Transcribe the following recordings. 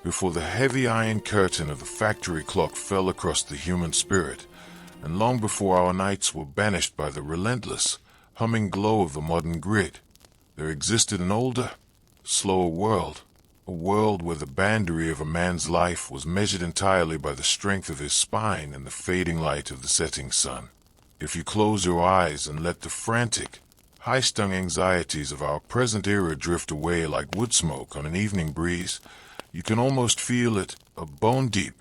before the heavy iron curtain of the factory clock fell across the human spirit, and long before our nights were banished by the relentless, humming glow of the modern grid, there existed an older, slower world, a world where the boundary of a man's life was measured entirely by the strength of his spine and the fading light of the setting sun. If you close your eyes and let the frantic, high-strung anxieties of our present era drift away like wood smoke on an evening breeze, you can almost feel it, a bone-deep,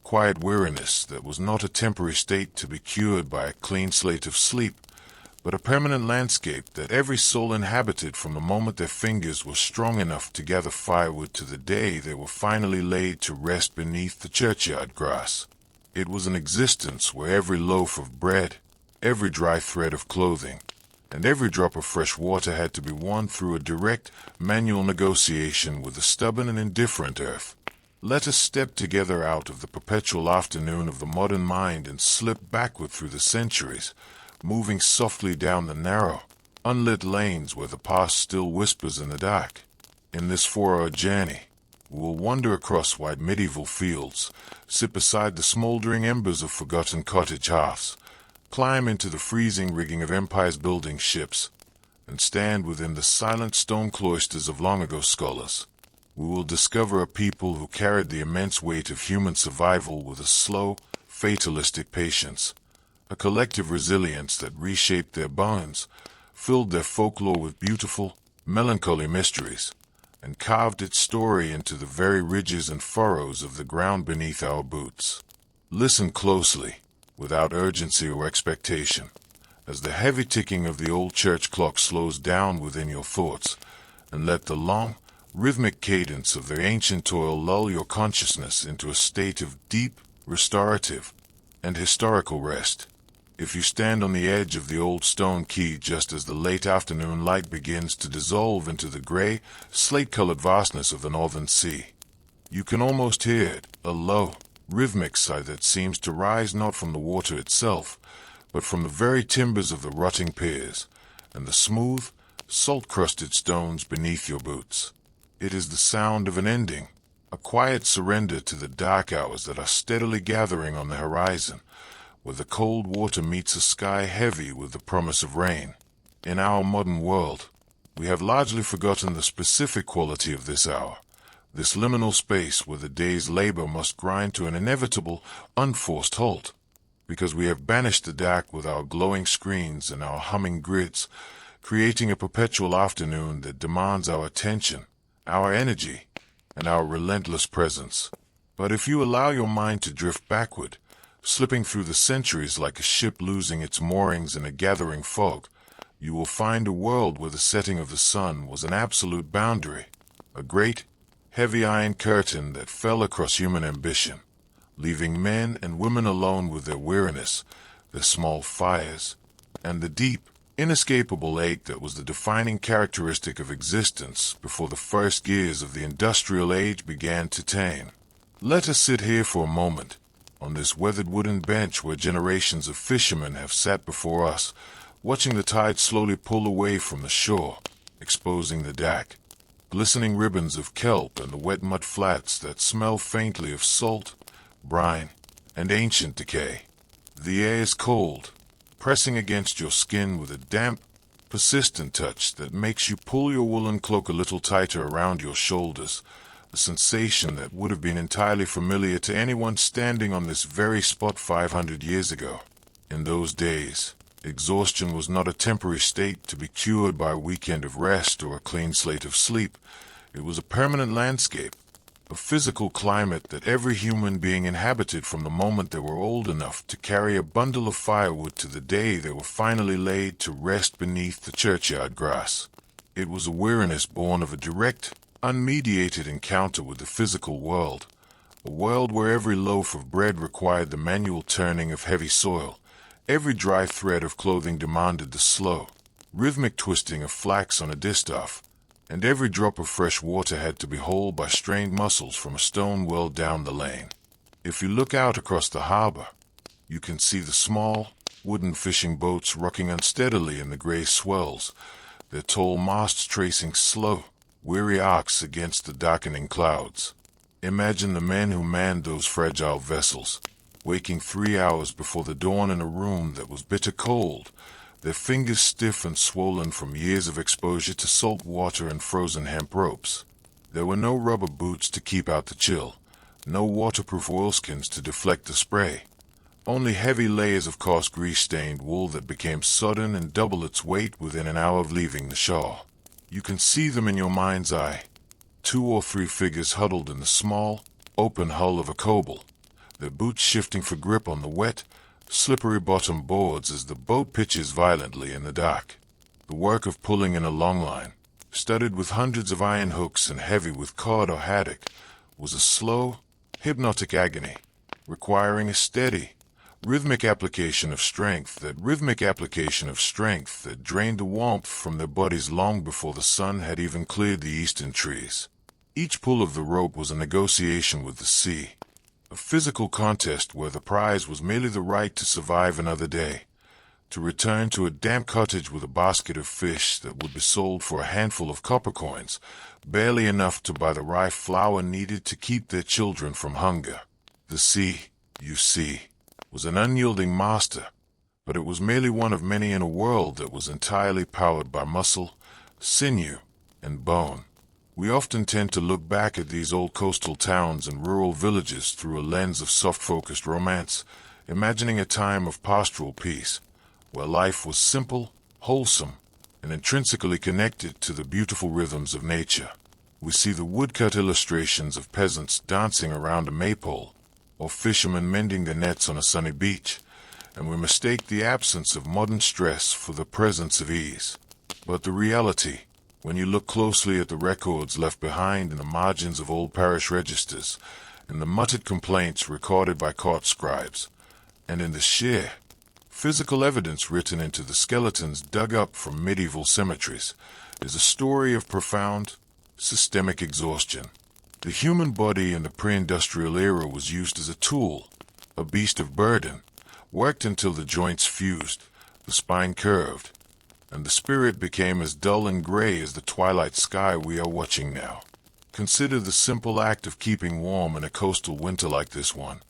quiet weariness that was not a temporary state to be cured by a clean slate of sleep, but a permanent landscape that every soul inhabited from the moment their fingers were strong enough to gather firewood to the day they were finally laid to rest beneath the churchyard grass. It was an existence where every loaf of bread, every dry thread of clothing, and every drop of fresh water had to be won through a direct, manual negotiation with the stubborn and indifferent earth. Let us step together out of the perpetual afternoon of the modern mind and slip backward through the centuries, moving softly down the narrow, unlit lanes where the past still whispers in the dark. In this 4-hour journey, we will wander across wide medieval fields, sit beside the smoldering embers of forgotten cottage hearths, climb into the freezing rigging of empires building ships, and stand within the silent stone cloisters of long-ago scholars. We will discover a people who carried the immense weight of human survival with a slow, fatalistic patience, a collective resilience that reshaped their bones, filled their folklore with beautiful, melancholy mysteries, and carved its story into the very ridges and furrows of the ground beneath our boots. Listen closely, without urgency or expectation, as the heavy ticking of the old church clock slows down within your thoughts, and let the long, rhythmic cadence of their ancient toil lull your consciousness into a state of deep, restorative, and historical rest. If you stand on the edge of the old stone quay just as the late afternoon light begins to dissolve into the gray, slate-colored vastness of the northern sea, you can almost hear it, a low, rhythmic sigh that seems to rise not from the water itself, but from the very timbers of the rotting piers, and the smooth, salt-crusted stones beneath your boots. It is the sound of an ending, a quiet surrender to the dark hours that are steadily gathering on the horizon, where the cold water meets a sky heavy with the promise of rain. In our modern world, we have largely forgotten the specific quality of this hour, this liminal space where the day's labor must grind to an inevitable, unforced halt, because we have banished the dark with our glowing screens and our humming grids, creating a perpetual afternoon that demands our attention, our energy, and our relentless presence. But if you allow your mind to drift backward, slipping through the centuries like a ship losing its moorings in a gathering fog, you will find a world where the setting of the sun was an absolute boundary, a great, heavy iron curtain that fell across human ambition, leaving men and women alone with their weariness, their small fires, and the deep, inescapable ache that was the defining characteristic of existence before the first gears of the industrial age began to tame. Let us sit here for a moment, on this weathered wooden bench where generations of fishermen have sat before us, watching the tide slowly pull away from the shore, exposing the dark, glistening ribbons of kelp and the wet mud flats that smell faintly of salt, brine, and ancient decay. The air is cold, pressing against your skin with a damp, persistent touch that makes you pull your woolen cloak a little tighter around your shoulders, a sensation that would have been entirely familiar to anyone standing on this very spot 500 years ago. In those days, exhaustion was not a temporary state to be cured by a weekend of rest or a clean slate of sleep. It was a permanent landscape, a physical climate that every human being inhabited from the moment they were old enough to carry a bundle of firewood to the day they were finally laid to rest beneath the churchyard grass. It was a weariness born of a direct, unmediated encounter with the physical world, a world where every loaf of bread required the manual turning of heavy soil, every dry thread of clothing demanded the slow, rhythmic twisting of flax on a distaff, and every drop of fresh water had to be hauled by strained muscles from a stone well down the lane. If you look out across the harbor, you can see the small, wooden fishing boats rocking unsteadily in the gray swells, their tall masts tracing slow, weary arcs against the darkening clouds. Imagine the men who manned those fragile vessels, waking 3 hours before the dawn in a room that was bitter cold, their fingers stiff and swollen from years of exposure to salt water and frozen hemp ropes. There were no rubber boots to keep out the chill, no waterproof oilskins to deflect the spray, only heavy layers of coarse grease-stained wool that became sodden and double its weight within an hour of leaving the shore. You can see them in your mind's eye, 2 or 3 figures huddled in the small, open hull of a coble, their boots shifting for grip on the wet, slippery-bottom boards as the boat pitches violently in the dock. The work of pulling in a long line, studded with hundreds of iron hooks and heavy with cod or haddock, was a slow, hypnotic agony, requiring a steady, rhythmic application of strength that drained the warmth from their bodies long before the sun had even cleared the eastern trees. Each pull of the rope was a negotiation with the sea, a physical contest where the prize was merely the right to survive another day, to return to a damp cottage with a basket of fish that would be sold for a handful of copper coins, barely enough to buy the rye flour needed to keep their children from hunger. The sea, you see, was an unyielding master, but it was merely one of many in a world that was entirely powered by muscle, sinew, and bone. We often tend to look back at these old coastal towns and rural villages through a lens of soft-focused romance, imagining a time of pastoral peace, where life was simple, wholesome, and intrinsically connected to the beautiful rhythms of nature. We see the woodcut illustrations of peasants dancing around a maypole, or fishermen mending their nets on a sunny beach, and we mistake the absence of modern stress for the presence of ease. But the reality, when you look closely at the records left behind in the margins of old parish registers, in the muttered complaints recorded by court scribes, and in the sheer, physical evidence written into the skeletons dug up from medieval cemeteries, is a story of profound, systemic exhaustion. The human body in the pre-industrial era was used as a tool, a beast of burden, worked until the joints fused, the spine curved, and the spirit became as dull and gray as the twilight sky we are watching now. Consider the simple act of keeping warm in a coastal winter like this one,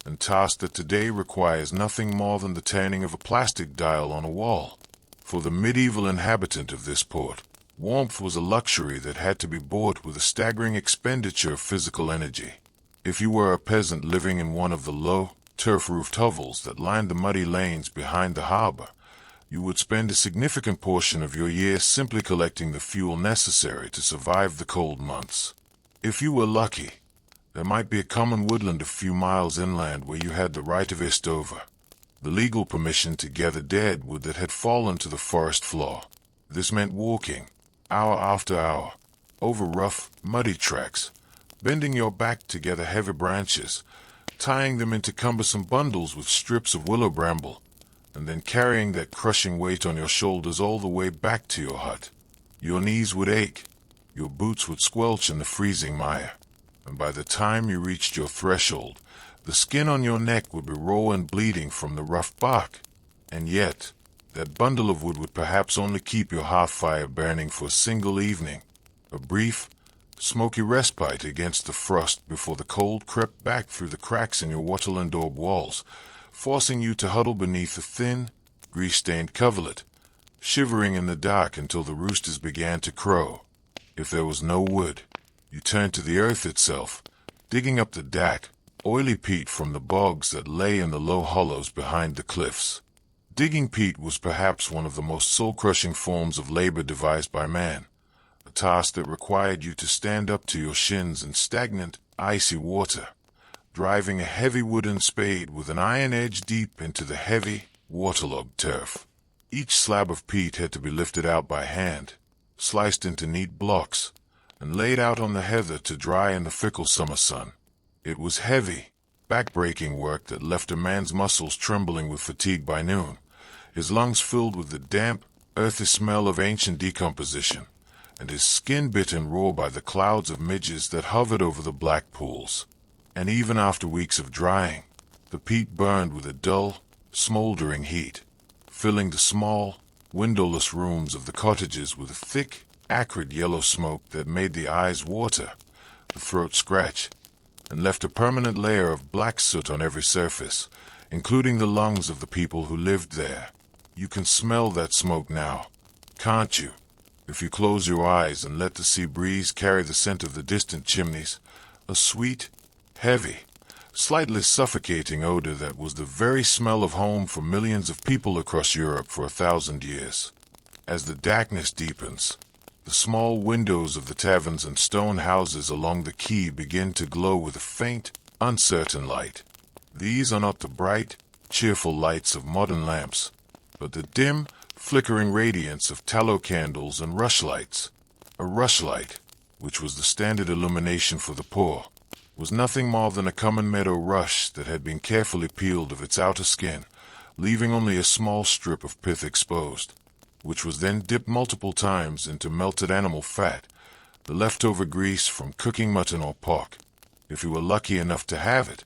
a task that today requires nothing more than the turning of a plastic dial on a wall. For the medieval inhabitant of this port, warmth was a luxury that had to be bought with a staggering expenditure of physical energy. If you were a peasant living in one of the low, turf-roofed hovels that lined the muddy lanes behind the harbor, you would spend a significant portion of your year simply collecting the fuel necessary to survive the cold months. If you were lucky, there might be a common woodland a few miles inland where you had the right of estover, the legal permission to gather dead wood that had fallen to the forest floor. This meant walking, hour after hour, over rough, muddy tracks, bending your back to gather heavy branches, tying them into cumbersome bundles with strips of willow bramble, and then carrying that crushing weight on your shoulders all the way back to your hut. Your knees would ache, your boots would squelch in the freezing mire, and by the time you reached your threshold, the skin on your neck would be raw and bleeding from the rough bark. And yet, that bundle of wood would perhaps only keep your hearth fire burning for a single evening, a brief, smoky respite against the frost before the cold crept back through the cracks in your wattle and daub walls, forcing you to huddle beneath a thin, grease-stained coverlet, shivering in the dark until the roosters began to crow. If there was no wood, you turned to the earth itself, digging up the dark, oily peat from the bogs that lay in the low hollows behind the cliffs. Digging peat was perhaps one of the most soul-crushing forms of labor devised by man, a task that required you to stand up to your shins in stagnant, icy water, driving a heavy wooden spade with an iron edge deep into the heavy, waterlogged turf. Each slab of peat had to be lifted out by hand, sliced into neat blocks, and laid out on the heather to dry in the fickle summer sun. It was heavy, back-breaking work that left a man's muscles trembling with fatigue by noon, his lungs filled with the damp, earthy smell of ancient decomposition, and his skin bitten raw by the clouds of midges that hovered over the black pools. And even after weeks of drying, the peat burned with a dull, smoldering heat, filling the small, windowless rooms of the cottages with a thick, acrid yellow smoke that made the eyes water, the throat scratch, and left a permanent layer of black soot on every surface, including the lungs of the people who lived there. You can smell that smoke now, can't you? If you close your eyes and let the sea breeze carry the scent of the distant chimneys, a sweet, heavy, slightly suffocating odor that was the very smell of home for millions of people across Europe for 1,000 years. As the darkness deepens, the small windows of the taverns and stone houses along the quay begin to glow with a faint, uncertain light. These are not the bright, cheerful lights of modern lamps, but the dim, flickering radiance of tallow candles and rushlights. A rushlight, which was the standard illumination for the poor, was nothing more than a common meadow rush that had been carefully peeled of its outer skin, leaving only a small strip of pith exposed, which was then dipped multiple times into melted animal fat, the leftover grease from cooking mutton or pork, if you were lucky enough to have it,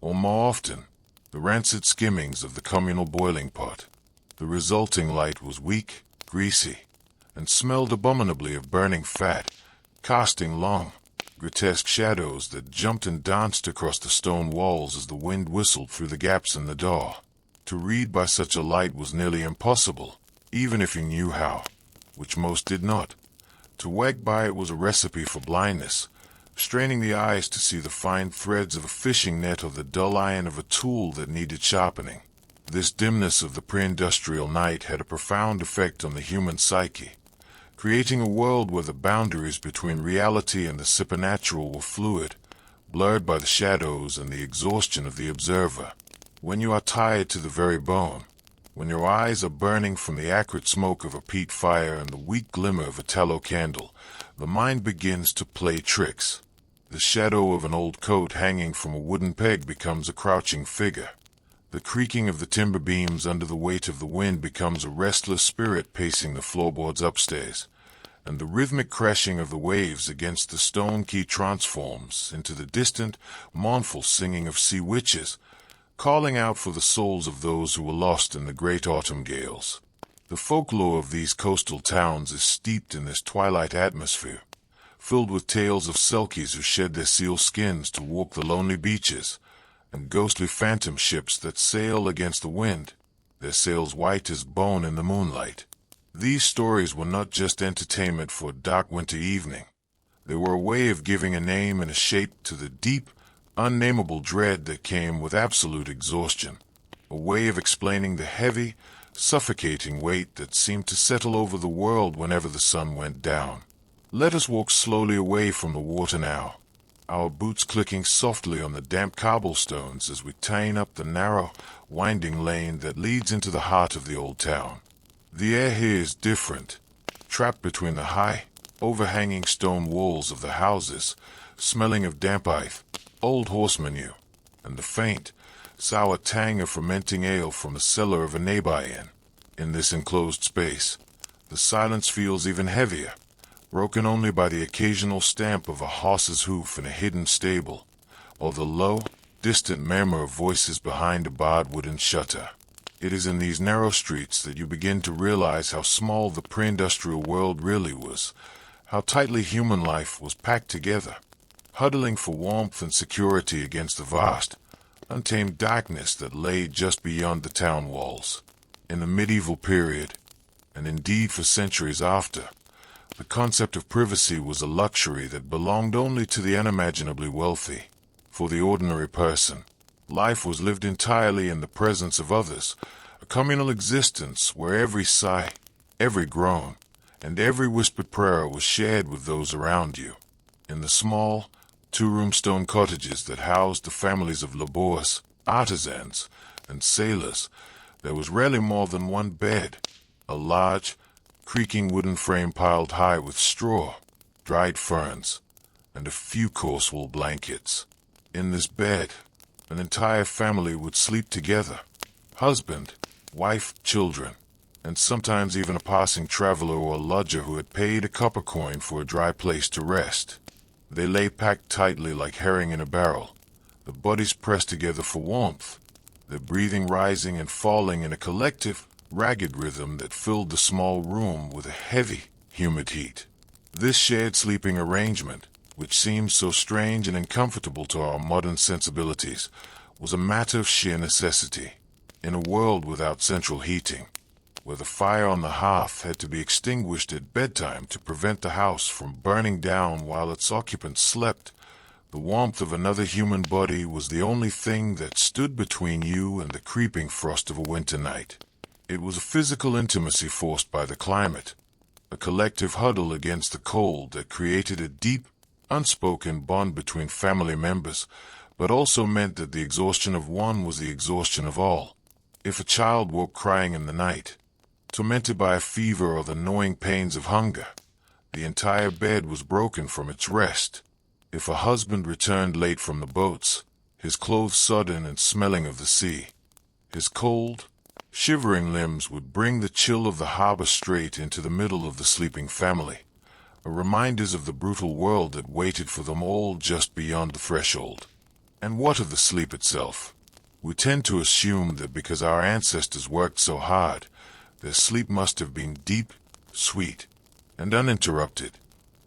or more often, the rancid skimmings of the communal boiling pot. The resulting light was weak, greasy, and smelled abominably of burning fat, casting long, grotesque shadows that jumped and danced across the stone walls as the wind whistled through the gaps in the door. To read by such a light was nearly impossible, even if you knew how, which most did not. To wag by it was a recipe for blindness, straining the eyes to see the fine threads of a fishing net or the dull iron of a tool that needed sharpening. This dimness of the pre-industrial night had a profound effect on the human psyche, creating a world where the boundaries between reality and the supernatural were fluid, blurred by the shadows and the exhaustion of the observer. When you are tired to the very bone, when your eyes are burning from the acrid smoke of a peat fire and the weak glimmer of a tallow candle, the mind begins to play tricks. The shadow of an old coat hanging from a wooden peg becomes a crouching figure. The creaking of the timber beams under the weight of the wind becomes a restless spirit pacing the floorboards upstairs, and the rhythmic crashing of the waves against the stone quay transforms into the distant, mournful singing of sea witches, calling out for the souls of those who were lost in the great autumn gales. The folklore of these coastal towns is steeped in this twilight atmosphere, filled with tales of selkies who shed their seal skins to walk the lonely beaches, and ghostly phantom ships that sail against the wind, their sails white as bone in the moonlight. These stories were not just entertainment for a dark winter evening. They were a way of giving a name and a shape to the deep, unnameable dread that came with absolute exhaustion, a way of explaining the heavy, suffocating weight that seemed to settle over the world whenever the sun went down. Let us walk slowly away from the water now, our boots clicking softly on the damp cobblestones as we turn up the narrow, winding lane that leads into the heart of the old town. The air here is different, trapped between the high, overhanging stone walls of the houses, smelling of damp earth, old horse manure, and the faint, sour tang of fermenting ale from the cellar of a neighbor inn. In this enclosed space, the silence feels even heavier, broken only by the occasional stamp of a horse's hoof in a hidden stable, or the low, distant murmur of voices behind a barred wooden shutter. It is in these narrow streets that you begin to realize how small the pre-industrial world really was, how tightly human life was packed together, huddling for warmth and security against the vast, untamed darkness that lay just beyond the town walls. In the medieval period, and indeed for centuries after, the concept of privacy was a luxury that belonged only to the unimaginably wealthy. For the ordinary person, life was lived entirely in the presence of others, a communal existence where every sigh, every groan, and every whispered prayer was shared with those around you. In the small, two-room stone cottages that housed the families of labourers, artisans, and sailors, there was rarely more than one bed, a large, creaking wooden frame piled high with straw, dried ferns, and a few coarse wool blankets. In this bed, an entire family would sleep together, husband, wife, children, and sometimes even a passing traveler or lodger who had paid a copper coin for a dry place to rest. They lay packed tightly like herring in a barrel, the bodies pressed together for warmth, their breathing rising and falling in a collective, ragged rhythm that filled the small room with a heavy, humid heat. This shared sleeping arrangement, which seems so strange and uncomfortable to our modern sensibilities, was a matter of sheer necessity. In a world without central heating, where the fire on the hearth had to be extinguished at bedtime to prevent the house from burning down while its occupants slept, the warmth of another human body was the only thing that stood between you and the creeping frost of a winter night. It was a physical intimacy forced by the climate, a collective huddle against the cold that created a deep, unspoken bond between family members, but also meant that the exhaustion of one was the exhaustion of all. If a child woke crying in the night, tormented by a fever or the gnawing pains of hunger, the entire bed was broken from its rest. If a husband returned late from the boats, his clothes sodden and smelling of the sea, his cold, shivering limbs would bring the chill of the harbor straight into the middle of the sleeping family, a reminders of the brutal world that waited for them all just beyond the threshold. And what of the sleep itself? We tend to assume that because our ancestors worked so hard, their sleep must have been deep, sweet, and uninterrupted,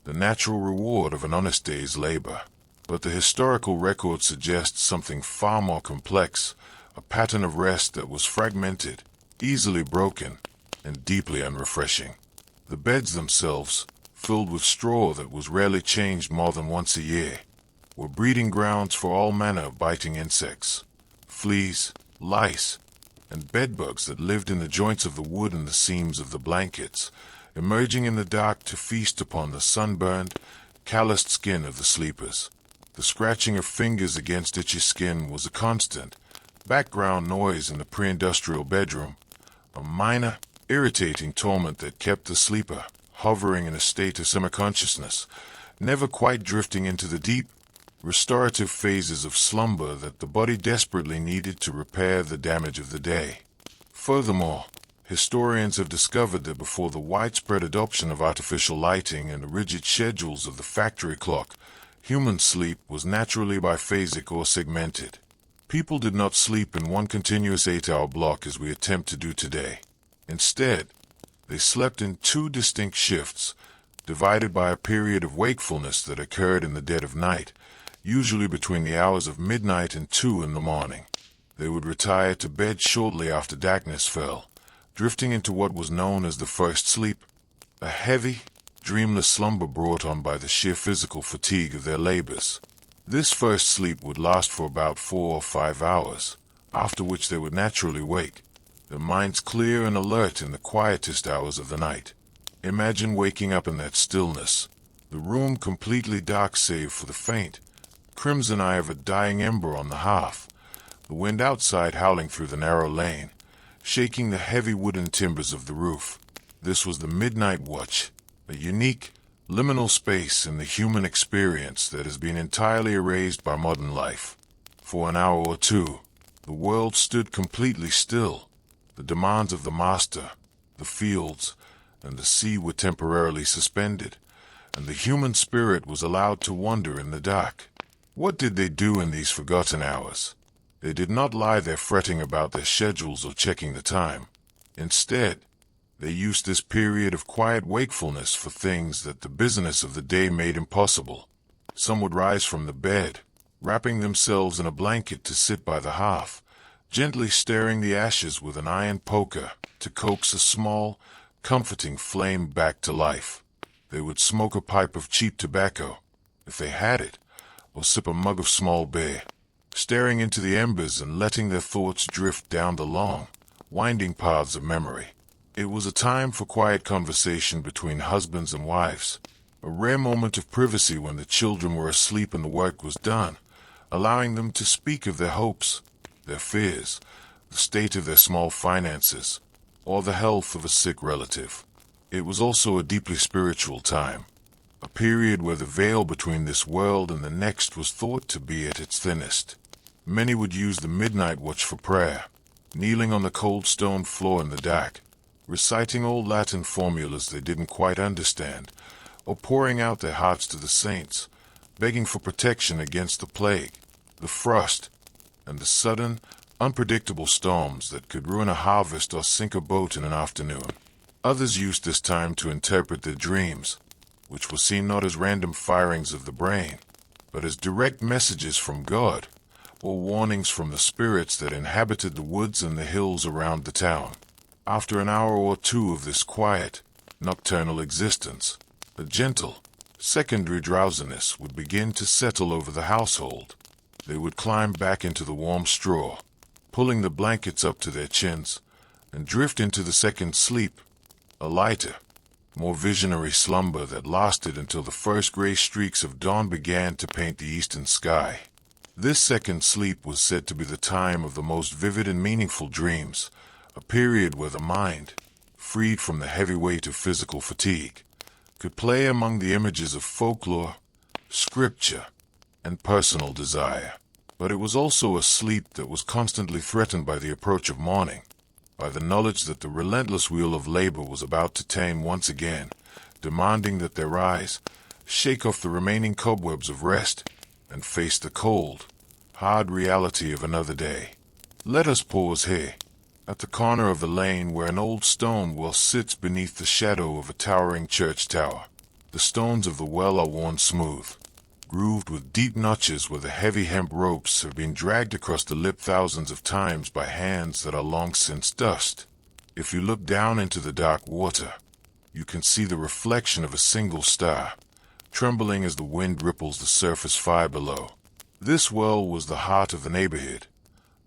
the natural reward of an honest day's labor. But the historical record suggests something far more complex, a pattern of rest that was fragmented, easily broken, and deeply unrefreshing. The beds themselves, filled with straw that was rarely changed more than once a year, were breeding grounds for all manner of biting insects, fleas, lice, and bedbugs that lived in the joints of the wood and the seams of the blankets, emerging in the dark to feast upon the sunburned, calloused skin of the sleepers. The scratching of fingers against itchy skin was a constant, background noise in the pre-industrial bedroom, a minor, irritating torment that kept the sleeper hovering in a state of semi-consciousness, never quite drifting into the deep, restorative phases of slumber that the body desperately needed to repair the damage of the day. Furthermore, historians have discovered that before the widespread adoption of artificial lighting and the rigid schedules of the factory clock, human sleep was naturally biphasic or segmented. People did not sleep in one continuous 8-hour block as we attempt to do today. Instead, they slept in two distinct shifts, divided by a period of wakefulness that occurred in the dead of night, usually between the hours of midnight and 2 in the morning. They would retire to bed shortly after darkness fell, drifting into what was known as the first sleep, a heavy, dreamless slumber brought on by the sheer physical fatigue of their labors. This first sleep would last for about 4 or 5 hours, after which they would naturally wake, their minds clear and alert in the quietest hours of the night. Imagine waking up in that stillness, the room completely dark save for the faint, crimson eye of a dying ember on the hearth, the wind outside howling through the narrow lane, shaking the heavy wooden timbers of the roof. This was the midnight watch, a unique, liminal space in the human experience that has been entirely erased by modern life. For an hour or two, the world stood completely still. The demands of the master, the fields, and the sea were temporarily suspended, and the human spirit was allowed to wander in the dark. What did they do in these forgotten hours? They did not lie there fretting about their schedules or checking the time. Instead, they used this period of quiet wakefulness for things that the busyness of the day made impossible. Some would rise from the bed, wrapping themselves in a blanket to sit by the hearth, gently stirring the ashes with an iron poker to coax a small, comforting flame back to life. They would smoke a pipe of cheap tobacco, if they had it, or sip a mug of small beer, staring into the embers and letting their thoughts drift down the long, winding paths of memory. It was a time for quiet conversation between husbands and wives, a rare moment of privacy when the children were asleep and the work was done, allowing them to speak of their hopes, their fears, the state of their small finances, or the health of a sick relative. It was also a deeply spiritual time, a period where the veil between this world and the next was thought to be at its thinnest. Many would use the midnight watch for prayer, kneeling on the cold stone floor in the dark, reciting old Latin formulas they didn't quite understand, or pouring out their hearts to the saints, begging for protection against the plague, the frost, and the sudden, unpredictable storms that could ruin a harvest or sink a boat in an afternoon. Others used this time to interpret their dreams, which were seen not as random firings of the brain, but as direct messages from God, or warnings from the spirits that inhabited the woods and the hills around the town. After an hour or two of this quiet, nocturnal existence, a gentle, secondary drowsiness would begin to settle over the household. They would climb back into the warm straw, pulling the blankets up to their chins, and drift into the second sleep, a lighter, more visionary slumber that lasted until the first gray streaks of dawn began to paint the eastern sky. This second sleep was said to be the time of the most vivid and meaningful dreams, a period where the mind, freed from the heavy weight of physical fatigue, could play among the images of folklore, scripture, and personal desire. But it was also a sleep that was constantly threatened by the approach of morning, by the knowledge that the relentless wheel of labor was about to turn once again, demanding that they rise, shake off the remaining cobwebs of rest, and face the cold, hard reality of another day. Let us pause here, at the corner of the lane where an old stone well sits beneath the shadow of a towering church tower. The stones of the well are worn smooth, grooved with deep notches where the heavy hemp ropes have been dragged across the lip thousands of times by hands that are long since dust. If you look down into the dark water, you can see the reflection of a single star, trembling as the wind ripples the surface far below. This well was the heart of the neighborhood,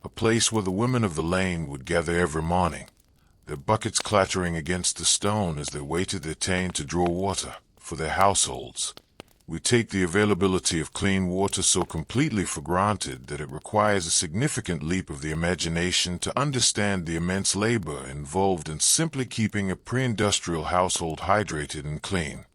a place where the women of the lane would gather every morning, their buckets clattering against the stone as they waited their turn to draw water for their households. We take the availability of clean water so completely for granted that it requires a significant leap of the imagination to understand the immense labor involved in simply keeping a pre-industrial household hydrated and clean.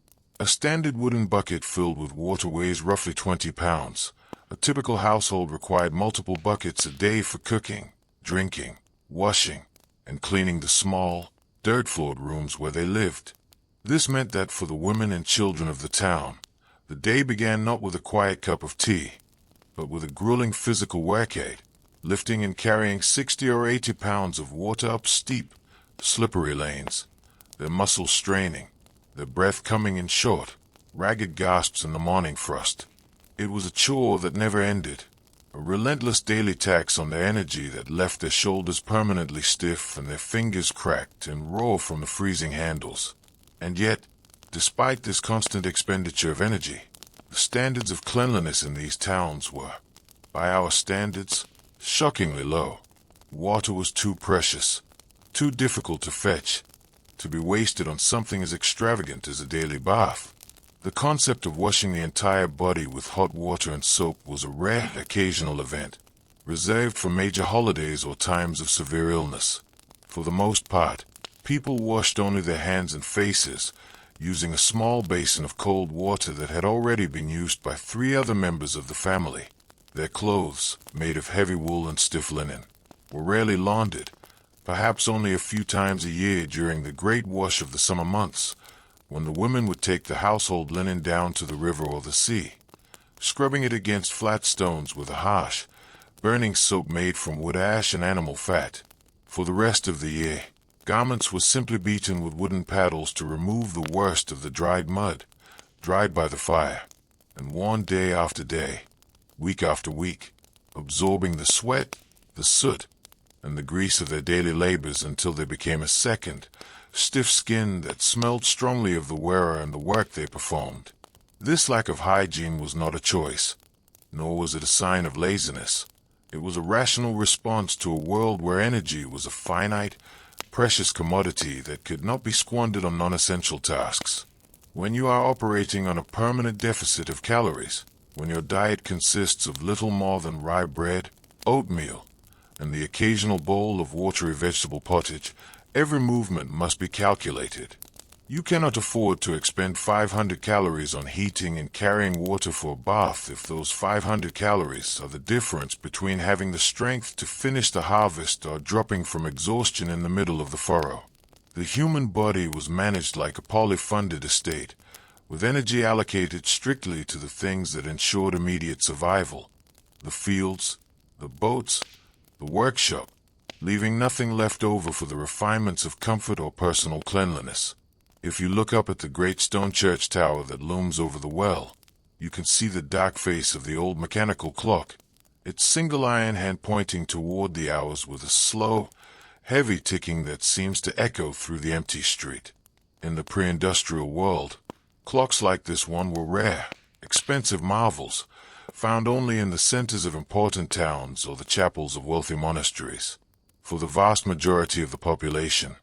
A standard wooden bucket filled with water weighs roughly 20 pounds. A typical household required multiple buckets a day for cooking, drinking, washing, and cleaning the small, dirt-floored rooms where they lived. This meant that for the women and children of the town, the day began not with a quiet cup of tea, but with a grueling physical workout, lifting and carrying 60 or 80 pounds of water up steep, slippery lanes, their muscles straining, their breath coming in short, ragged gasps in the morning frost. It was a chore that never ended, a relentless daily tax on their energy that left their shoulders permanently stiff and their fingers cracked and raw from the freezing handles. And yet, despite this constant expenditure of energy, the standards of cleanliness in these towns were, by our standards, shockingly low. Water was too precious, too difficult to fetch, to be wasted on something as extravagant as a daily bath. The concept of washing the entire body with hot water and soap was a rare, occasional event, reserved for major holidays or times of severe illness. For the most part, people washed only their hands and faces, using a small basin of cold water that had already been used by 3 other members of the family. Their clothes, made of heavy wool and stiff linen, were rarely laundered, perhaps only a few times a year during the great wash of the summer months, when the women would take the household linen down to the river or the sea, scrubbing it against flat stones with a harsh, burning soap made from wood ash and animal fat. For the rest of the year, garments were simply beaten with wooden paddles to remove the worst of the dried mud, dried by the fire, and worn day after day, week after week, absorbing the sweat, the soot, and the grease of their daily labors until they became a second, stiff skin that smelled strongly of the wearer and the work they performed. This lack of hygiene was not a choice, nor was it a sign of laziness. It was a rational response to a world where energy was a finite, precious commodity that could not be squandered on non-essential tasks. When you are operating on a permanent deficit of calories, when your diet consists of little more than rye bread, oatmeal, and the occasional bowl of watery vegetable pottage, every movement must be calculated. You cannot afford to expend 500 calories on heating and carrying water for a bath if those 500 calories are the difference between having the strength to finish the harvest or dropping from exhaustion in the middle of the furrow. The human body was managed like a poorly-funded estate, with energy allocated strictly to the things that ensured immediate survival: the fields, the boats, the workshop, leaving nothing left over for the refinements of comfort or personal cleanliness. If you look up at the great stone church tower that looms over the well, you can see the dark face of the old mechanical clock, its single iron hand pointing toward the hours with a slow, heavy ticking that seems to echo through the empty street. In the pre-industrial world, clocks like this one were rare, expensive marvels, found only in the centers of important towns or the chapels of wealthy monasteries. For the vast majority of the population,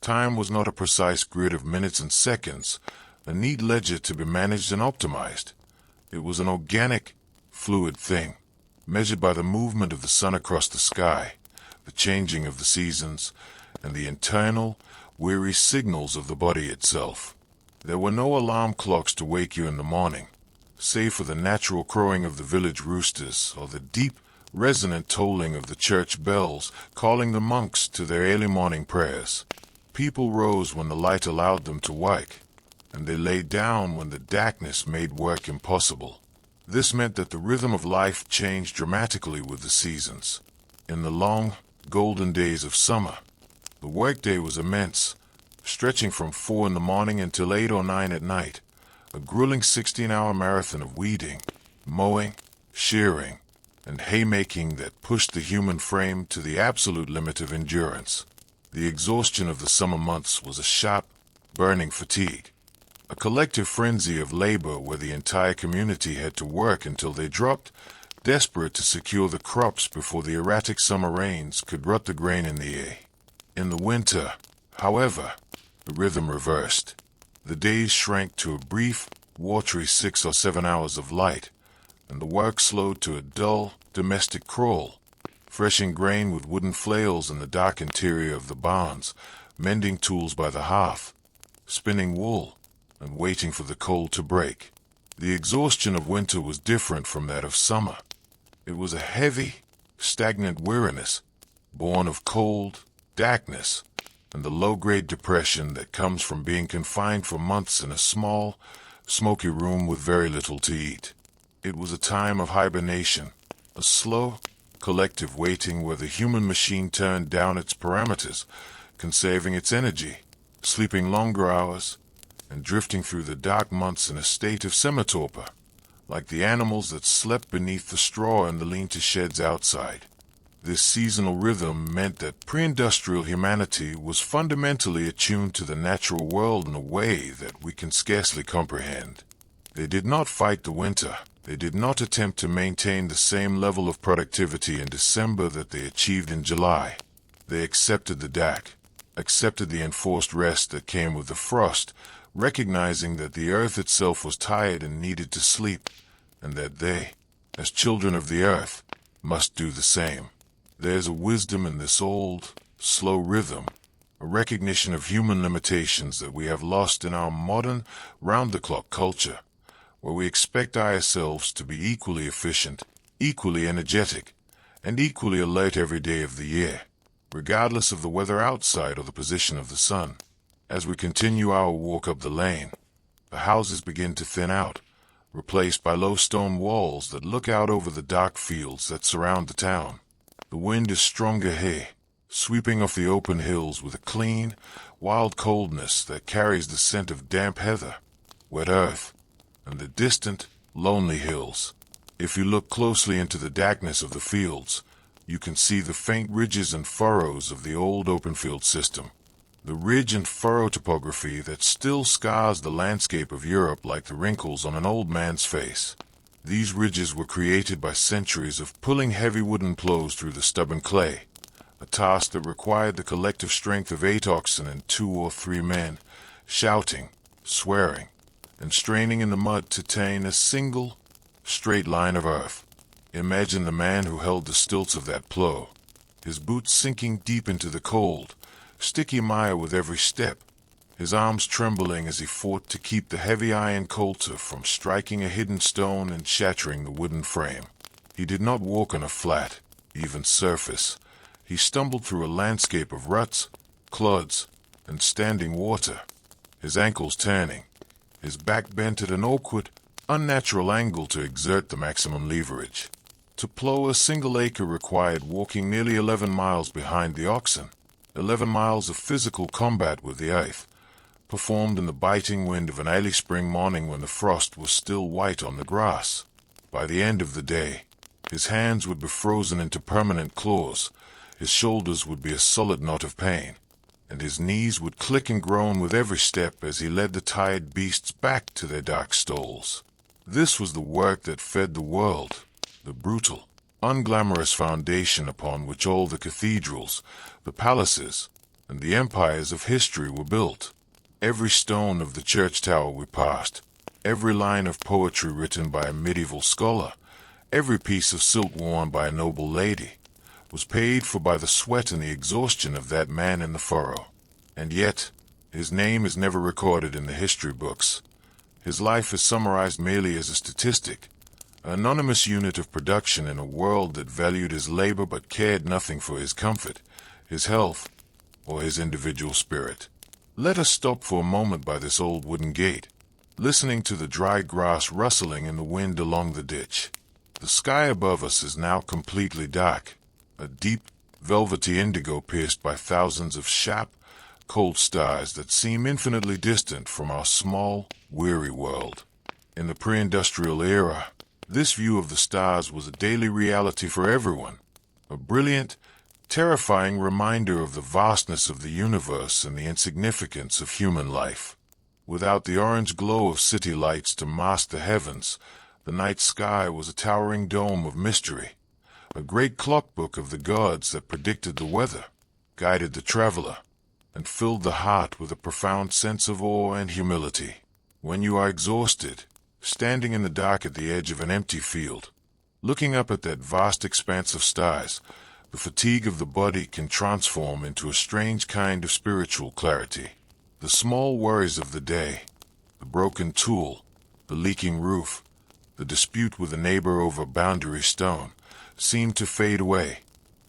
time was not a precise grid of minutes and seconds, a neat ledger to be managed and optimized. It was an organic, fluid thing, measured by the movement of the sun across the sky, the changing of the seasons, and the internal, weary signals of the body itself. There were no alarm clocks to wake you in the morning, save for the natural crowing of the village roosters or the deep, resonant tolling of the church bells calling the monks to their early morning prayers. People rose when the light allowed them to wake, and they lay down when the darkness made work impossible. This meant that the rhythm of life changed dramatically with the seasons. In the long, golden days of summer, the workday was immense, stretching from 4 in the morning until 8 or 9 at night, a grueling 16-hour marathon of weeding, mowing, shearing, and haymaking that pushed the human frame to the absolute limit of endurance. The exhaustion of the summer months was a sharp, burning fatigue, a collective frenzy of labor where the entire community had to work until they dropped, desperate to secure the crops before the erratic summer rains could rot the grain in the air. In the winter, however, the rhythm reversed. The days shrank to a brief, watery 6 or 7 hours of light, and the work slowed to a dull, domestic crawl, threshing grain with wooden flails in the dark interior of the barns, mending tools by the hearth, spinning wool, and waiting for the cold to break. The exhaustion of winter was different from that of summer. It was a heavy, stagnant weariness, born of cold, darkness, and the low-grade depression that comes from being confined for months in a small, smoky room with very little to eat. It was a time of hibernation, a slow, collective waiting where the human machine turned down its parameters, conserving its energy, sleeping longer hours, and drifting through the dark months in a state of semi-torpor, like the animals that slept beneath the straw in the lean-to sheds outside. This seasonal rhythm meant that pre-industrial humanity was fundamentally attuned to the natural world in a way that we can scarcely comprehend. They did not fight the winter. They did not attempt to maintain the same level of productivity in December that they achieved in July. They accepted the dark, accepted the enforced rest that came with the frost, recognizing that the earth itself was tired and needed to sleep, and that they, as children of the earth, must do the same. There's a wisdom in this old, slow rhythm, a recognition of human limitations that we have lost in our modern, round-the-clock culture, where we expect ourselves to be equally efficient, equally energetic, and equally alert every day of the year, regardless of the weather outside or the position of the sun. As we continue our walk up the lane, the houses begin to thin out, replaced by low stone walls that look out over the dark fields that surround the town. The wind is stronger here, sweeping off the open hills with a clean, wild coldness that carries the scent of damp heather, wet earth, and the distant, lonely hills. If you look closely into the darkness of the fields, you can see the faint ridges and furrows of the old open field system. The ridge and furrow topography that still scars the landscape of Europe like the wrinkles on an old man's face. These ridges were created by centuries of pulling heavy wooden plows through the stubborn clay, a task that required the collective strength of 8 oxen and 2 or 3 men, shouting, swearing, and straining in the mud to attain a single, straight line of earth. Imagine the man who held the stilts of that plow, his boots sinking deep into the cold, sticky mire with every step, his arms trembling as he fought to keep the heavy iron coulter from striking a hidden stone and shattering the wooden frame. He did not walk on a flat, even surface. He stumbled through a landscape of ruts, clods, and standing water, his ankles turning, his back bent at an awkward, unnatural angle to exert the maximum leverage. To plow a single acre required walking nearly 11 miles behind the oxen, 11 miles of physical combat with the earth, performed in the biting wind of an early spring morning when the frost was still white on the grass. By the end of the day, his hands would be frozen into permanent claws, his shoulders would be a solid knot of pain, and his knees would click and groan with every step as he led the tired beasts back to their dark stalls. This was the work that fed the world, the brutal, unglamorous foundation upon which all the cathedrals, the palaces, and the empires of history were built. Every stone of the church tower we passed, every line of poetry written by a medieval scholar, every piece of silk worn by a noble lady, was paid for by the sweat and the exhaustion of that man in the furrow. And yet, his name is never recorded in the history books. His life is summarized merely as a statistic, an anonymous unit of production in a world that valued his labor but cared nothing for his comfort, his health, or his individual spirit. Let us stop for a moment by this old wooden gate, listening to the dry grass rustling in the wind along the ditch. The sky above us is now completely dark, a deep, velvety indigo pierced by thousands of sharp, cold stars that seem infinitely distant from our small, weary world. In the pre-industrial era, this view of the stars was a daily reality for everyone, a brilliant, terrifying reminder of the vastness of the universe and the insignificance of human life. Without the orange glow of city lights to mask the heavens, the night sky was a towering dome of mystery, a great clockbook of the gods that predicted the weather, guided the traveler, and filled the heart with a profound sense of awe and humility. When you are exhausted, standing in the dark at the edge of an empty field, looking up at that vast expanse of stars, the fatigue of the body can transform into a strange kind of spiritual clarity. The small worries of the day, the broken tool, the leaking roof, the dispute with a neighbor over a boundary stone, seem to fade away,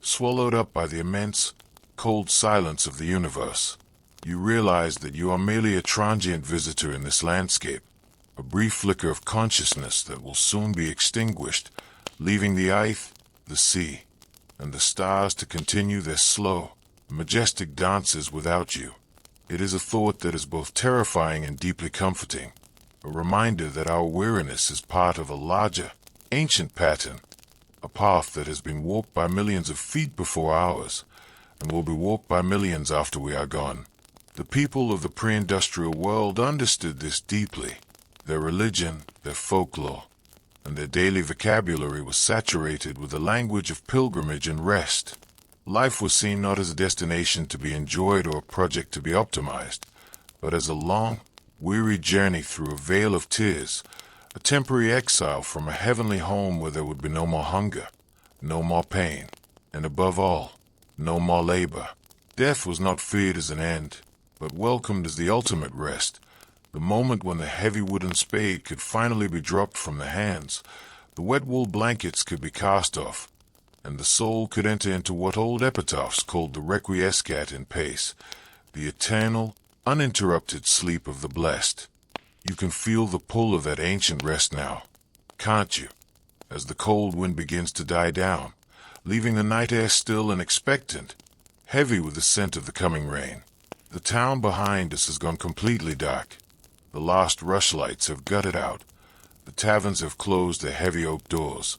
swallowed up by the immense, cold silence of the universe. You realize that you are merely a transient visitor in this landscape, a brief flicker of consciousness that will soon be extinguished, leaving the earth, the sea, and the stars to continue their slow, majestic dances without you. It is a thought that is both terrifying and deeply comforting, a reminder that our weariness is part of a larger, ancient pattern, a path that has been walked by millions of feet before ours, and will be walked by millions after we are gone. The people of the pre-industrial world understood this deeply. Their religion, their folklore, and their daily vocabulary was saturated with the language of pilgrimage and rest. Life was seen not as a destination to be enjoyed or a project to be optimized, but as a long, weary journey through a vale of tears, a temporary exile from a heavenly home where there would be no more hunger, no more pain, and above all, no more labor. Death was not feared as an end, but welcomed as the ultimate rest, the moment when the heavy wooden spade could finally be dropped from the hands, the wet wool blankets could be cast off, and the soul could enter into what old epitaphs called the requiescat in pace, the eternal, uninterrupted sleep of the blessed. You can feel the pull of that ancient rest now, can't you? As the cold wind begins to die down, leaving the night air still and expectant, heavy with the scent of the coming rain. The town behind us has gone completely dark. The last rushlights have gutted out, the taverns have closed their heavy oak doors,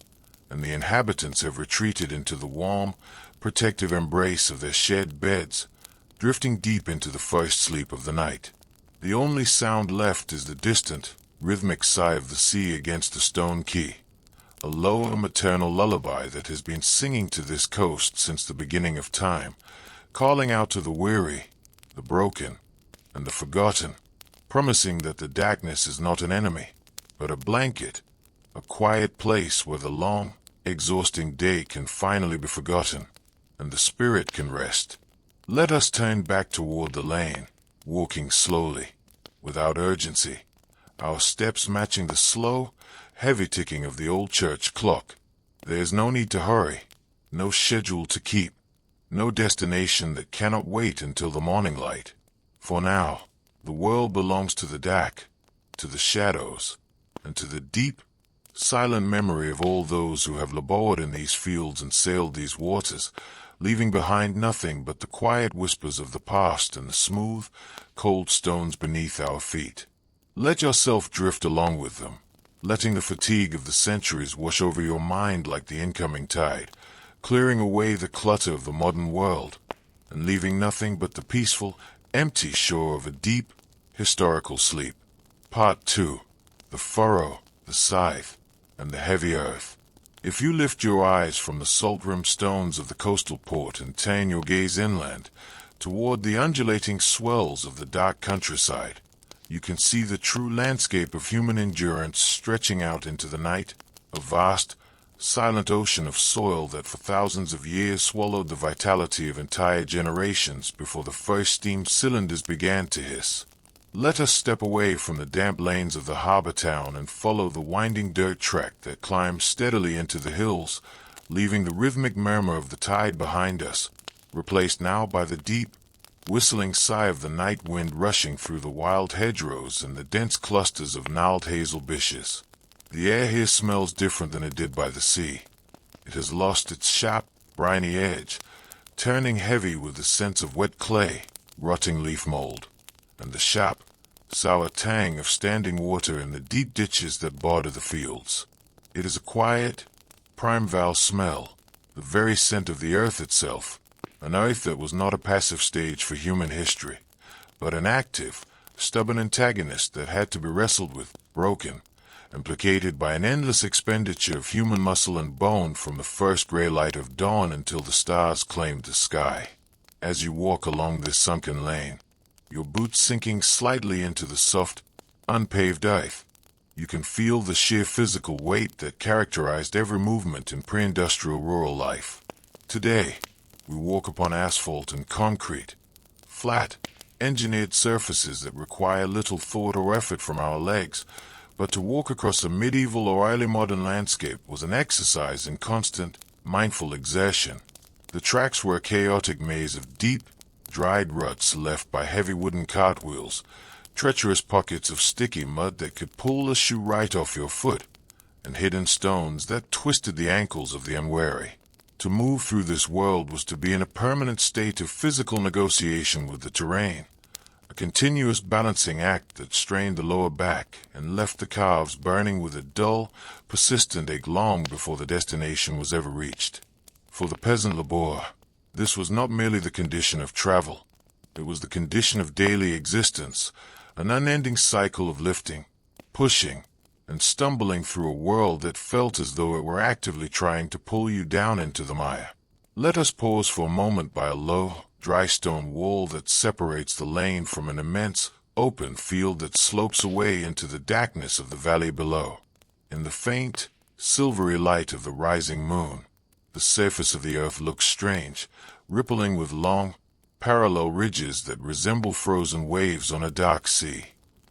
and the inhabitants have retreated into the warm, protective embrace of their shed beds, drifting deep into the first sleep of the night. The only sound left is the distant, rhythmic sigh of the sea against the stone quay, a low maternal lullaby that has been singing to this coast since the beginning of time, calling out to the weary, the broken, and the forgotten, promising that the darkness is not an enemy, but a blanket, a quiet place where the long, exhausting day can finally be forgotten, and the spirit can rest. Let us turn back toward the lane, walking slowly, without urgency, our steps matching the slow, heavy ticking of the old church clock. There is no need to hurry, no schedule to keep, no destination that cannot wait until the morning light. For now, the world belongs to the dark, to the shadows, and to the deep, silent memory of all those who have labored in these fields and sailed these waters, leaving behind nothing but the quiet whispers of the past and the smooth, cold stones beneath our feet. Let yourself drift along with them, letting the fatigue of the centuries wash over your mind like the incoming tide, clearing away the clutter of the modern world, and leaving nothing but the peaceful, empty shore of a deep, historical sleep. Part 2. The Furrow, the Scythe, and the Heavy Earth. If you lift your eyes from the salt-rimmed stones of the coastal port and turn your gaze inland, toward the undulating swells of the dark countryside, you can see the true landscape of human endurance stretching out into the night, a vast, silent ocean of soil that for thousands of years swallowed the vitality of entire generations before the first steam cylinders began to hiss. Let us step away from the damp lanes of the harbor town and follow the winding dirt track that climbs steadily into the hills, leaving the rhythmic murmur of the tide behind us, replaced now by the deep, whistling sigh of the night wind rushing through the wild hedgerows and the dense clusters of gnarled hazel bushes. The air here smells different than it did by the sea. It has lost its sharp, briny edge, turning heavy with the sense of wet clay, rotting leaf mold, and the sharp, sour tang of standing water in the deep ditches that border the fields. It is a quiet, primeval smell, the very scent of the earth itself, an earth that was not a passive stage for human history, but an active, stubborn antagonist that had to be wrestled with, broken, and placated by an endless expenditure of human muscle and bone from the first gray light of dawn until the stars claimed the sky. As you walk along this sunken lane, your boots sinking slightly into the soft, unpaved earth, you can feel the sheer physical weight that characterized every movement in pre-industrial rural life. Today, we walk upon asphalt and concrete, flat, engineered surfaces that require little thought or effort from our legs, but to walk across a medieval or early modern landscape was an exercise in constant, mindful exertion. The tracks were a chaotic maze of deep, dried ruts left by heavy wooden cartwheels, treacherous pockets of sticky mud that could pull a shoe right off your foot, and hidden stones that twisted the ankles of the unwary. To move through this world was to be in a permanent state of physical negotiation with the terrain, a continuous balancing act that strained the lower back and left the calves burning with a dull, persistent ache long before the destination was ever reached. For the peasant laborer, this was not merely the condition of travel, it was the condition of daily existence, an unending cycle of lifting, pushing, and stumbling through a world that felt as though it were actively trying to pull you down into the mire. Let us pause for a moment by a low, dry stone wall that separates the lane from an immense, open field that slopes away into the darkness of the valley below. In the faint, silvery light of the rising moon, the surface of the earth looks strange, rippling with long, parallel ridges that resemble frozen waves on a dark sea.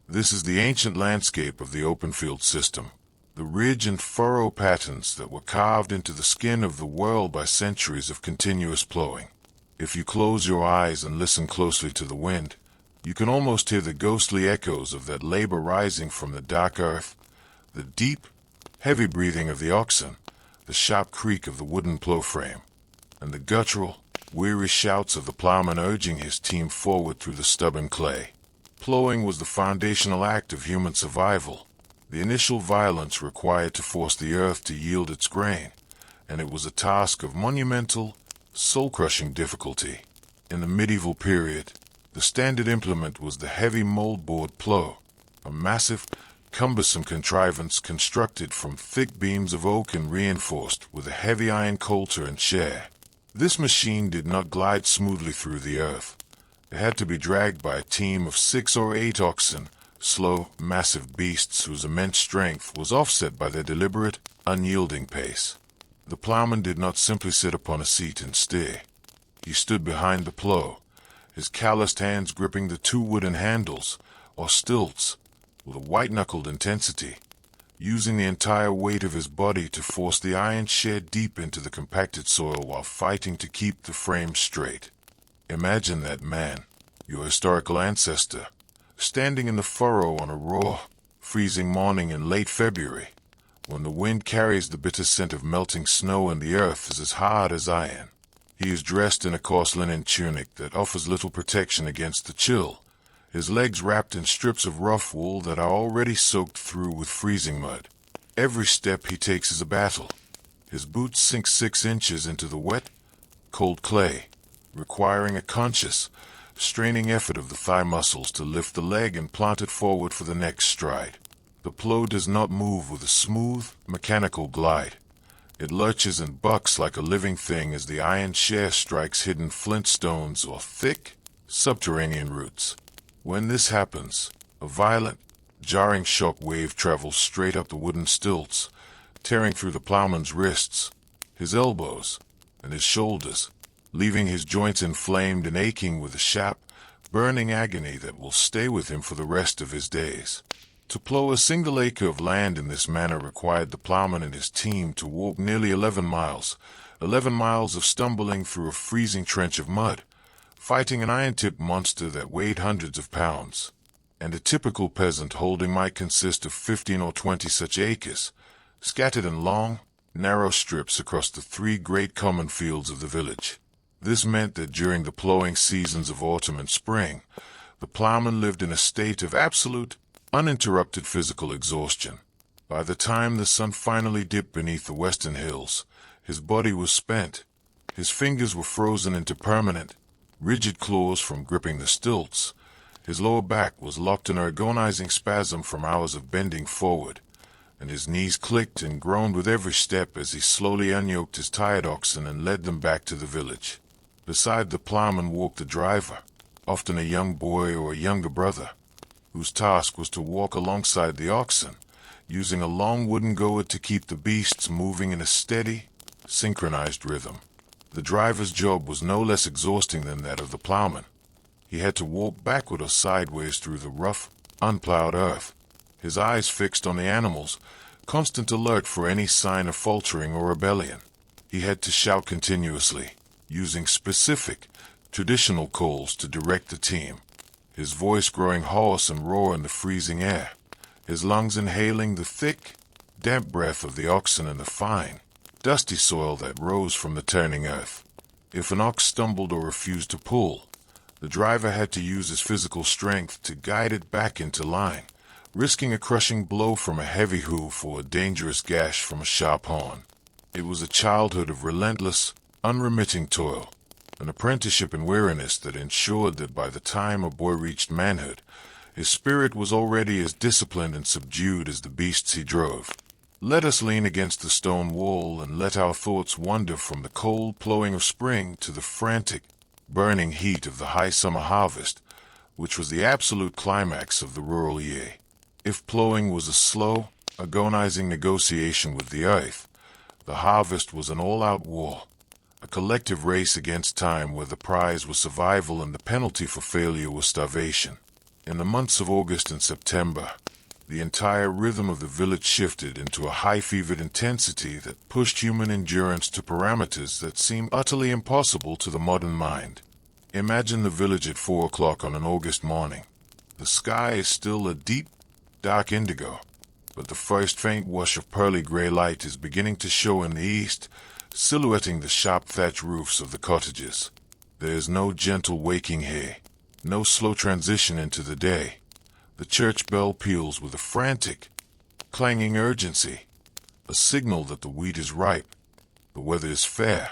This is the ancient landscape of the open field system, the ridge and furrow patterns that were carved into the skin of the world by centuries of continuous plowing. If you close your eyes and listen closely to the wind, you can almost hear the ghostly echoes of that labor rising from the dark earth, the deep, heavy breathing of the oxen, the sharp creak of the wooden plow frame, and the guttural, weary shouts of the plowman urging his team forward through the stubborn clay. Plowing was the foundational act of human survival, the initial violence required to force the earth to yield its grain, and it was a task of monumental, soul-crushing difficulty. In the medieval period, the standard implement was the heavy moldboard plow, a massive, cumbersome contrivance constructed from thick beams of oak and reinforced with a heavy iron coulter and share. This machine did not glide smoothly through the earth. It had to be dragged by a team of 6 or 8 oxen, slow, massive beasts whose immense strength was offset by their deliberate, unyielding pace. The plowman did not simply sit upon a seat and steer. He stood behind the plow, his calloused hands gripping the 2 wooden handles, or stilts, with a white-knuckled intensity, using the entire weight of his body to force the iron share deep into the compacted soil while fighting to keep the frame straight. Imagine that man, your historical ancestor, standing in the furrow on a raw, freezing morning in late February, when the wind carries the bitter scent of melting snow and the earth is as hard as iron. He is dressed in a coarse linen tunic that offers little protection against the chill, his legs wrapped in strips of rough wool that are already soaked through with freezing mud. Every step he takes is a battle. His boots sink 6 inches into the wet, cold clay, requiring a conscious, straining effort of the thigh muscles to lift the leg and plant it forward for the next stride. The plow does not move with a smooth, mechanical glide. It lurches and bucks like a living thing as the iron share strikes hidden flint stones or thick, subterranean roots. When this happens, a violent, jarring shock wave travels straight up the wooden stilts, tearing through the plowman's wrists, his elbows, and his shoulders, leaving his joints inflamed and aching with a sharp, burning agony that will stay with him for the rest of his days. To plow a single acre of land in this manner required the plowman and his team to walk nearly 11 miles of stumbling through a freezing trench of mud, fighting an iron-tipped monster that weighed hundreds of pounds. And a typical peasant holding might consist of 15 or 20 such acres, scattered in long, narrow strips across the 3 great common fields of the village. This meant that during the plowing seasons of autumn and spring, the plowman lived in a state of absolute, uninterrupted physical exhaustion. By the time the sun finally dipped beneath the western hills, his body was spent. His fingers were frozen into permanent, rigid claws from gripping the stilts. His lower back was locked in an agonizing spasm from hours of bending forward, and his knees clicked and groaned with every step as he slowly unyoked his tired oxen and led them back to the village. Beside the plowman walked the driver, often a young boy or a younger brother, whose task was to walk alongside the oxen, using a long wooden goad to keep the beasts moving in a steady, synchronized rhythm. The driver's job was no less exhausting than that of the plowman. He had to walk backward or sideways through the rough, unplowed earth, his eyes fixed on the animals, constant alert for any sign of faltering or rebellion. He had to shout continuously, using specific, traditional calls to direct the team, his voice growing hoarse and raw in the freezing air, his lungs inhaling the thick, damp breath of the oxen and the fine, dusty soil that rose from the turning earth. If an ox stumbled or refused to pull, the driver had to use his physical strength to guide it back into line, risking a crushing blow from a heavy hoof or a dangerous gash from a sharp horn. It was a childhood of relentless, unremitting toil, an apprenticeship in weariness that ensured that by the time a boy reached manhood, his spirit was already as disciplined and subdued as the beasts he drove. Let us lean against the stone wall and let our thoughts wander from the cold plowing of spring to the frantic, burning heat of the high summer harvest, which was the absolute climax of the rural year. If plowing was a slow, agonizing negotiation with the earth, the harvest was an all-out war, a collective race against time where the prize was survival and the penalty for failure was starvation. In the months of August and September, the entire rhythm of the village shifted into a high-fevered intensity that pushed human endurance to parameters that seem utterly impossible to the modern mind. Imagine the village at 4 o'clock on an August morning. The sky is still a deep, dark indigo, but the first faint wash of pearly gray light is beginning to show in the east, silhouetting the sharp thatch roofs of the cottages. There is no gentle waking here, no slow transition into the day. The church bell peals with a frantic, clanging urgency, a signal that the wheat is ripe, the weather is fair,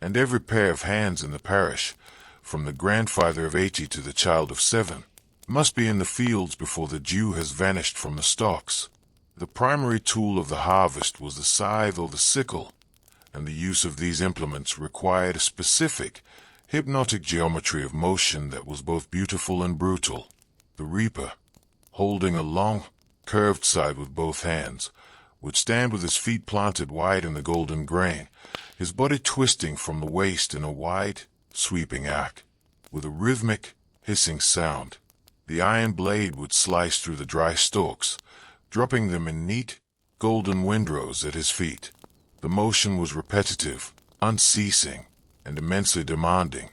and every pair of hands in the parish, from the grandfather of 80 to the child of 7, must be in the fields before the dew has vanished from the stalks. The primary tool of the harvest was the scythe or the sickle, and the use of these implements required a specific, hypnotic geometry of motion that was both beautiful and brutal. The reaper, holding a long, curved scythe with both hands, would stand with his feet planted wide in the golden grain, his body twisting from the waist in a wide, sweeping arc. With a rhythmic, hissing sound, the iron blade would slice through the dry stalks, dropping them in neat, golden windrows at his feet. The motion was repetitive, unceasing, and immensely demanding.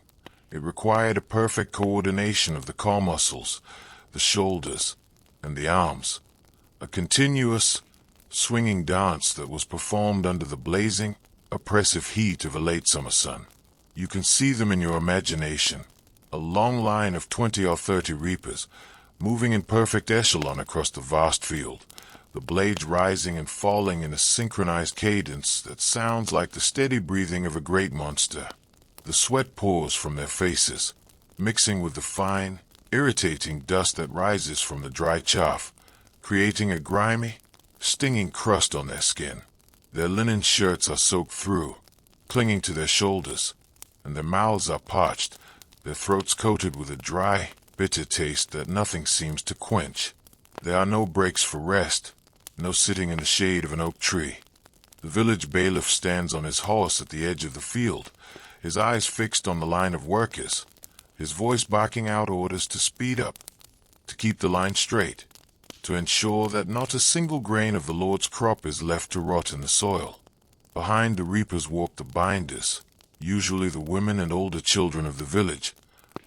It required a perfect coordination of the core muscles, the shoulders, and the arms, a continuous, swinging dance that was performed under the blazing, oppressive heat of a late summer sun. You can see them in your imagination, a long line of 20 or 30 reapers, moving in perfect echelon across the vast field, the blades rising and falling in a synchronized cadence that sounds like the steady breathing of a great monster. The sweat pours from their faces, mixing with the fine, irritating dust that rises from the dry chaff, creating a grimy, stinging crust on their skin. Their linen shirts are soaked through, clinging to their shoulders, and their mouths are parched, their throats coated with a dry, bitter taste that nothing seems to quench. There are no breaks for rest, no sitting in the shade of an oak tree. The village bailiff stands on his horse at the edge of the field, his eyes fixed on the line of workers, his voice barking out orders to speed up, to keep the line straight, to ensure that not a single grain of the Lord's crop is left to rot in the soil. Behind the reapers walk the binders, usually the women and older children of the village,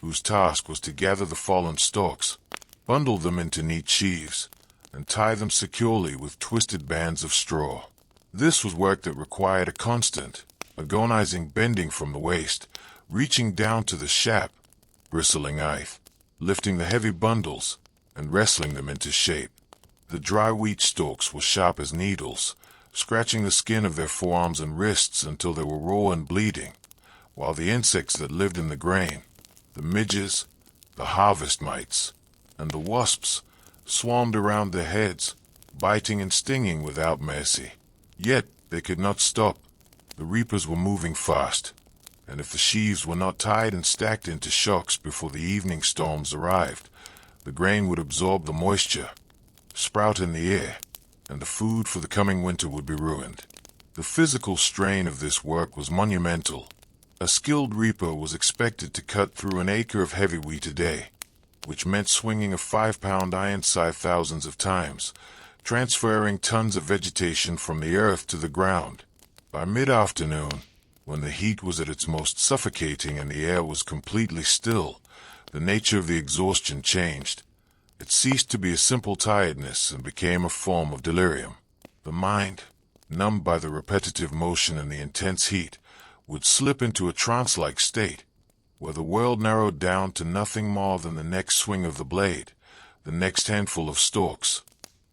whose task was to gather the fallen stalks, bundle them into neat sheaves, and tie them securely with twisted bands of straw. This was work that required a constant, agonizing bending from the waist, reaching down to the sharp, bristling knife, lifting the heavy bundles, and wrestling them into shape. The dry wheat stalks were sharp as needles, scratching the skin of their forearms and wrists until they were raw and bleeding, while the insects that lived in the grain, the midges, the harvest mites, and the wasps, swarmed around their heads, biting and stinging without mercy. Yet they could not stop. The reapers were moving fast, and if the sheaves were not tied and stacked into shocks before the evening storms arrived, the grain would absorb the moisture, sprout in the air, and the food for the coming winter would be ruined. The physical strain of this work was monumental. A skilled reaper was expected to cut through an acre of heavy wheat a day, which meant swinging a 5-pound iron scythe thousands of times, transferring tons of vegetation from the earth to the ground. By mid-afternoon, when the heat was at its most suffocating and the air was completely still, the nature of the exhaustion changed. It ceased to be a simple tiredness and became a form of delirium. The mind, numbed by the repetitive motion and the intense heat, would slip into a trance-like state, where the world narrowed down to nothing more than the next swing of the blade, the next handful of stalks,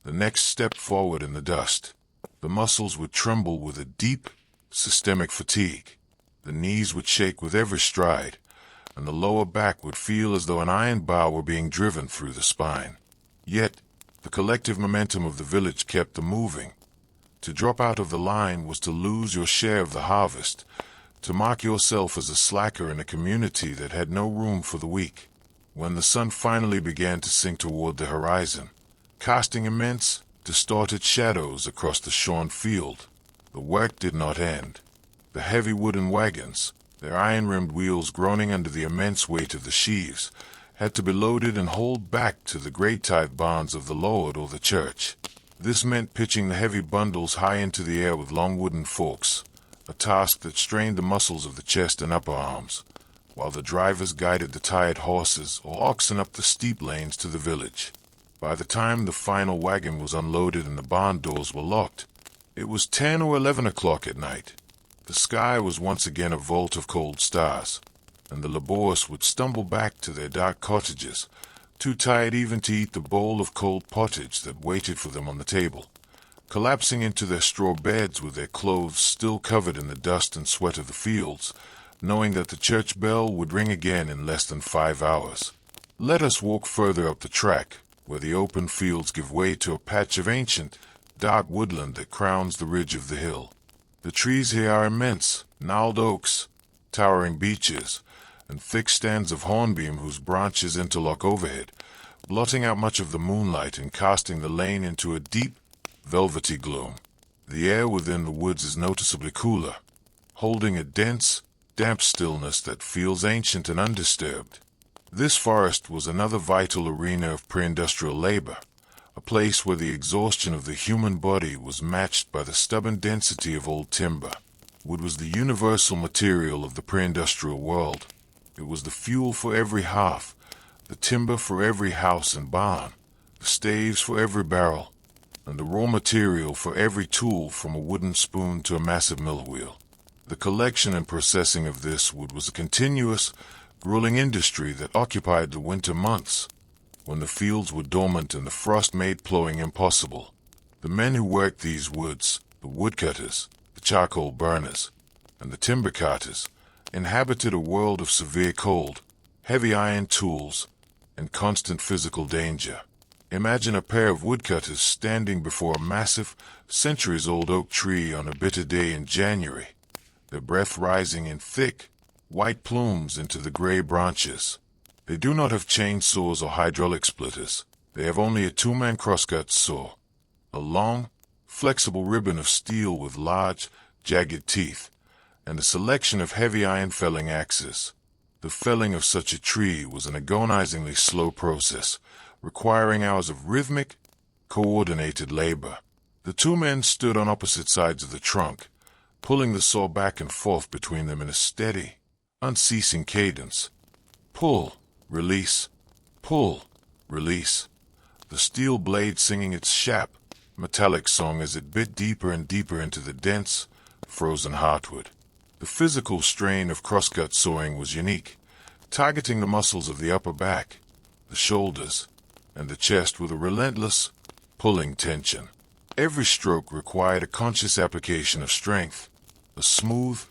the next step forward in the dust. The muscles would tremble with a deep, systemic fatigue. The knees would shake with every stride, and the lower back would feel as though an iron bar were being driven through the spine. Yet, the collective momentum of the village kept them moving. To drop out of the line was to lose your share of the harvest, to mark yourself as a slacker in a community that had no room for the weak. When the sun finally began to sink toward the horizon, casting immense, distorted shadows across the shorn field, the work did not end. The heavy wooden wagons, their iron-rimmed wheels groaning under the immense weight of the sheaves, had to be loaded and hauled back to the great tithe barns of the Lord or the church. This meant pitching the heavy bundles high into the air with long wooden forks, a task that strained the muscles of the chest and upper arms, while the drivers guided the tired horses or oxen up the steep lanes to the village. By the time the final wagon was unloaded and the barn doors were locked, it was 10 or 11 o'clock at night. The sky was once again a vault of cold stars, and the laborious would stumble back to their dark cottages, too tired even to eat the bowl of cold pottage that waited for them on the table, collapsing into their straw beds with their clothes still covered in the dust and sweat of the fields, knowing that the church bell would ring again in less than 5 hours. Let us walk further up the track, where the open fields give way to a patch of ancient, dark woodland that crowns the ridge of the hill. The trees here are immense, gnarled oaks, towering beeches, and thick stands of hornbeam whose branches interlock overhead, blotting out much of the moonlight and casting the lane into a deep, velvety gloom. The air within the woods is noticeably cooler, holding a dense, damp stillness that feels ancient and undisturbed. This forest was another vital arena of pre-industrial labor, a place where the exhaustion of the human body was matched by the stubborn density of old timber. Wood was the universal material of the pre-industrial world. It was the fuel for every hearth, the timber for every house and barn, the staves for every barrel, and the raw material for every tool from a wooden spoon to a massive mill wheel. The collection and processing of this wood was a continuous, grueling industry that occupied the winter months, when the fields were dormant and the frost made plowing impossible. The men who worked these woods, the woodcutters, the charcoal burners, and the timber carters, inhabited a world of severe cold, heavy iron tools, and constant physical danger. Imagine a pair of woodcutters standing before a massive, centuries-old oak tree on a bitter day in January, their breath rising in thick, white plumes into the gray branches. They do not have chainsaws or hydraulic splitters. They have only a two-man crosscut saw, a long, flexible ribbon of steel with large, jagged teeth, and a selection of heavy iron felling axes. The felling of such a tree was an agonizingly slow process, requiring hours of rhythmic, coordinated labor. The two men stood on opposite sides of the trunk, pulling the saw back and forth between them in a steady, unceasing cadence. Pull, release, pull, release. The steel blade singing its sharp, metallic song as it bit deeper and deeper into the dense, frozen heartwood. The physical strain of crosscut sawing was unique, targeting the muscles of the upper back, the shoulders, and the chest with a relentless, pulling tension. Every stroke required a conscious application of strength, a smooth,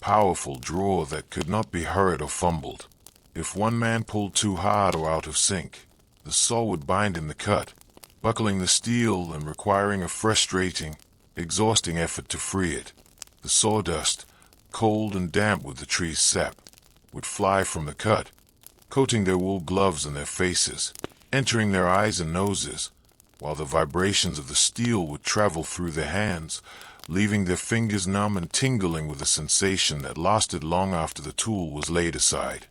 powerful draw that could not be hurried or fumbled. If one man pulled too hard or out of sync, the saw would bind in the cut, buckling the steel and requiring a frustrating, exhausting effort to free it. The sawdust, cold and damp with the tree's sap, would fly from the cut, coating their wool gloves and their faces, entering their eyes and noses, while the vibrations of the steel would travel through their hands, leaving their fingers numb and tingling with a sensation that lasted long after the tool was laid aside.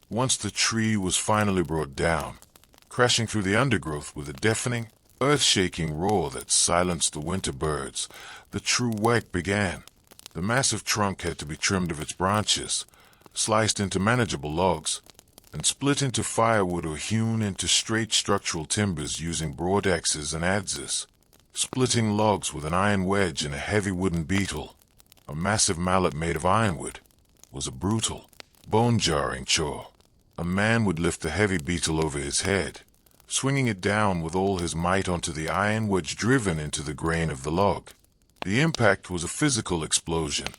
Once the tree was finally brought down, crashing through the undergrowth with a deafening, earth-shaking roar that silenced the winter birds, the true work began. The massive trunk had to be trimmed of its branches, sliced into manageable logs, and split into firewood or hewn into straight structural timbers using broad axes and adzes. Splitting logs with an iron wedge and a heavy wooden beetle, a massive mallet made of ironwood, was a brutal, bone-jarring chore. A man would lift the heavy beetle over his head, swinging it down with all his might onto the iron wedge driven into the grain of the log. The impact was a physical explosion.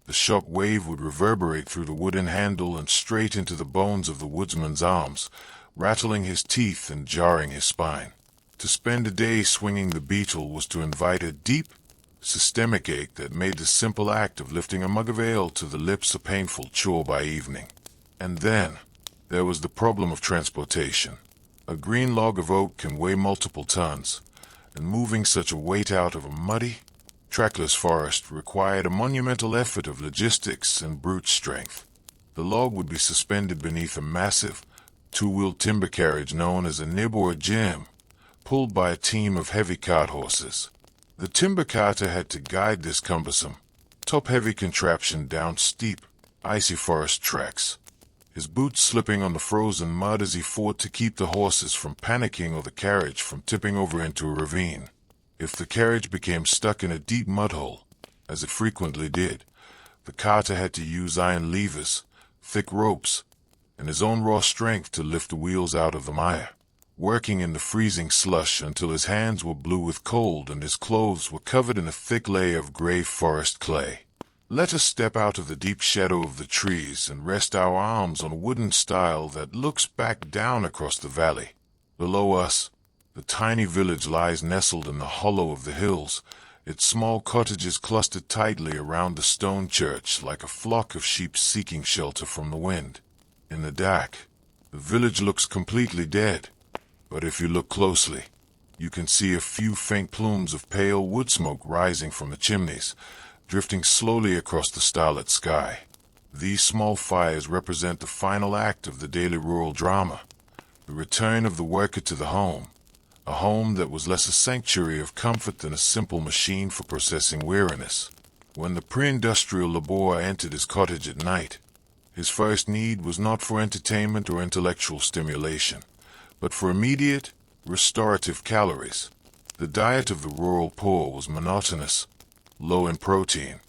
The shock wave would reverberate through the wooden handle and straight into the bones of the woodsman's arms, rattling his teeth and jarring his spine. To spend a day swinging the beetle was to invite a deep, systemic ache that made the simple act of lifting a mug of ale to the lips a painful chore by evening. And then, there was the problem of transportation. A green log of oak can weigh multiple tons, and moving such a weight out of a muddy, trackless forest required a monumental effort of logistics and brute strength. The log would be suspended beneath a massive, two-wheeled timber carriage known as a nib or a jam, pulled by a team of heavy cart horses. The timber carter had to guide this cumbersome, top-heavy contraption down steep, icy forest tracks, his boots slipping on the frozen mud as he fought to keep the horses from panicking or the carriage from tipping over into a ravine. If the carriage became stuck in a deep mud hole, as it frequently did, the carter had to use iron levers, thick ropes, and his own raw strength to lift the wheels out of the mire, working in the freezing slush until his hands were blue with cold and his clothes were covered in a thick layer of gray forest clay. Let us step out of the deep shadow of the trees and rest our arms on a wooden stile that looks back down across the valley. Below us, the tiny village lies nestled in the hollow of the hills, its small cottages clustered tightly around the stone church like a flock of sheep seeking shelter from the wind. In the dark, the village looks completely dead, but if you look closely, you can see a few faint plumes of pale wood smoke rising from the chimneys, drifting slowly across the starlit sky. These small fires represent the final act of the daily rural drama, the return of the worker to the home, a home that was less a sanctuary of comfort than a simple machine for processing weariness. When the pre-industrial laborer entered his cottage at night, his first need was not for entertainment or intellectual stimulation, but for immediate, restorative calories. The diet of the rural poor was monotonous, low in protein,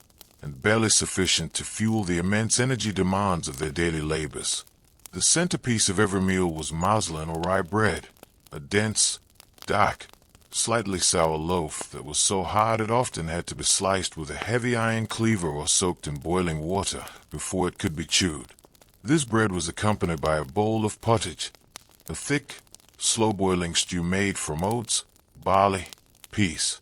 and barely sufficient to fuel the immense energy demands of their daily labors. The centerpiece of every meal was muslin or rye bread, a dense, dark, slightly sour loaf that was so hard it often had to be sliced with a heavy iron cleaver or soaked in boiling water before it could be chewed. This bread was accompanied by a bowl of pottage, a thick, slow-boiling stew made from oats, barley, peas,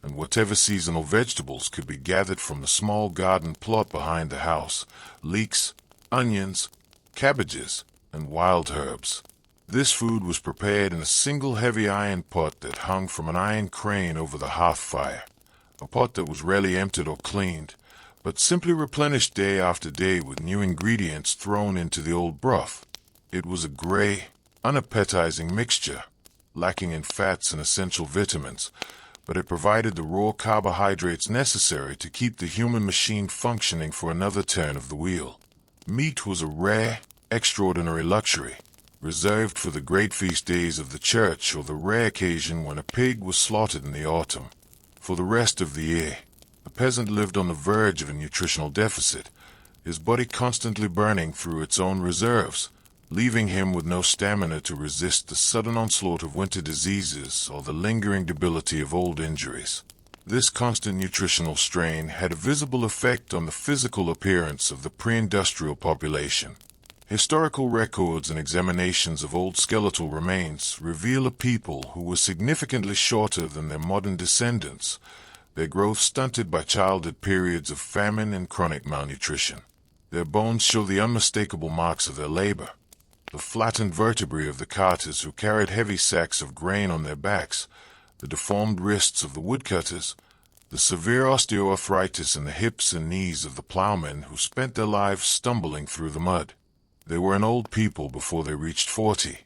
and whatever seasonal vegetables could be gathered from the small garden plot behind the house, leeks, onions, cabbages, and wild herbs. This food was prepared in a single heavy iron pot that hung from an iron crane over the hearth fire, a pot that was rarely emptied or cleaned, but simply replenished day after day with new ingredients thrown into the old broth. It was a gray, unappetizing mixture, lacking in fats and essential vitamins, but it provided the raw carbohydrates necessary to keep the human machine functioning for another turn of the wheel. Meat was a rare, extraordinary luxury, reserved for the great feast days of the church or the rare occasion when a pig was slaughtered in the autumn. For the rest of the year, a peasant lived on the verge of a nutritional deficit, his body constantly burning through its own reserves, leaving him with no stamina to resist the sudden onslaught of winter diseases or the lingering debility of old injuries. This constant nutritional strain had a visible effect on the physical appearance of the pre-industrial population. Historical records and examinations of old skeletal remains reveal a people who were significantly shorter than their modern descendants, their growth stunted by childhood periods of famine and chronic malnutrition. Their bones show the unmistakable marks of their labor. The flattened vertebrae of the carters who carried heavy sacks of grain on their backs, the deformed wrists of the woodcutters, the severe osteoarthritis in the hips and knees of the plowmen who spent their lives stumbling through the mud. They were an old people before they reached 40.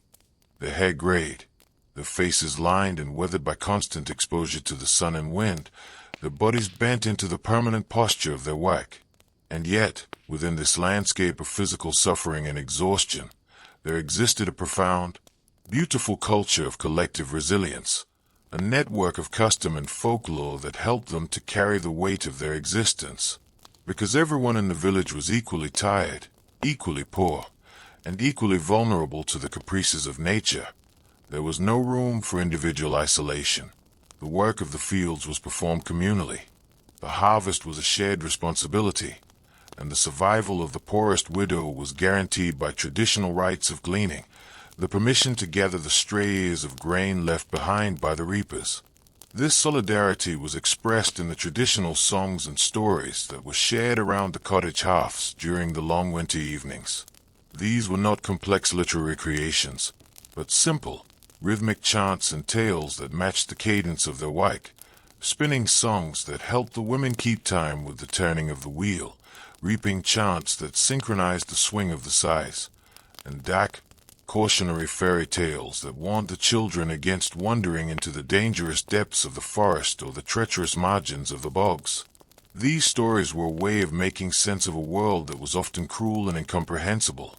Their hair grayed, their faces lined and weathered by constant exposure to the sun and wind, their bodies bent into the permanent posture of their work. And yet, within this landscape of physical suffering and exhaustion, there existed a profound, beautiful culture of collective resilience, a network of custom and folklore that helped them to carry the weight of their existence. Because everyone in the village was equally tired, equally poor, and equally vulnerable to the caprices of nature, there was no room for individual isolation. The work of the fields was performed communally. The harvest was a shared responsibility, and the survival of the poorest widow was guaranteed by traditional rites of gleaning, the permission to gather the stray ears of grain left behind by the reapers. This solidarity was expressed in the traditional songs and stories that were shared around the cottage hearths during the long winter evenings. These were not complex literary creations, but simple, rhythmic chants and tales that matched the cadence of their work, spinning songs that helped the women keep time with the turning of the wheel, reaping chants that synchronized the swing of the scythes, and dark, cautionary fairy tales that warned the children against wandering into the dangerous depths of the forest or the treacherous margins of the bogs. These stories were a way of making sense of a world that was often cruel and incomprehensible,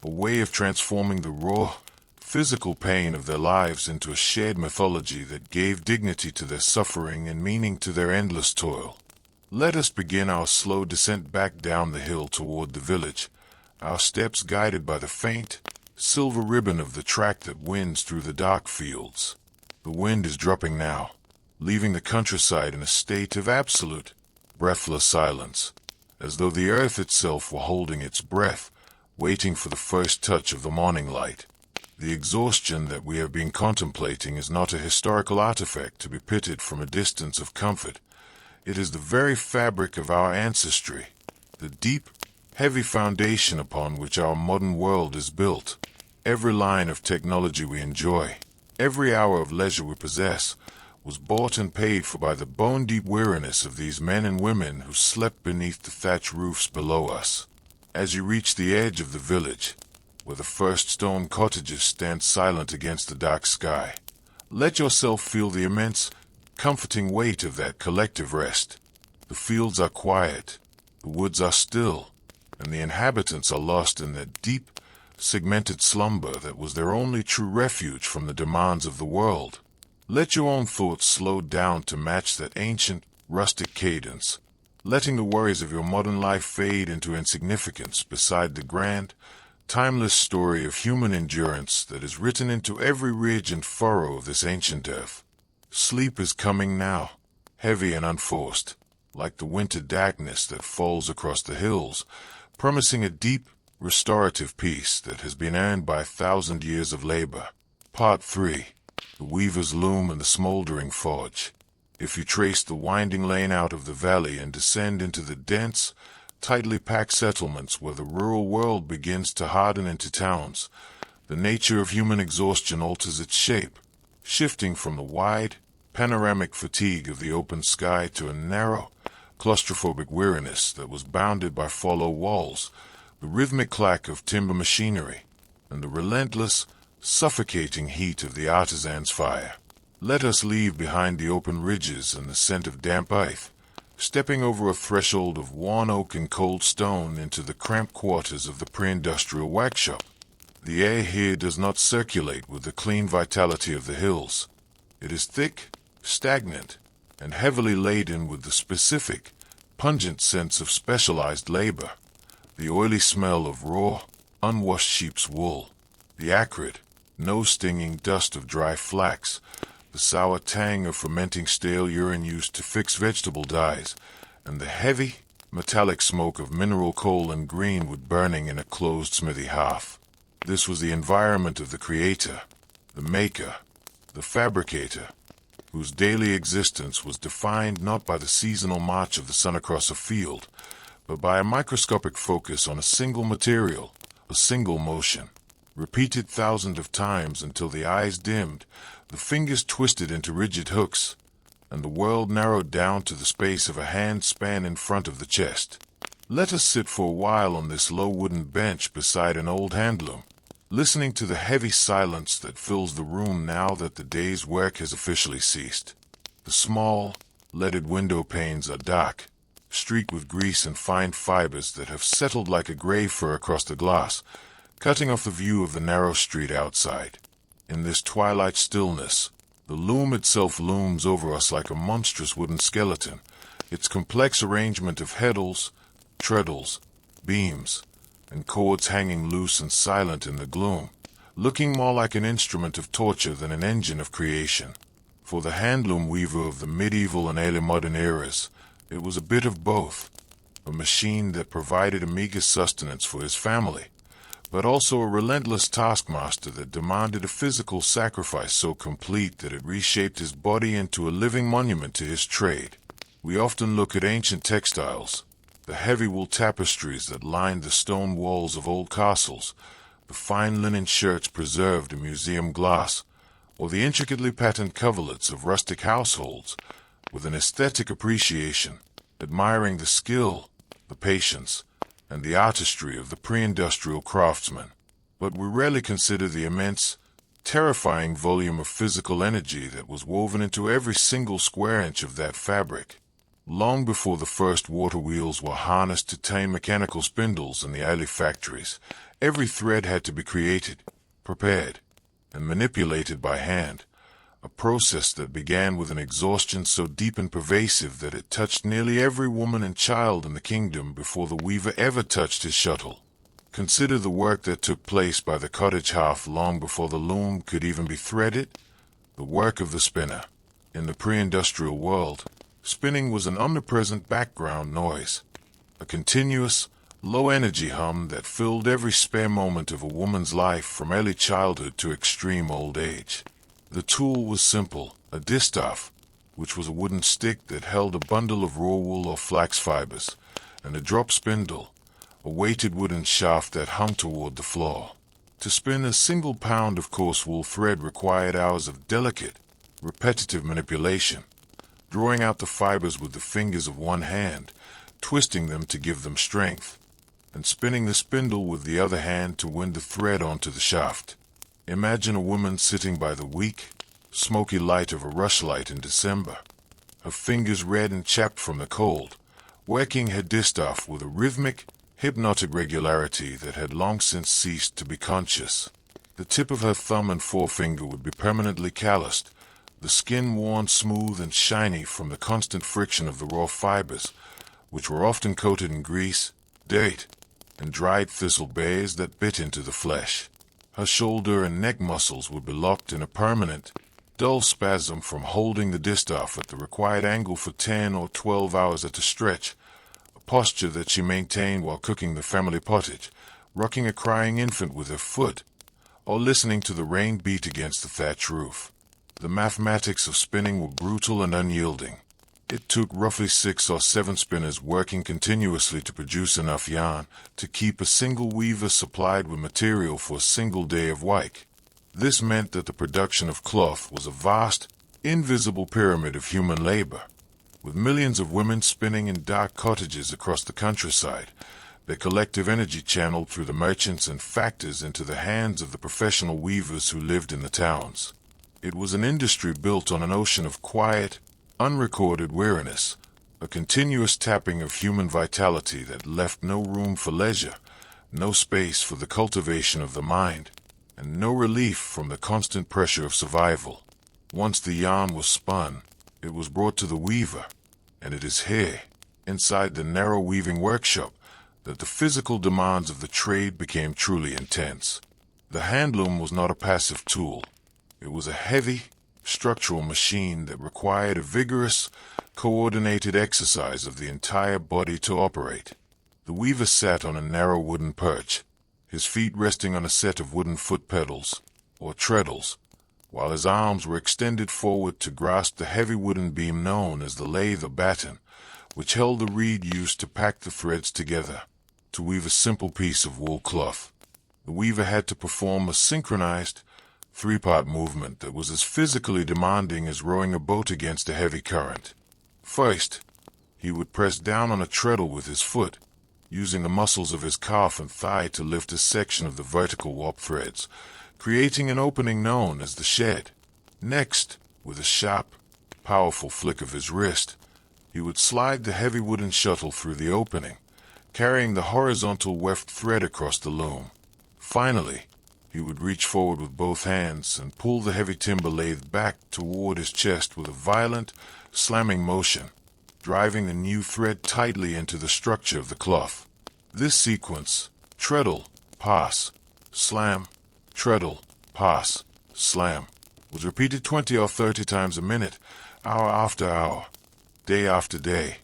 a way of transforming the raw, physical pain of their lives into a shared mythology that gave dignity to their suffering and meaning to their endless toil. Let us begin our slow descent back down the hill toward the village, our steps guided by the faint, silver ribbon of the track that winds through the dark fields. The wind is dropping now, leaving the countryside in a state of absolute, breathless silence, as though the earth itself were holding its breath, waiting for the first touch of the morning light. The exhaustion that we have been contemplating is not a historical artifact to be pitied from a distance of comfort. It is the very fabric of our ancestry, the deep, heavy foundation upon which our modern world is built. Every line of technology we enjoy, every hour of leisure we possess, was bought and paid for by the bone-deep weariness of these men and women who slept beneath the thatch roofs below us. As you reach the edge of the village, where the first stone cottages stand silent against the dark sky, let yourself feel the immense, comforting weight of that collective rest. The fields are quiet, the woods are still, and the inhabitants are lost in that deep, segmented slumber that was their only true refuge from the demands of the world. Let your own thoughts slow down to match that ancient, rustic cadence, letting the worries of your modern life fade into insignificance beside the grand, timeless story of human endurance that is written into every ridge and furrow of this ancient earth. Sleep is coming now, heavy and unforced, like the winter darkness that falls across the hills, promising a deep, restorative peace that has been earned by 1,000 years of labor. Part 3. The Weaver's Loom and the Smoldering Forge. If you trace the winding lane out of the valley and descend into the dense, tightly packed settlements where the rural world begins to harden into towns, the nature of human exhaustion alters its shape, shifting from the wide, panoramic fatigue of the open sky to a narrow, claustrophobic weariness that was bounded by follow walls, the rhythmic clack of timber machinery, and the relentless, suffocating heat of the artisan's fire. Let us leave behind the open ridges and the scent of damp earth, stepping over a threshold of worn oak and cold stone into the cramped quarters of the pre-industrial workshop. The air here does not circulate with the clean vitality of the hills. It is thick, stagnant, and heavily laden with the specific, pungent sense of specialized labor. The oily smell of raw, unwashed sheep's wool, the acrid, nose-stinging dust of dry flax, the sour tang of fermenting stale urine used to fix vegetable dyes, and the heavy, metallic smoke of mineral coal and greenwood burning in a closed smithy hearth. This was the environment of the creator, the maker, the fabricator, whose daily existence was defined not by the seasonal march of the sun across a field, but by a microscopic focus on a single material, a single motion, repeated thousands of times until the eyes dimmed, the fingers twisted into rigid hooks, and the world narrowed down to the space of a hand span in front of the chest. Let us sit for a while on this low wooden bench beside an old handloom, listening to the heavy silence that fills the room now that the day's work has officially ceased. The small, leaded window panes are dark, streaked with grease and fine fibers that have settled like a gray fur across the glass, cutting off the view of the narrow street outside. In this twilight stillness, the loom itself looms over us like a monstrous wooden skeleton, its complex arrangement of heddles, treadles, beams, and cords hanging loose and silent in the gloom, looking more like an instrument of torture than an engine of creation. For the handloom weaver of the medieval and early modern eras, it was a bit of both, a machine that provided a meager sustenance for his family, but also a relentless taskmaster that demanded a physical sacrifice so complete that it reshaped his body into a living monument to his trade. We often look at ancient textiles, the heavy wool tapestries that lined the stone walls of old castles, the fine linen shirts preserved in museum glass, or the intricately patterned coverlets of rustic households, with an aesthetic appreciation, admiring the skill, the patience, and the artistry of the pre-industrial craftsman. But we rarely consider the immense, terrifying volume of physical energy that was woven into every single square inch of that fabric. Long before the first water wheels were harnessed to tame mechanical spindles in the early factories, every thread had to be created, prepared, and manipulated by hand, a process that began with an exhaustion so deep and pervasive that it touched nearly every woman and child in the kingdom before the weaver ever touched his shuttle. Consider the work that took place by the cottage hearth long before the loom could even be threaded, the work of the spinner. In the pre-industrial world, spinning was an omnipresent background noise, a continuous, low-energy hum that filled every spare moment of a woman's life from early childhood to extreme old age. The tool was simple, a distaff, which was a wooden stick that held a bundle of raw wool or flax fibers, and a drop spindle, a weighted wooden shaft that hung toward the floor. To spin a single pound of coarse wool thread required hours of delicate, repetitive manipulation, drawing out the fibers with the fingers of one hand, twisting them to give them strength, and spinning the spindle with the other hand to win the thread onto the shaft. Imagine a woman sitting by the weak, smoky light of a rushlight in December, her fingers red and chapped from the cold, working her distaff with a rhythmic, hypnotic regularity that had long since ceased to be conscious. The tip of her thumb and forefinger would be permanently calloused, the skin worn smooth and shiny from the constant friction of the raw fibers, which were often coated in grease, dirt, and dried thistle baies that bit into the flesh. Her shoulder and neck muscles would be locked in a permanent, dull spasm from holding the distaff at the required angle for 10 or 12 hours at a stretch, a posture that she maintained while cooking the family pottage, rocking a crying infant with her foot, or listening to the rain beat against the thatch roof. The mathematics of spinning were brutal and unyielding. It took roughly 6 or 7 spinners working continuously to produce enough yarn to keep a single weaver supplied with material for a single day of work. This meant that the production of cloth was a vast, invisible pyramid of human labor, with millions of women spinning in dark cottages across the countryside, their collective energy channeled through the merchants and factors into the hands of the professional weavers who lived in the towns. It was an industry built on an ocean of quiet, unrecorded weariness, a continuous tapping of human vitality that left no room for leisure, no space for the cultivation of the mind, and no relief from the constant pressure of survival. Once the yarn was spun, it was brought to the weaver, and it is here, inside the narrow weaving workshop, that the physical demands of the trade became truly intense. The handloom was not a passive tool. It was a heavy, structural machine that required a vigorous, coordinated exercise of the entire body to operate. The weaver sat on a narrow wooden perch, his feet resting on a set of wooden foot pedals, or treadles, while his arms were extended forward to grasp the heavy wooden beam known as the lathe or batten, which held the reed used to pack the threads together to weave a simple piece of wool cloth. The weaver had to perform a synchronized, 3-part movement that was as physically demanding as rowing a boat against a heavy current. First, he would press down on a treadle with his foot, using the muscles of his calf and thigh to lift a section of the vertical warp threads, creating an opening known as the shed. Next, with a sharp, powerful flick of his wrist, he would slide the heavy wooden shuttle through the opening, carrying the horizontal weft thread across the loom. Finally, he would reach forward with both hands and pull the heavy timber lathe back toward his chest with a violent, slamming motion, driving the new thread tightly into the structure of the cloth. This sequence, treadle, pass, slam, treadle, pass, slam, was repeated 20 or 30 times a minute, hour after hour, day after day,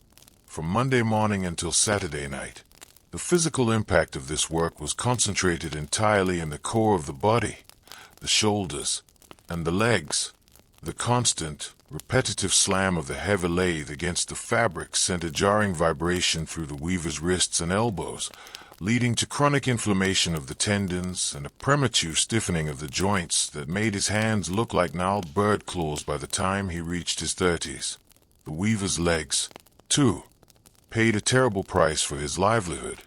from Monday morning until Saturday night. The physical impact of this work was concentrated entirely in the core of the body, the shoulders, and the legs. The constant, repetitive slam of the heavy lathe against the fabric sent a jarring vibration through the weaver's wrists and elbows, leading to chronic inflammation of the tendons and a premature stiffening of the joints that made his hands look like gnarled bird claws by the time he reached his 30s. The weaver's legs, too, paid a terrible price for his livelihood.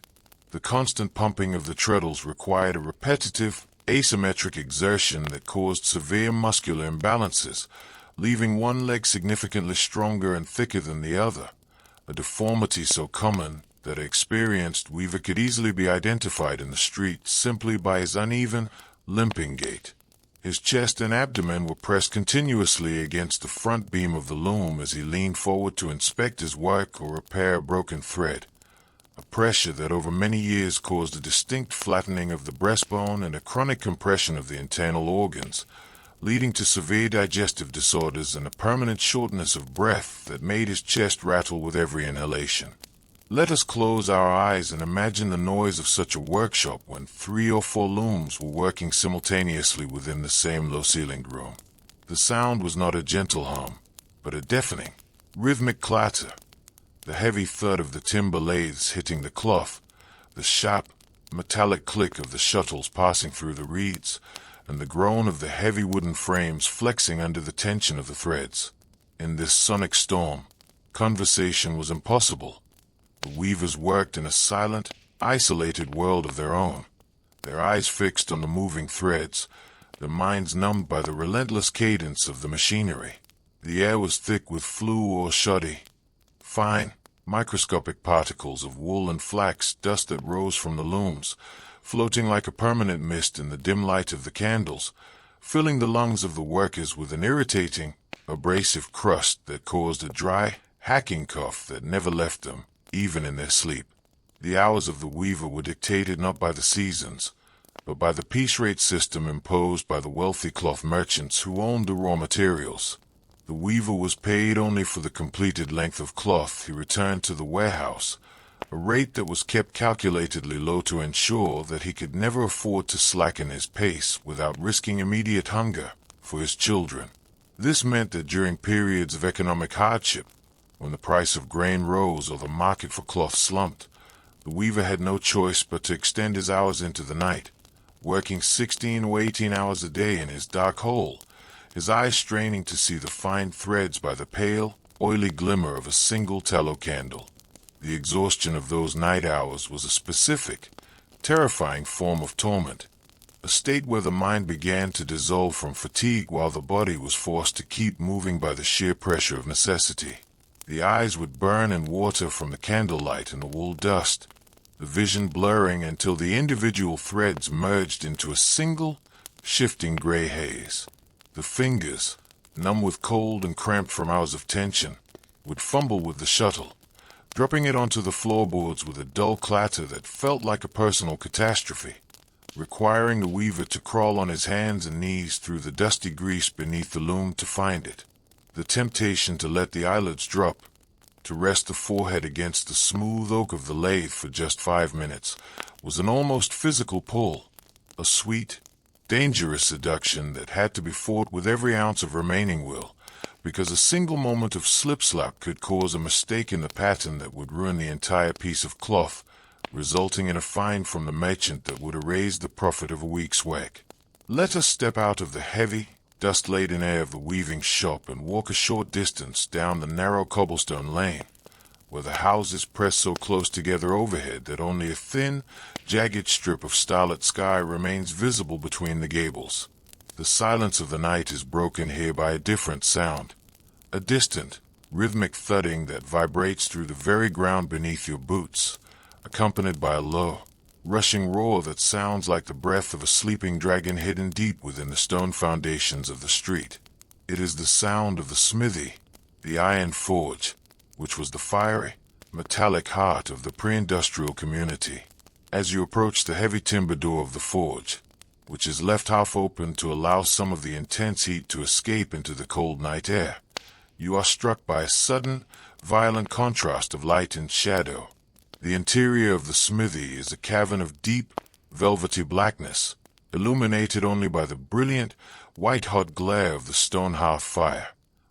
The constant pumping of the treadles required a repetitive, asymmetric exertion that caused severe muscular imbalances, leaving one leg significantly stronger and thicker than the other, a deformity so common that an experienced weaver could easily be identified in the street simply by his uneven, limping gait. His chest and abdomen were pressed continuously against the front beam of the loom as he leaned forward to inspect his work or repair a broken thread, a pressure that over many years caused a distinct flattening of the breastbone and a chronic compression of the internal organs, leading to severe digestive disorders and a permanent shortness of breath that made his chest rattle with every inhalation. Let us close our eyes and imagine the noise of such a workshop when 3 or 4 looms were working simultaneously within the same low-ceilinged room. The sound was not a gentle hum, but a deafening, rhythmic clatter. The heavy thud of the timber lathes hitting the cloth, the sharp, metallic click of the shuttles passing through the reeds, and the groan of the heavy wooden frames flexing under the tension of the threads. In this sonic storm, conversation was impossible. The weavers worked in a silent, isolated world of their own, their eyes fixed on the moving threads, their minds numbed by the relentless cadence of the machinery. The air was thick with flue or shoddy, fine, microscopic particles of wool and flax dust that rose from the looms, floating like a permanent mist in the dim light of the candles, filling the lungs of the workers with an irritating, abrasive crust that caused a dry, hacking cough that never left them, even in their sleep. The hours of the weaver were dictated not by the seasons, but by the piece rate system imposed by the wealthy cloth merchants who owned the raw materials. The weaver was paid only for the completed length of cloth he returned to the warehouse, a rate that was kept calculatedly low to ensure that he could never afford to slacken his pace without risking immediate hunger for his children. This meant that during periods of economic hardship, when the price of grain rose or the market for cloth slumped, the weaver had no choice but to extend his hours into the night, working 16 or 18 hours a day in his dark hole, his eyes straining to see the fine threads by the pale, oily glimmer of a single tallow candle. The exhaustion of those night hours was a specific, terrifying form of torment, a state where the mind began to dissolve from fatigue while the body was forced to keep moving by the sheer pressure of necessity. The eyes would burn and water from the candlelight and the wool dust, the vision blurring until the individual threads merged into a single, shifting gray haze. The fingers, numb with cold and cramped from hours of tension, would fumble with the shuttle, dropping it onto the floorboards with a dull clatter that felt like a personal catastrophe, requiring the weaver to crawl on his hands and knees through the dusty grease beneath the loom to find it. The temptation to let the eyelids drop, to rest the forehead against the smooth oak of the lathe for just 5 minutes, was an almost physical pull, a sweet, dangerous seduction that had to be fought with every ounce of remaining will, because a single moment of slip-slap could cause a mistake in the pattern that would ruin the entire piece of cloth, resulting in a fine from the merchant that would erase the profit of a week's work. Let us step out of the heavy, dust-laden air of the weaving shop and walk a short distance down the narrow cobblestone lane, where the houses press so close together overhead that only a thin, jagged strip of starlit sky remains visible between the gables. The silence of the night is broken here by a different sound, a distant, rhythmic thudding that vibrates through the very ground beneath your boots, accompanied by a low, rushing roar that sounds like the breath of a sleeping dragon hidden deep within the stone foundations of the street. It is the sound of the smithy, the iron forge, which was the fiery, metallic heart of the pre-industrial community. As you approach the heavy timber door of the forge, which is left half open to allow some of the intense heat to escape into the cold night air, you are struck by a sudden, violent contrast of light and shadow. The interior of the smithy is a cavern of deep, velvety blackness, illuminated only by the brilliant, white-hot glare of the stone hearth fire,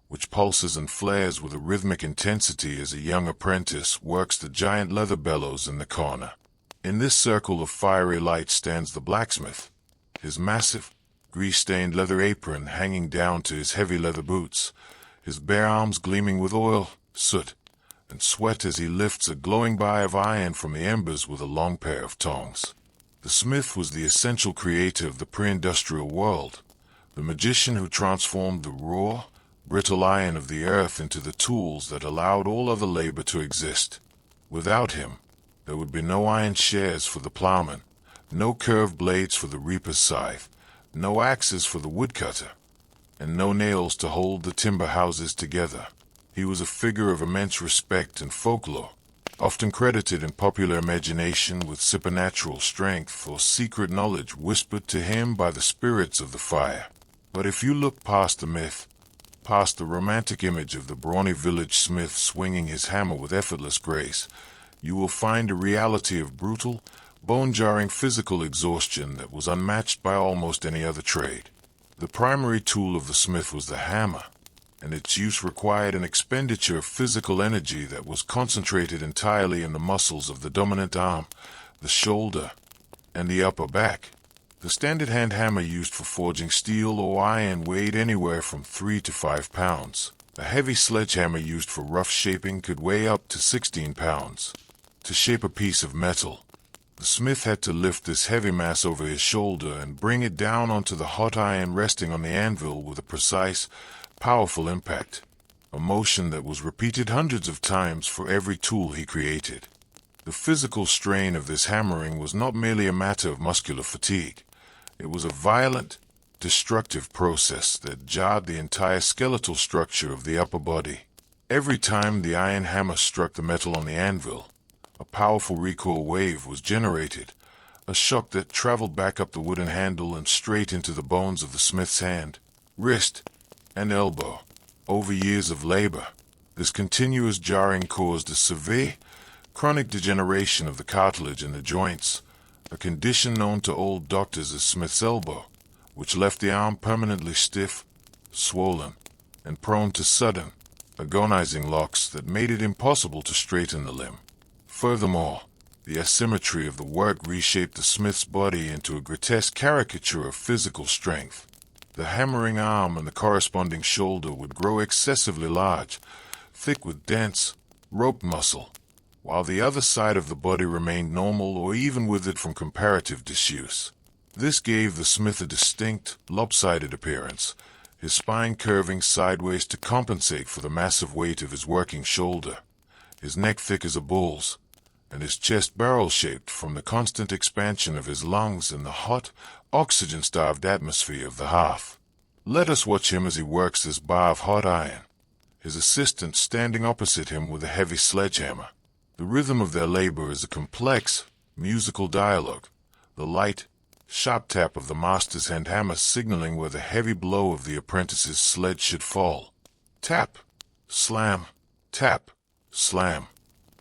which pulses and flares with a rhythmic intensity as a young apprentice works the giant leather bellows in the corner. In this circle of fiery light stands the blacksmith, his massive, grease-stained leather apron hanging down to his heavy leather boots, his bare arms gleaming with oil, soot, and sweat as he lifts a glowing bar of iron from the embers with a long pair of tongs. The smith was the essential creator of the pre-industrial world, the magician who transformed the raw, brittle iron of the earth into the tools that allowed all other labor to exist. Without him, there would be no iron shares for the plowman, no curved blades for the reaper's scythe, no axes for the woodcutter, and no nails to hold the timber houses together. He was a figure of immense respect and folklore, often credited in popular imagination with supernatural strength or secret knowledge whispered to him by the spirits of the fire. But if you look past the myth, past the romantic image of the brawny village smith swinging his hammer with effortless grace, you will find a reality of brutal, bone-jarring physical exhaustion that was unmatched by almost any other trade. The primary tool of the smith was the hammer, and its use required an expenditure of physical energy that was concentrated entirely in the muscles of the dominant arm, the shoulder, and the upper back. The standard hand hammer used for forging steel or iron weighed anywhere from 3 to 5 pounds. A heavy sledgehammer used for rough shaping could weigh up to 16 pounds. To shape a piece of metal, the smith had to lift this heavy mass over his shoulder and bring it down onto the hot iron resting on the anvil with a precise, powerful impact, a motion that was repeated hundreds of times for every tool he created. The physical strain of this hammering was not merely a matter of muscular fatigue. It was a violent, destructive process that jarred the entire skeletal structure of the upper body. Every time the iron hammer struck the metal on the anvil, a powerful recoil wave was generated, a shock that traveled back up the wooden handle and straight into the bones of the smith's hand, wrist, and elbow. Over years of labor, this continuous jarring caused a severe, chronic degeneration of the cartilage in the joints, a condition known to old doctors as Smith's elbow, which left the arm permanently stiff, swollen, and prone to sudden, agonizing locks that made it impossible to straighten the limb. Furthermore, the asymmetry of the work reshaped the smith's body into a grotesque caricature of physical strength. The hammering arm and the corresponding shoulder would grow excessively large, thick with dense, roped muscle, while the other side of the body remained normal or even withered from comparative disuse. This gave the smith a distinct, lopsided appearance, his spine curving sideways to compensate for the massive weight of his working shoulder, his neck thick as a bull's, and his chest barrel-shaped from the constant expansion of his lungs in the hot, oxygen-starved atmosphere of the hearth. Let us watch him as he works this bar of hot iron, his assistant standing opposite him with a heavy sledgehammer. The rhythm of their labor is a complex, musical dialogue, the light, sharp tap of the master's hand hammer signaling where the heavy blow of the apprentice's sledge should fall. Tap, slam, tap, slam.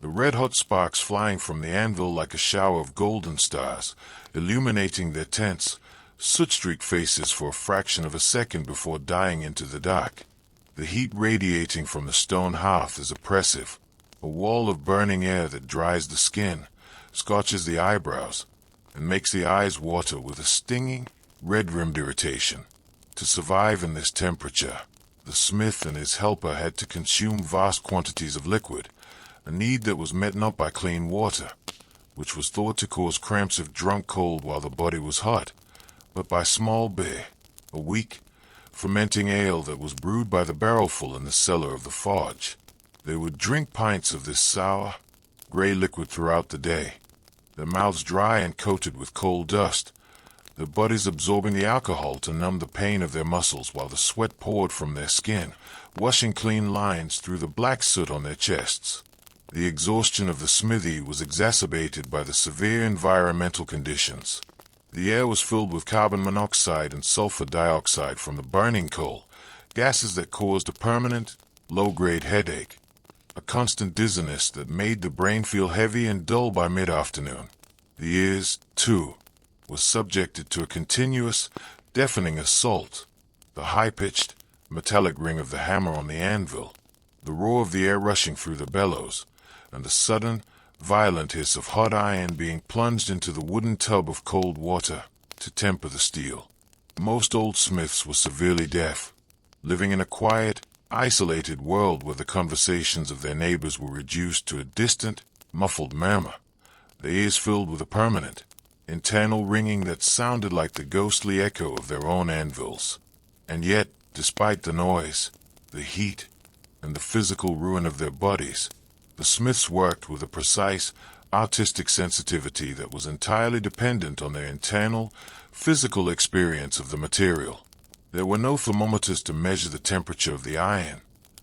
The red-hot sparks flying from the anvil like a shower of golden stars, illuminating their tense, soot-streaked faces for a fraction of a second before dying into the dark. The heat radiating from the stone hearth is oppressive, a wall of burning air that dries the skin, scorches the eyebrows, and makes the eyes water with a stinging, red-rimmed irritation. To survive in this temperature, the smith and his helper had to consume vast quantities of liquid, a need that was met not by clean water, which was thought to cause cramps if drunk cold while the body was hot, but by small beer, a weak, fermenting ale that was brewed by the barrelful in the cellar of the forge. They would drink pints of this sour, gray liquid throughout the day, their mouths dry and coated with coal dust, their bodies absorbing the alcohol to numb the pain of their muscles while the sweat poured from their skin, washing clean lines through the black soot on their chests. The exhaustion of the smithy was exacerbated by the severe environmental conditions. The air was filled with carbon monoxide and sulfur dioxide from the burning coal, gases that caused a permanent, low-grade headache, a constant dizziness that made the brain feel heavy and dull by mid-afternoon. The ears, too, were subjected to a continuous, deafening assault. The high-pitched, metallic ring of the hammer on the anvil, the roar of the air rushing through the bellows, and the sudden, violent hiss of hot iron being plunged into the wooden tub of cold water to temper the steel. Most old smiths were severely deaf, living in a quiet, isolated world where the conversations of their neighbors were reduced to a distant, muffled murmur, their ears filled with a permanent, internal ringing that sounded like the ghostly echo of their own anvils. And yet, despite the noise, the heat, and the physical ruin of their bodies, the smiths worked with a precise, artistic sensitivity that was entirely dependent on their internal, physical experience of the material. There were no thermometers to measure the temperature of the iron,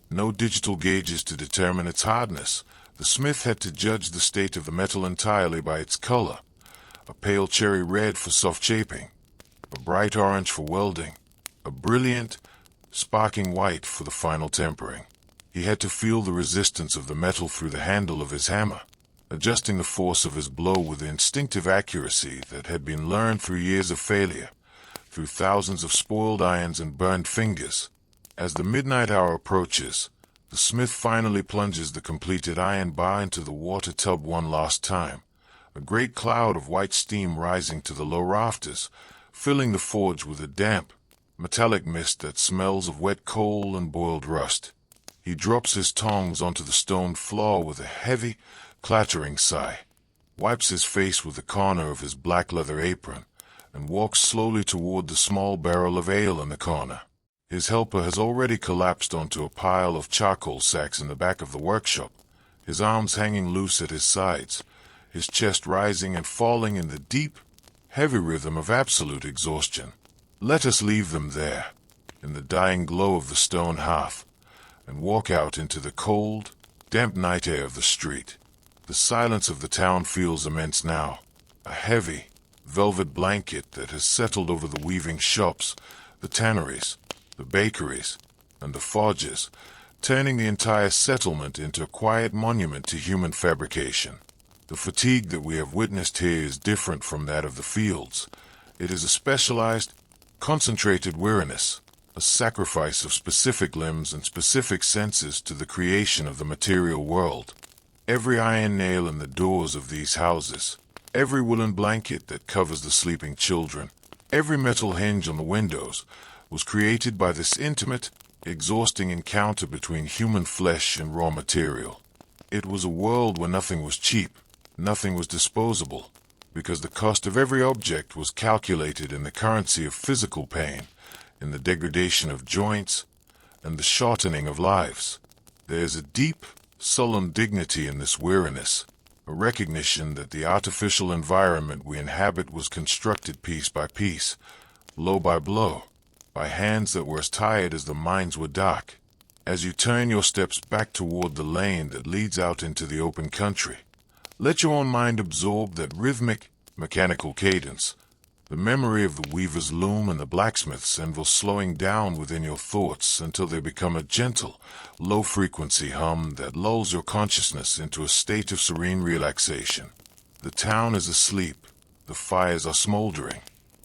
no digital gauges to determine its hardness. The smith had to judge the state of the metal entirely by its color, a pale cherry red for soft shaping, a bright orange for welding, a brilliant, sparkling white for the final tempering. He had to feel the resistance of the metal through the handle of his hammer, adjusting the force of his blow with the instinctive accuracy that had been learned through years of failure, through thousands of spoiled irons and burned fingers. As the midnight hour approaches, the smith finally plunges the completed iron bar into the water tub one last time, a great cloud of white steam rising to the low rafters, filling the forge with a damp, metallic mist that smells of wet coal and boiled rust. He drops his tongs onto the stone floor with a heavy, clattering sigh, wipes his face with the corner of his black leather apron, and walks slowly toward the small barrel of ale in the corner. His helper has already collapsed onto a pile of charcoal sacks in the back of the workshop, his arms hanging loose at his sides, his chest rising and falling in the deep, heavy rhythm of absolute exhaustion. Let us leave them there, in the dying glow of the stone hearth, and walk out into the cold, damp night air of the street. The silence of the town feels immense now, a heavy, velvet blanket that has settled over the weaving shops, the tanneries, the bakeries, and the forges, turning the entire settlement into a quiet monument to human fabrication. The fatigue that we have witnessed here is different from that of the fields. It is a specialized, concentrated weariness, a sacrifice of specific limbs and specific senses to the creation of the material world. Every iron nail in the doors of these houses, every woolen blanket that covers the sleeping children, every metal hinge on the windows, was created by this intimate, exhausting encounter between human flesh and raw material. It was a world where nothing was cheap, nothing was disposable, because the cost of every object was calculated in the currency of physical pain, in the degradation of joints, and the shortening of lives. There is a deep, sullen dignity in this weariness, a recognition that the artificial environment we inhabit was constructed piece by piece, blow by blow, by hands that were as tired as the minds were dark. As you turn your steps back toward the lane that leads out into the open country, let your own mind absorb that rhythmic, mechanical cadence, the memory of the weaver's loom and the blacksmith's anvil slowing down within your thoughts until they become a gentle, low-frequency hum that lulls your consciousness into a state of serene relaxation. The town is asleep, the fires are smoldering,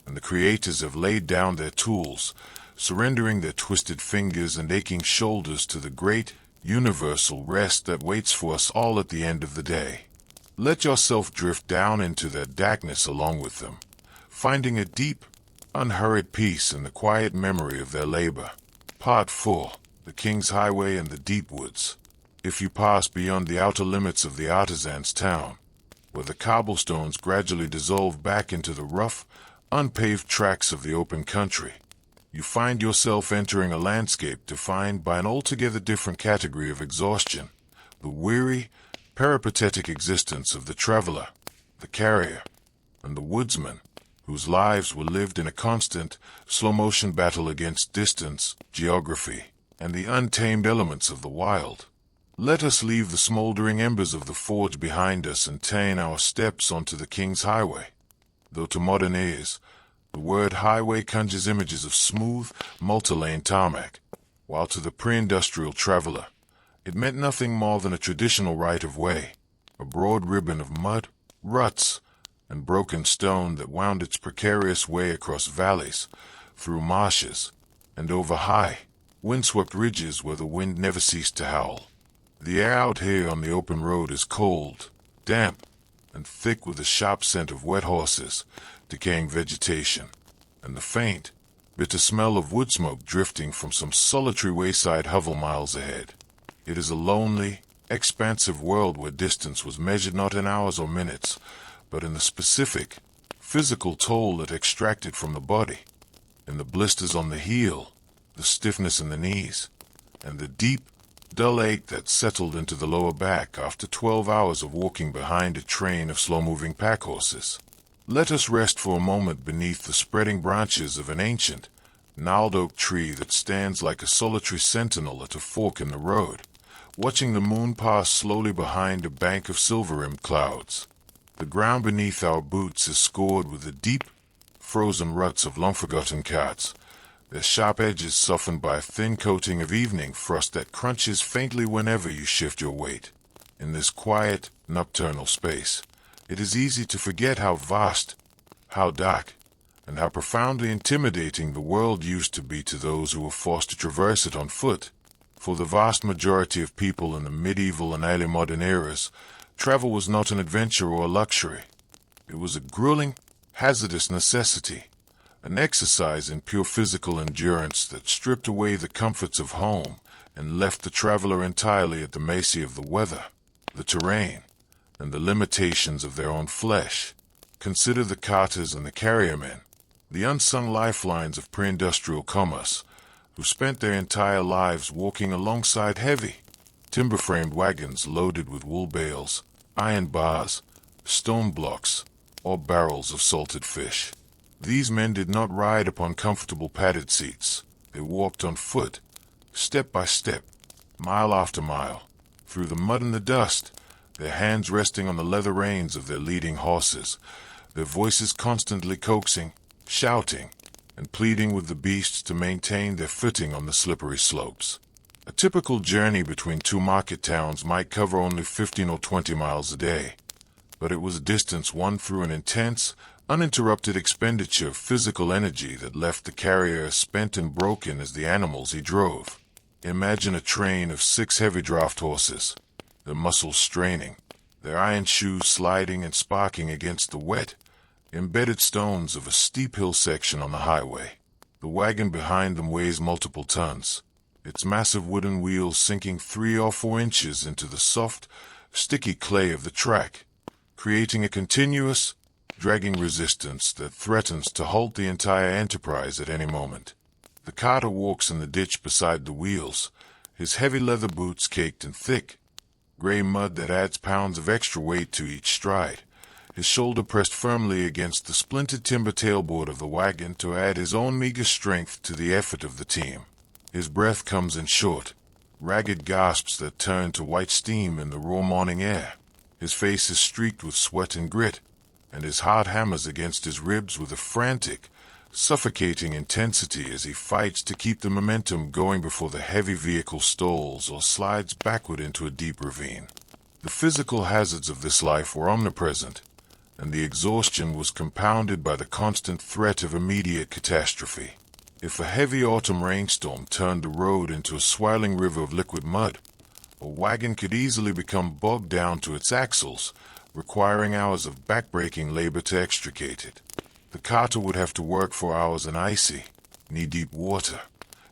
and the creators have laid down their tools, surrendering their twisted fingers and aching shoulders to the great, universal rest that waits for us all at the end of the day. Let yourself drift down into that darkness along with them, finding a deep, unhurried peace in the quiet memory of their labor. Part 4. The King's Highway and the Deep Woods. If you pass beyond the outer limits of the artisan's town, where the cobblestones gradually dissolve back into the rough, unpaved tracks of the open country, you find yourself entering a landscape defined by an altogether different category of exhaustion, the weary, peripatetic existence of the traveler, the carrier, and the woodsman, whose lives were lived in a constant, slow-motion battle against distance, geography, and the untamed elements of the wild. Let us leave the smoldering embers of the forge behind us and turn our steps onto the King's Highway. Though to modern ears, the word highway conjures images of smooth, multi-lane tarmac, while to the pre-industrial traveler, it meant nothing more than a traditional right-of-way, a broad ribbon of mud, ruts, and broken stone that wound its precarious way across valleys, through marshes, and over high, windswept ridges where the wind never ceased to howl. The air out here on the open road is cold, damp, and thick with the sharp scent of wet horses, decaying vegetation, and the faint, bitter smell of wood smoke drifting from some solitary wayside hovel miles ahead. It is a lonely, expansive world where distance was measured not in hours or minutes, but in the specific, physical toll it extracted from the body, in the blisters on the heel, the stiffness in the knees, and the deep, dull ache that settled into the lower back after 12 hours of walking behind a train of slow-moving pack horses. Let us rest for a moment beneath the spreading branches of an ancient, gnarled oak tree that stands like a solitary sentinel at a fork in the road, watching the moon pass slowly behind a bank of silver-rimmed clouds. The ground beneath our boots is scored with the deep, frozen ruts of long-forgotten carts, their sharp edges softened by a thin coating of evening frost that crunches faintly whenever you shift your weight. In this quiet, nocturnal space, it is easy to forget how vast, how dark, and how profoundly intimidating the world used to be to those who were forced to traverse it on foot. For the vast majority of people in the medieval and early modern eras, travel was not an adventure or a luxury. It was a grueling, hazardous necessity, an exercise in pure physical endurance that stripped away the comforts of home and left the traveler entirely at the mercy of the weather, the terrain, and the limitations of their own flesh. Consider the carters and the carriermen, the unsung lifelines of pre-industrial commerce, who spent their entire lives walking alongside heavy, timber-framed wagons loaded with wool bales, iron bars, stone blocks, or barrels of salted fish. These men did not ride upon comfortable padded seats. They walked on foot, step by step, mile after mile, through the mud and the dust, their hands resting on the leather reins of their leading horses, their voices constantly coaxing, shouting, and pleading with the beasts to maintain their footing on the slippery slopes. A typical journey between two market towns might cover only 15 or 20 miles a day, but it was a distance won through an intense, uninterrupted expenditure of physical energy that left the carrier as spent and broken as the animals he drove. Imagine a train of 6 heavy draft horses, their muscles straining, their iron shoes sliding and sparking against the wet, embedded stones of a steep hill section on the highway. The wagon behind them weighs multiple tons, its massive wooden wheels sinking 3 or 4 inches into the soft, sticky clay of the track, creating a continuous, dragging resistance that threatens to halt the entire enterprise at any moment. The carter walks in the ditch beside the wheels, his heavy leather boots caked in thick, gray mud that adds pounds of extra weight to each stride, his shoulder pressed firmly against the splintered timber tailboard of the wagon to add his own meager strength to the effort of the team. His breath comes in short, ragged gasps that turn to white steam in the raw morning air. His face is streaked with sweat and grit, and his heart hammers against his ribs with a frantic, suffocating intensity as he fights to keep the momentum going before the heavy vehicle stalls or slides backward into a deep ravine. The physical hazards of this life were omnipresent, and the exhaustion was compounded by the constant threat of immediate catastrophe. If a heavy autumn rainstorm turned the road into a swirling river of liquid mud, a wagon could easily become bogged down to its axles, requiring hours of back-breaking labor to extricate it. The carter would have to work for hours in icy, knee-deep water,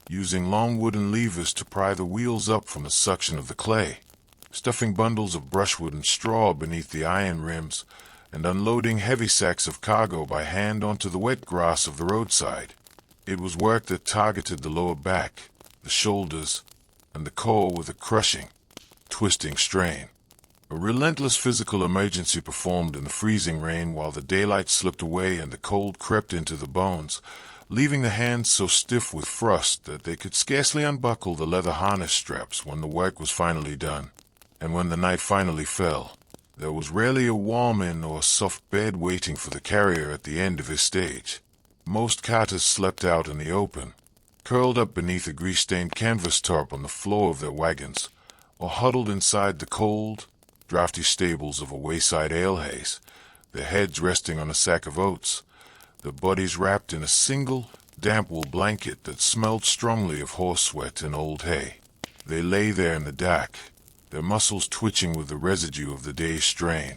using long wooden levers to pry the wheels up from the suction of the clay, stuffing bundles of brushwood and straw beneath the iron rims, and unloading heavy sacks of cargo by hand onto the wet grass of the roadside. It was work that targeted the lower back, the shoulders, and the core with a crushing, twisting strain. A relentless physical emergency performed in the freezing rain while the daylight slipped away and the cold crept into the bones, leaving the hands so stiff with frost that they could scarcely unbuckle the leather harness straps when the work was finally done. And when the night finally fell, there was rarely a warm inn or a soft bed waiting for the carrier at the end of his stage. Most carters slept out in the open, curled up beneath a grease-stained canvas tarp on the floor of their wagons, or huddled inside the cold, drafty stables of a wayside alehouse, their heads resting on a sack of oats, their bodies wrapped in a single, damp wool blanket that smelled strongly of horse sweat and old hay. They lay there in the dark, their muscles twitching with the residue of the day's strain,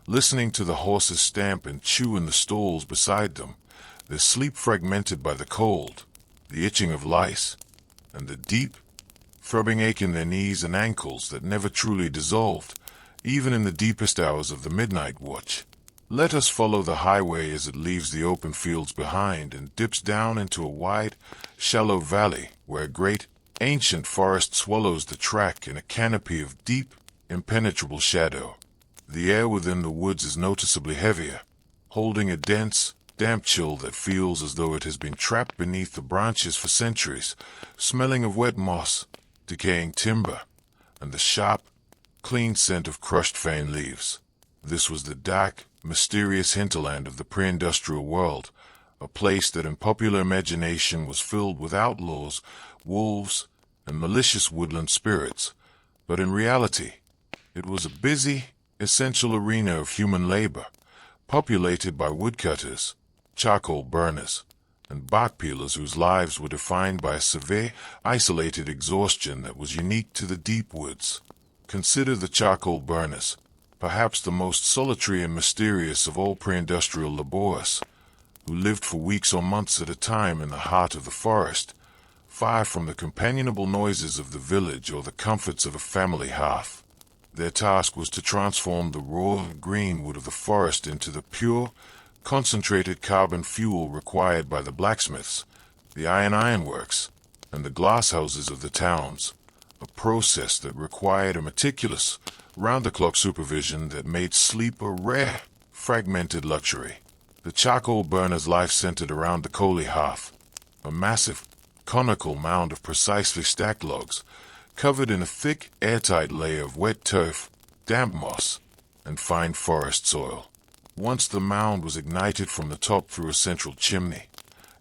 listening to the horses stamp and chew in the stalls beside them, their sleep fragmented by the cold, the itching of lice, and the deep, throbbing ache in their knees and ankles that never truly dissolved, even in the deepest hours of the midnight watch. Let us follow the highway as it leaves the open fields behind and dips down into a wide, shallow valley where a great, ancient forest swallows the track in a canopy of deep, impenetrable shadow. The air within the woods is noticeably heavier, holding a dense, damp chill that feels as though it has been trapped beneath the branches for centuries, smelling of wet moss, decaying timber, and the sharp, clean scent of crushed fern leaves. This was the dark, mysterious hinterland of the pre-industrial world, a place that in popular imagination was filled with outlaws, wolves, and malicious woodland spirits, but in reality, it was a busy, essential arena of human labor, populated by woodcutters, charcoal burners, and bark peelers whose lives were defined by a severe, isolated exhaustion that was unique to the deep woods. Consider the charcoal burners, perhaps the most solitary and mysterious of all pre-industrial laborers, who lived for weeks or months at a time in the heart of the forest, far from the companionable noises of the village or the comforts of a family hearth. Their task was to transform the raw green wood of the forest into the pure, concentrated carbon fuel required by the blacksmiths, the ironworks, and the glasshouses of the towns, a process that required a meticulous, round-the-clock supervision that made sleep a rare, fragmented luxury. The charcoal burner's life centered around the coaly hearth, a massive, conical mound of precisely stacked logs, covered in a thick, airtight layer of wet turf, damp moss, and fine forest soil. Once the mound was ignited from the top through a central chimney,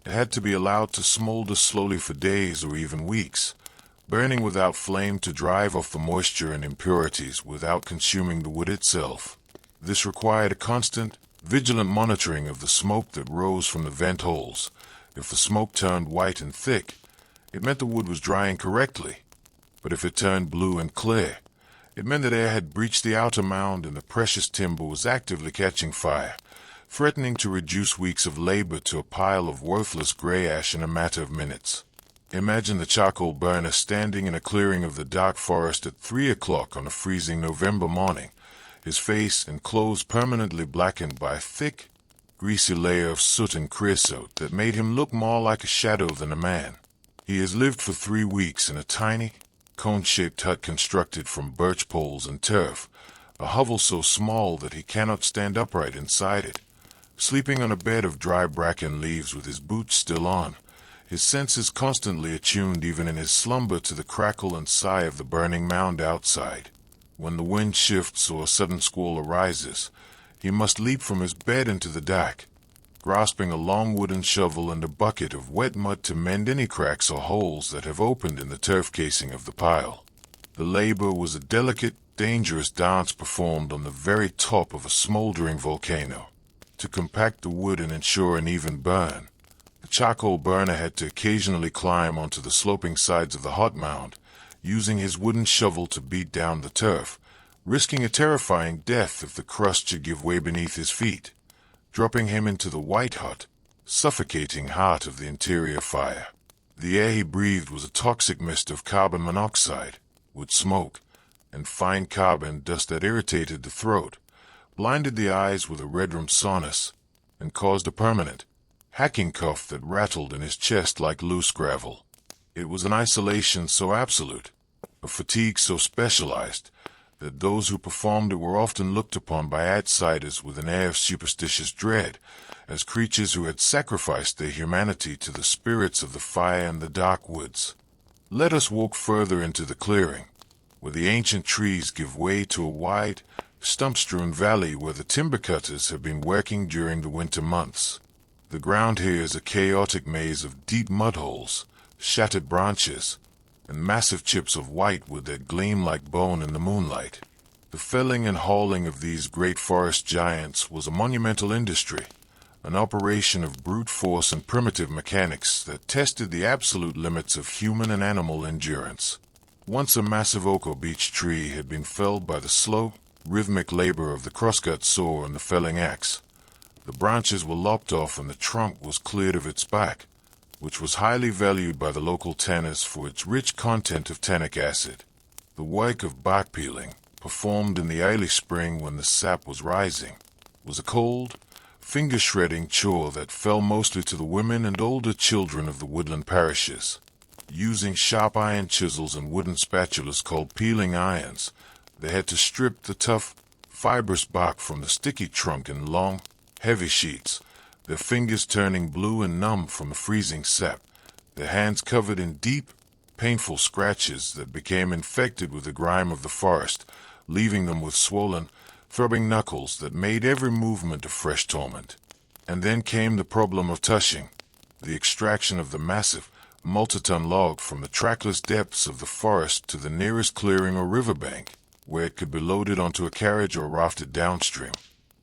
it had to be allowed to smolder slowly for days or even weeks, burning without flame to drive off the moisture and impurities without consuming the wood itself. This required a constant, vigilant monitoring of the smoke that rose from the vent holes. If the smoke turned white and thick, it meant the wood was drying correctly. But if it turned blue and clear, it meant that air had breached the outer mound and the precious timber was actively catching fire, threatening to reduce weeks of labor to a pile of worthless gray ash in a matter of minutes. Imagine the charcoal burner standing in a clearing of the dark forest at 3 o'clock on a freezing November morning, his face and clothes permanently blackened by a thick, greasy layer of soot and creosote that made him look more like a shadow than a man. He has lived for 3 weeks in a tiny, cone-shaped hut constructed from birch poles and turf, a hovel so small that he cannot stand upright inside it, sleeping on a bed of dry bracken leaves with his boots still on, his senses constantly attuned even in his slumber to the crackle and sigh of the burning mound outside. When the wind shifts or a sudden squall arises, he must leap from his bed into the dark, grasping a long wooden shovel and a bucket of wet mud to mend any cracks or holes that have opened in the turf casing of the pile. The labor was a delicate, dangerous dance performed on the very top of a smoldering volcano. To compact the wood and ensure an even burn, the charcoal burner had to occasionally climb onto the sloping sides of the hot mound, using his wooden shovel to beat down the turf, risking a terrifying death if the crust should give way beneath his feet, dropping him into the white-hot, suffocating heart of the interior fire. The air he breathed was a toxic mist of carbon monoxide, wood smoke, and fine carbon dust that irritated the throat, blinded the eyes with a redrum soreness, and caused a permanent, hacking cough that rattled in his chest like loose gravel. It was an isolation so absolute, a fatigue so specialized, that those who performed it were often looked upon by outsiders with an air of superstitious dread, as creatures who had sacrificed their humanity to the spirits of the fire and the dark woods. Let us walk further into the clearing, where the ancient trees give way to a wide, stump-strewn valley where the timber cutters have been working during the winter months. The ground here is a chaotic maze of deep mud holes, shattered branches, and massive chips of white wood that gleam like bone in the moonlight. The felling and hauling of these great forest giants was a monumental industry, an operation of brute force and primitive mechanics that tested the absolute limits of human and animal endurance. Once a massive oak or beech tree had been felled by the slow, rhythmic labor of the crosscut saw and the felling axe. The branches were lopped off and the trunk was cleared of its bark, which was highly valued by the local tanners for its rich content of tannic acid. The work of bark peeling, performed in the early spring when the sap was rising, was a cold, finger-shredding chore that fell mostly to the women and older children of the woodland parishes. Using sharp iron chisels and wooden spatulas called peeling irons, they had to strip the tough, fibrous bark from the sticky trunk in long, heavy sheets, their fingers turning blue and numb from the freezing sap, their hands covered in deep, painful scratches that became infected with the grime of the forest, leaving them with swollen, throbbing knuckles that made every movement a fresh torment. And then came the problem of tushing, the extraction of the massive, multi-ton log from the trackless depths of the forest to the nearest clearing or riverbank, where it could be loaded onto a carriage or rafted downstream.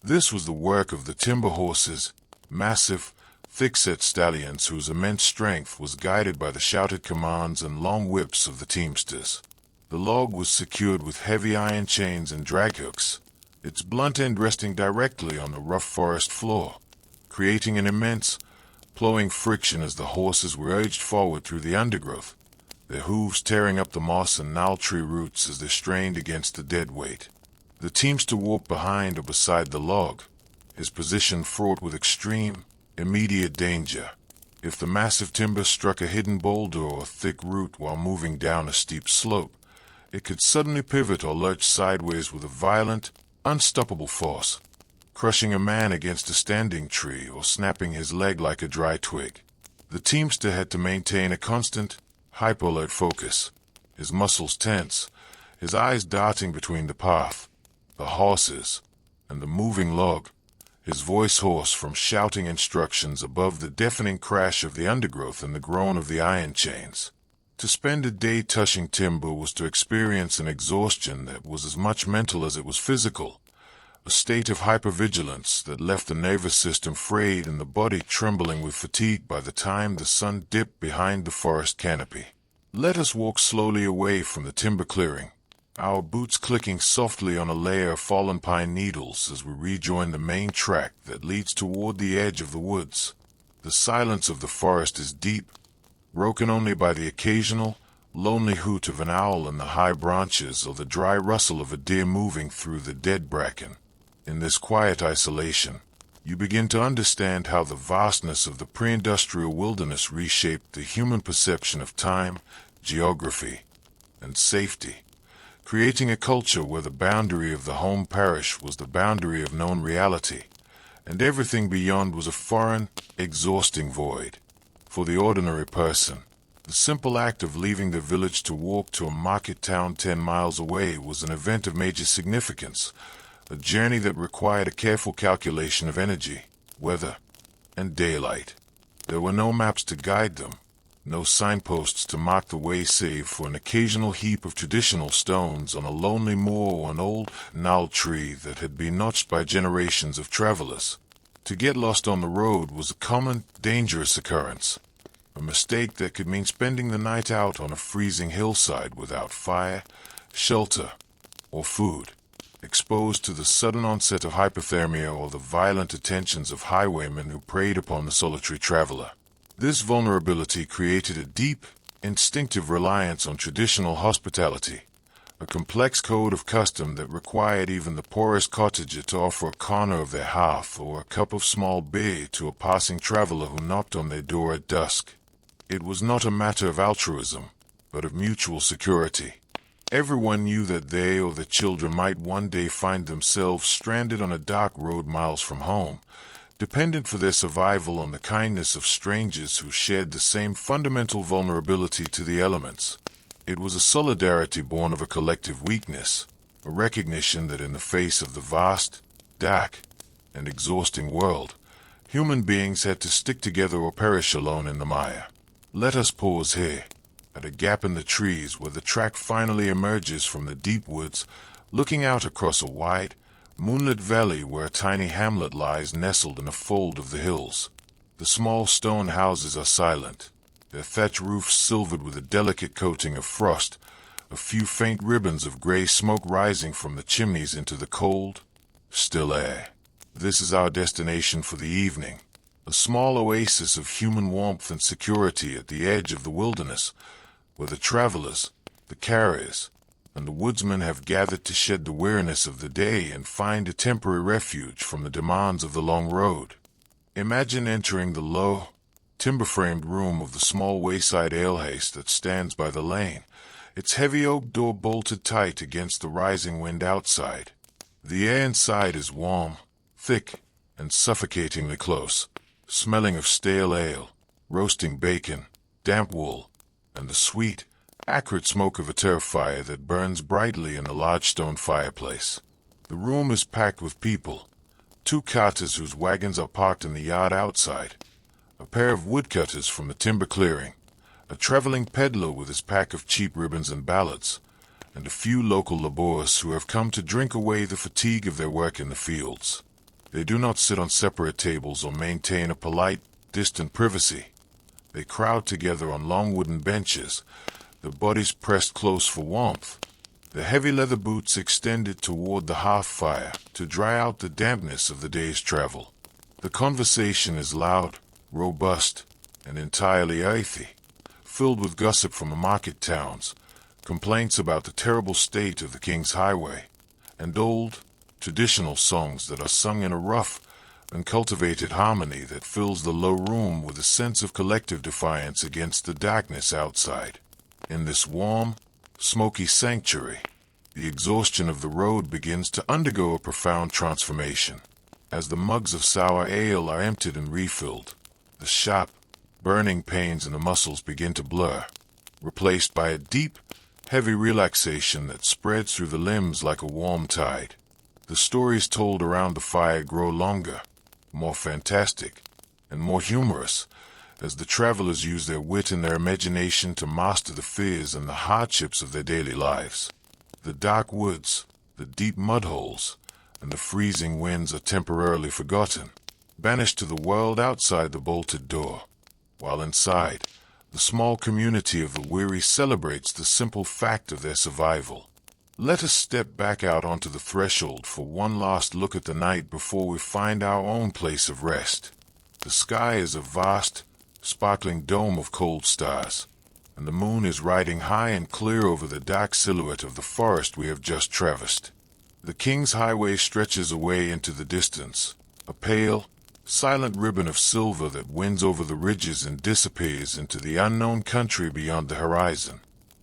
This was the work of the timber horses, massive, thick-set stallions whose immense strength was guided by the shouted commands and long whips of the teamsters. The log was secured with heavy iron chains and drag hooks, its blunt end resting directly on the rough forest floor, creating an immense, plowing friction as the horses were urged forward through the undergrowth, their hooves tearing up the moss and gnarled tree roots as they strained against the dead weight. The teamster walked behind or beside the log, his position fraught with extreme, immediate danger. If the massive timber struck a hidden boulder or a thick root while moving down a steep slope, it could suddenly pivot or lurch sideways with a violent, unstoppable force. crushing a man against a standing tree or snapping his leg like a dry twig. The teamster had to maintain a constant, hyper-alert focus, his muscles tense, his eyes darting between the path, the horses, and the moving log, his voice hoarse from shouting instructions above the deafening crash of the undergrowth and the groan of the iron chains. To spend a day touching timber was to experience an exhaustion that was as much mental as it was physical, a state of hypervigilance that left the nervous system frayed and the body trembling with fatigue by the time the sun dipped behind the forest canopy. Let us walk slowly away from the timber clearing, our boots clicking softly on a layer of fallen pine needles as we rejoin the main track that leads toward the edge of the woods. The silence of the forest is deep, broken only by the occasional, lonely hoot of an owl in the high branches or the dry rustle of a deer moving through the dead bracken. In this quiet isolation, you begin to understand how the vastness of the pre-industrial wilderness reshaped the human perception of time, geography, and safety, creating a culture where the boundary of the home parish was the boundary of known reality, and everything beyond was a foreign, exhausting void. For the ordinary person, the simple act of leaving the village to walk to a market town 10 miles away was an event of major significance, a journey that required a careful calculation of energy, weather, and daylight. There were no maps to guide them, no signposts to mark the way save for an occasional heap of traditional stones on a lonely moor or an old gnarled tree that had been notched by generations of travelers. To get lost on the road was a common, dangerous occurrence, a mistake that could mean spending the night out on a freezing hillside without fire, shelter, or food, exposed to the sudden onset of hypothermia or the violent attentions of highwaymen who preyed upon the solitary traveler. This vulnerability created a deep, instinctive reliance on traditional hospitality, a complex code of custom that required even the poorest cottager to offer a corner of their hearth or a cup of small beer to a passing traveler who knocked on their door at dusk. It was not a matter of altruism, but of mutual security. Everyone knew that they or their children might one day find themselves stranded on a dark road miles from home, dependent for their survival on the kindness of strangers who shared the same fundamental vulnerability to the elements. It was a solidarity born of a collective weakness, a recognition that in the face of the vast, dark, and exhausting world, human beings had to stick together or perish alone in the mire. Let us pause here, at a gap in the trees where the track finally emerges from the deep woods, looking out across a wide, moonlit valley where a tiny hamlet lies nestled in a fold of the hills. The small stone houses are silent, their thatch roofs silvered with a delicate coating of frost, a few faint ribbons of gray smoke rising from the chimneys into the cold, still air. This is our destination for the evening, a small oasis of human warmth and security at the edge of the wilderness, where the travelers, the carriers, and the woodsmen have gathered to shed the weariness of the day and find a temporary refuge from the demands of the long road. Imagine entering the low, timber-framed room of the small wayside alehouse that stands by the lane, its heavy oak door bolted tight against the rising wind outside. The air inside is warm, thick, and suffocatingly close, smelling of stale ale, roasting bacon, damp wool, and the sweet, acrid smoke of a turf fire that burns brightly in the large stone fireplace. The room is packed with people, 2 carters whose wagons are parked in the yard outside, a pair of woodcutters from the timber clearing, a traveling peddler with his pack of cheap ribbons and ballads, and a few local laborers who have come to drink away the fatigue of their work in the fields. They do not sit on separate tables or maintain a polite, distant privacy. They crowd together on long wooden benches, their bodies pressed close for warmth, their heavy leather boots extended toward the hearth fire to dry out the dampness of the day's travel. The conversation is loud, robust, and entirely earthy, filled with gossip from the market towns, complaints about the terrible state of the King's Highway, and old, traditional songs that are sung in a rough, uncultivated harmony that fills the low room with a sense of collective defiance against the darkness outside. In this warm, smoky sanctuary, the exhaustion of the road begins to undergo a profound transformation. As the mugs of sour ale are emptied and refilled, the sharp, burning pains in the muscles begin to blur, replaced by a deep, heavy relaxation that spreads through the limbs like a warm tide. The stories told around the fire grow longer, more fantastic, and more humorous, as the travelers use their wit and their imagination to master the fears and the hardships of their daily lives. The dark woods, the deep mud holes, and the freezing winds are temporarily forgotten, banished to the world outside the bolted door, while inside, the small community of the weary celebrates the simple fact of their survival. Let us step back out onto the threshold for one last look at the night before we find our own place of rest. The sky is a vast, sparkling dome of cold stars, and the moon is riding high and clear over the dark silhouette of the forest we have just traversed. The King's Highway stretches away into the distance, a pale, silent ribbon of silver that winds over the ridges and disappears into the unknown country beyond the horizon.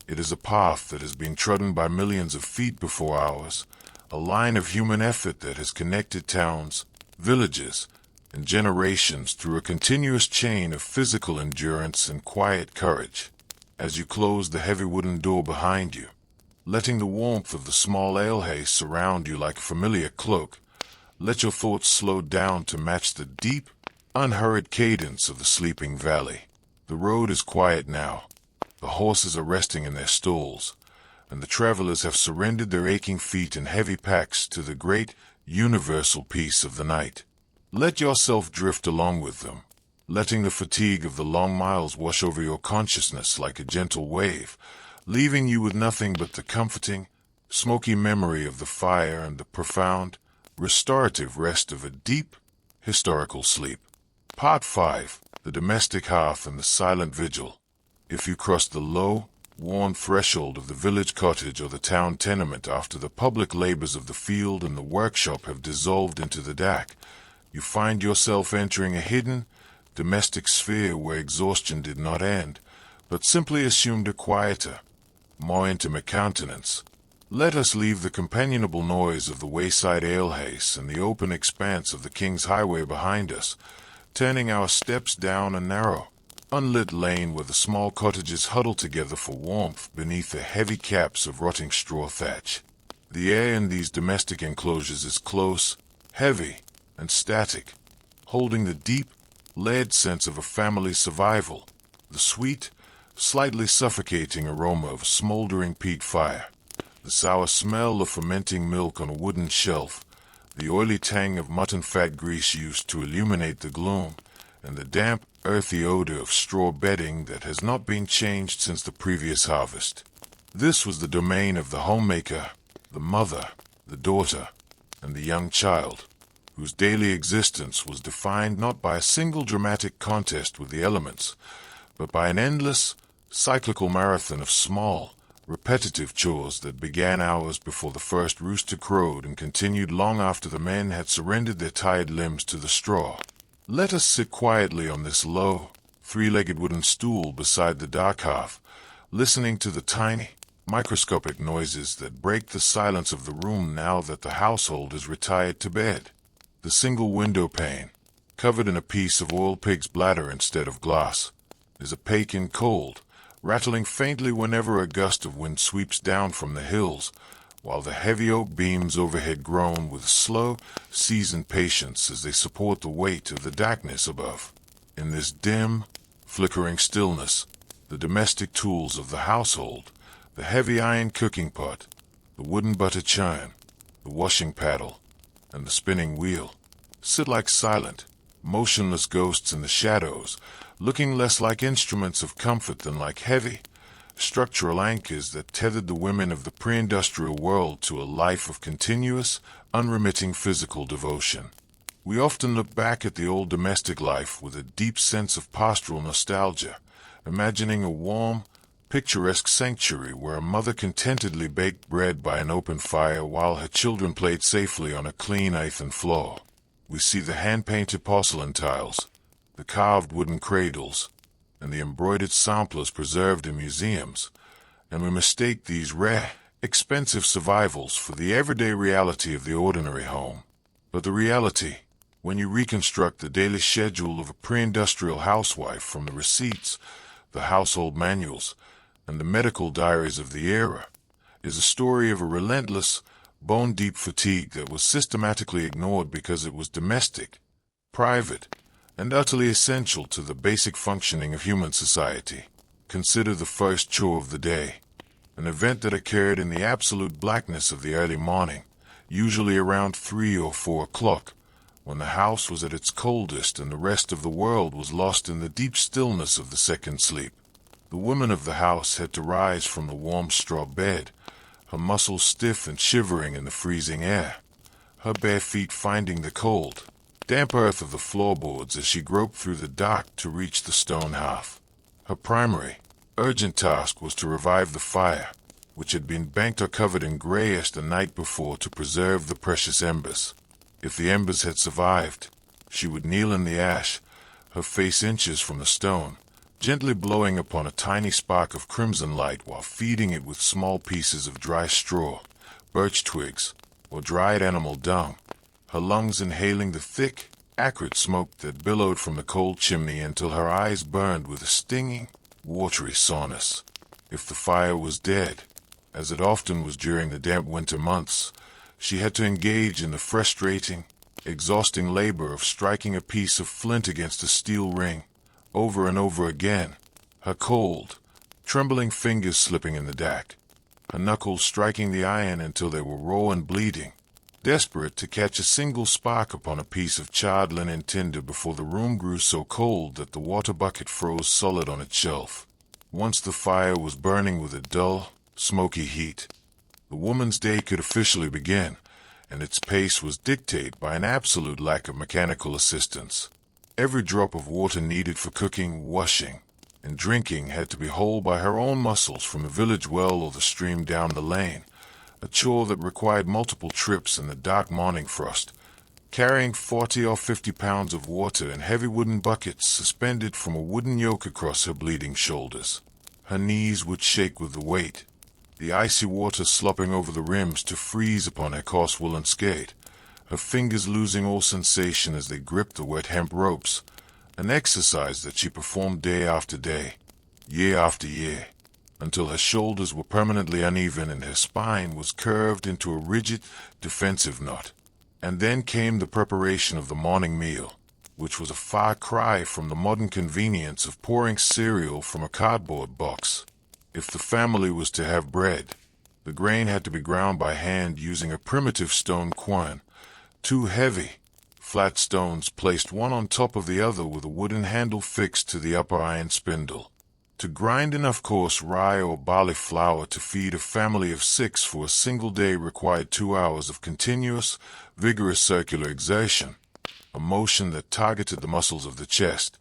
It is a path that has been trodden by millions of feet before ours, a line of human effort that has connected towns, villages, and generations through a continuous chain of physical endurance and quiet courage. As you close the heavy wooden door behind you, letting the warmth of the small ale haze surround you like a familiar cloak, let your thoughts slow down to match the deep, unhurried cadence of the sleeping valley. The road is quiet now. The horses are resting in their stalls, and the travelers have surrendered their aching feet and heavy packs to the great, universal peace of the night. Let yourself drift along with them, letting the fatigue of the long miles wash over your consciousness like a gentle wave, leaving you with nothing but the comforting, smoky memory of the fire and the profound, restorative rest of a deep, historical sleep. Part 5. The Domestic Hearth and the Silent Vigil. If you cross the low, worn threshold of the village cottage or the town tenement after the public labors of the field and the workshop have dissolved into the dark, you find yourself entering a hidden, domestic sphere where exhaustion did not end, but simply assumed a quieter, more intimate countenance. Let us leave the companionable noise of the wayside alehouse and the open expanse of the King's Highway behind us, turning our steps down a narrow, unlit lane where the small cottages huddle together for warmth beneath the heavy caps of rotting straw thatch. The air in these domestic enclosures is close, heavy, and static, holding the deep, layered sense of a family's survival, the sweet, slightly suffocating aroma of a smoldering peat fire, the sour smell of fermenting milk on a wooden shelf, the oily tang of mutton fat grease used to illuminate the gloom, and the damp, earthy odor of straw bedding that has not been changed since the previous harvest. This was the domain of the homemaker, the mother, the daughter, and the young child, whose daily existence was defined not by a single dramatic contest with the elements, but by an endless, cyclical marathon of small, repetitive chores that began hours before the first rooster crowed and continued long after the men had surrendered their tired limbs to the straw. Let us sit quietly on this low, three-legged wooden stool beside the dark hearth, listening to the tiny, microscopic noises that break the silence of the room now that the household is retired to bed. The single window pane, covered in a piece of oiled pig's bladder instead of glass, is opaque and cold, rattling faintly whenever a gust of wind sweeps down from the hills, while the heavy oak beams overhead groan with slow, seasoned patience as they support the weight of the darkness above. In this dim, flickering stillness, the domestic tools of the household, the heavy iron cooking pot, the wooden butter churn, the washing paddle, and the spinning wheel, sit like silent, motionless ghosts in the shadows, looking less like instruments of comfort than like heavy, structural anchors that tethered the women of the pre-industrial world to a life of continuous, unremitting physical devotion. We often look back at the old domestic life with a deep sense of pastoral nostalgia, imagining a warm, picturesque sanctuary where a mother contentedly baked bread by an open fire while her children played safely on a clean earthen floor. We see the hand-painted porcelain tiles, the carved wooden cradles, and the embroidered samplers preserved in museums, and we mistake these rare, expensive survivals for the everyday reality of the ordinary home. But the reality, When you reconstruct the daily schedule of a pre-industrial housewife from the receipts, the household manuals, and the medical diaries of the era, is a story of a relentless, bone-deep fatigue that was systematically ignored because it was domestic, private, and utterly essential to the basic functioning of human society. Consider the first chore of the day, an event that occurred in the absolute blackness of the early morning, usually around 3 or 4 o'clock, when the house was at its coldest and the rest of the world was lost in the deep stillness of the second sleep. The woman of the house had to rise from the warm straw bed, her muscles stiff and shivering in the freezing air, her bare feet finding the cold, damp earth of the floorboards as she groped through the dark to reach the stone hearth. Her primary, urgent task was to revive the fire, which had been banked or covered in greyest the night before to preserve the precious embers. If the embers had survived, she would kneel in the ash, her face inches from the stone, gently blowing upon a tiny spark of crimson light while feeding it with small pieces of dry straw, birch twigs, or dried animal dung, her lungs inhaling the thick, acrid smoke that billowed from the cold chimney until her eyes burned with a stinging, watery soreness. If the fire was dead, as it often was during the damp winter months, she had to engage in the frustrating, exhausting labor of striking a piece of flint against a steel ring, over and over again, her cold, trembling fingers slipping in the dark, her knuckles striking the iron until they were raw and bleeding, desperate to catch a single spark upon a piece of charred linen tinder before the room grew so cold that the water bucket froze solid on its shelf. Once the fire was burning with a dull, smoky heat, the woman's day could officially begin, and its pace was dictated by an absolute lack of mechanical assistance. Every drop of water needed for cooking, washing, and drinking had to be hauled by her own muscles from the village well or the stream down the lane, a chore that required multiple trips in the dark morning frost, carrying 40 or 50 pounds of water in heavy wooden buckets suspended from a wooden yoke across her bleeding shoulders. Her knees would shake with the weight, the icy water slopping over the rims to freeze upon her coarse woolen skate, her fingers losing all sensation as they gripped the wet hemp ropes, an exercise that she performed day after day, year after year, until her shoulders were permanently uneven and her spine was curved into a rigid, defensive knot. And then came the preparation of the morning meal, which was a far cry from the modern convenience of pouring cereal from a cardboard box. If the family was to have bread, the grain had to be ground by hand using a primitive stone quern, 2 heavy, flat stones placed one on top of the other with a wooden handle fixed to the upper iron spindle. To grind enough coarse rye or barley flour to feed a family of 6 for a single day required 2 hours of continuous, vigorous circular exertion, a motion that targeted the muscles of the chest,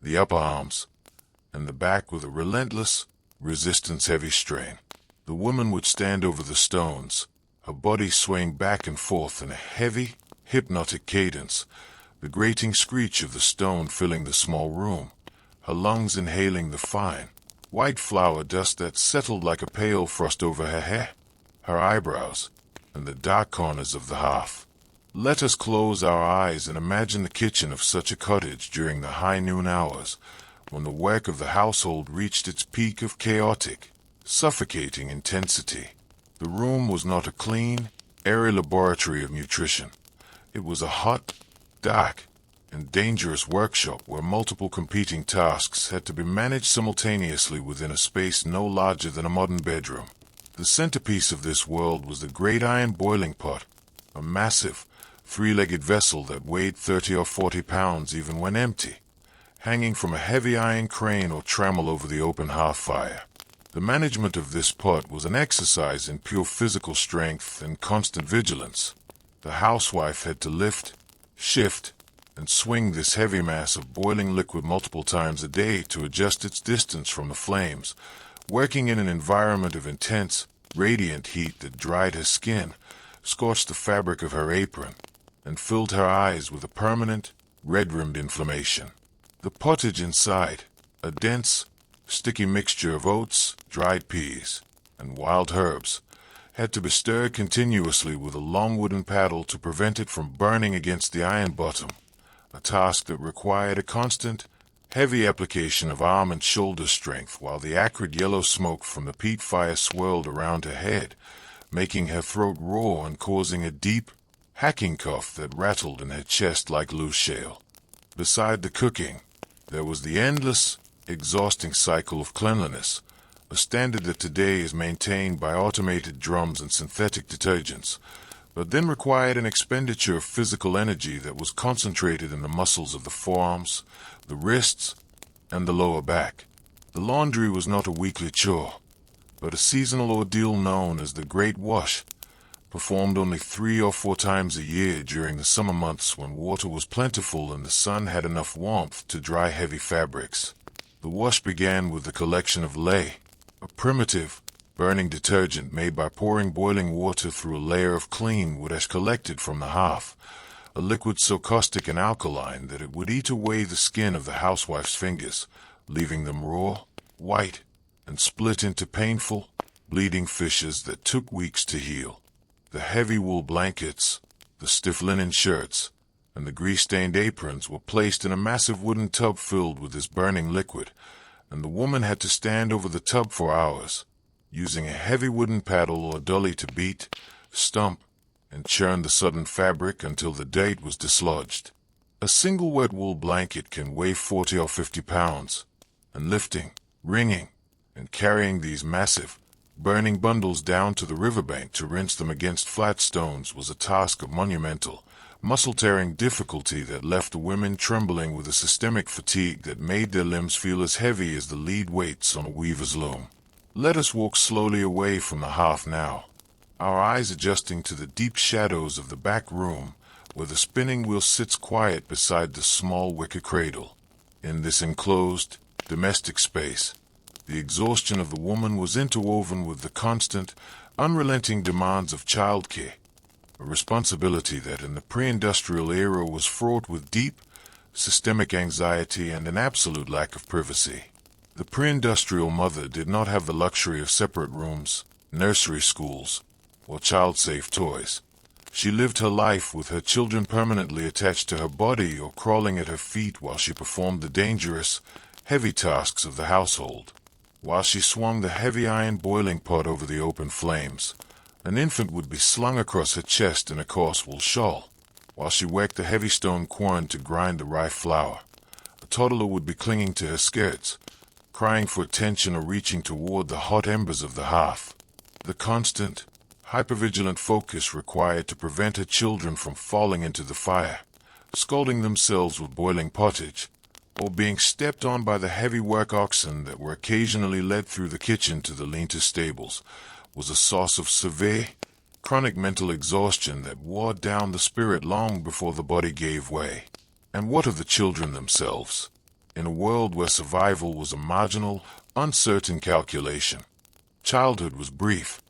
the upper arms, and the back with a relentless, resistance-heavy strain. The woman would stand over the stones, her body swaying back and forth in a heavy, hypnotic cadence, the grating screech of the stone filling the small room, her lungs inhaling the fine, white flour dust that settled like a pale frost over her hair, her eyebrows, and the dark corners of the hearth. Let us close our eyes and imagine the kitchen of such a cottage during the high noon hours, when the work of the household reached its peak of chaotic, suffocating intensity. The room was not a clean, airy laboratory of nutrition. It was a hot, dark, and dangerous workshop where multiple competing tasks had to be managed simultaneously within a space no larger than a modern bedroom. The centerpiece of this world was the great iron boiling pot, a massive, 3-legged vessel that weighed 30 or 40 pounds even when empty, hanging from a heavy iron crane or trammel over the open hearth fire. The management of this pot was an exercise in pure physical strength and constant vigilance. The housewife had to lift, shift, and swing this heavy mass of boiling liquid multiple times a day to adjust its distance from the flames, working in an environment of intense, radiant heat that dried her skin, scorched the fabric of her apron, and filled her eyes with a permanent, red-rimmed inflammation. The pottage inside, a dense, sticky mixture of oats, dried peas, and wild herbs, had to be stirred continuously with a long wooden paddle to prevent it from burning against the iron bottom. a task that required a constant, heavy application of arm and shoulder strength while the acrid yellow smoke from the peat fire swirled around her head, making her throat roar and causing a deep, hacking cough that rattled in her chest like loose shale. Beside the cooking, there was the endless, exhausting cycle of cleanliness, a standard that today is maintained by automated drums and synthetic detergents, but then required an expenditure of physical energy that was concentrated in the muscles of the forearms, the wrists, and the lower back. The laundry was not a weekly chore, but a seasonal ordeal known as the Great Wash, performed only 3 or 4 times a year during the summer months when water was plentiful and the sun had enough warmth to dry heavy fabrics. The wash began with the collection of ley, a primitive, burning detergent made by pouring boiling water through a layer of clean wood ash collected from the hearth, a liquid so caustic and alkaline that it would eat away the skin of the housewife's fingers, leaving them raw, white, and split into painful, bleeding fissures that took weeks to heal. The heavy wool blankets, the stiff linen shirts, and the grease-stained aprons were placed in a massive wooden tub filled with this burning liquid, and the woman had to stand over the tub for hours, using a heavy wooden paddle or dolly to beat, stump, and churn the sodden fabric until the dirt was dislodged. A single wet wool blanket can weigh 40 or 50 pounds, and lifting, wringing, and carrying these massive, burning bundles down to the riverbank to rinse them against flat stones was a task of monumental, muscle-tearing difficulty that left the women trembling with a systemic fatigue that made their limbs feel as heavy as the lead weights on a weaver's loom. Let us walk slowly away from the hearth now, our eyes adjusting to the deep shadows of the back room where the spinning wheel sits quiet beside the small wicker cradle. In this enclosed, domestic space, the exhaustion of the woman was interwoven with the constant, unrelenting demands of childcare, a responsibility that in the pre-industrial era was fraught with deep, systemic anxiety and an absolute lack of privacy. The pre-industrial mother did not have the luxury of separate rooms, nursery schools, or child-safe toys. She lived her life with her children permanently attached to her body or crawling at her feet while she performed the dangerous, heavy tasks of the household. While she swung the heavy iron boiling pot over the open flames, an infant would be slung across her chest in a coarse wool shawl. While she worked the heavy stone quern to grind the rye flour, a toddler would be clinging to her skirts, crying for attention or reaching toward the hot embers of the hearth. The constant, hypervigilant focus required to prevent her children from falling into the fire, scalding themselves with boiling pottage, or being stepped on by the heavy work oxen that were occasionally led through the kitchen to the lean-to stables, was a source of severe, chronic mental exhaustion that wore down the spirit long before the body gave way. And what of the children themselves? In a world where survival was a marginal, uncertain calculation, childhood was brief,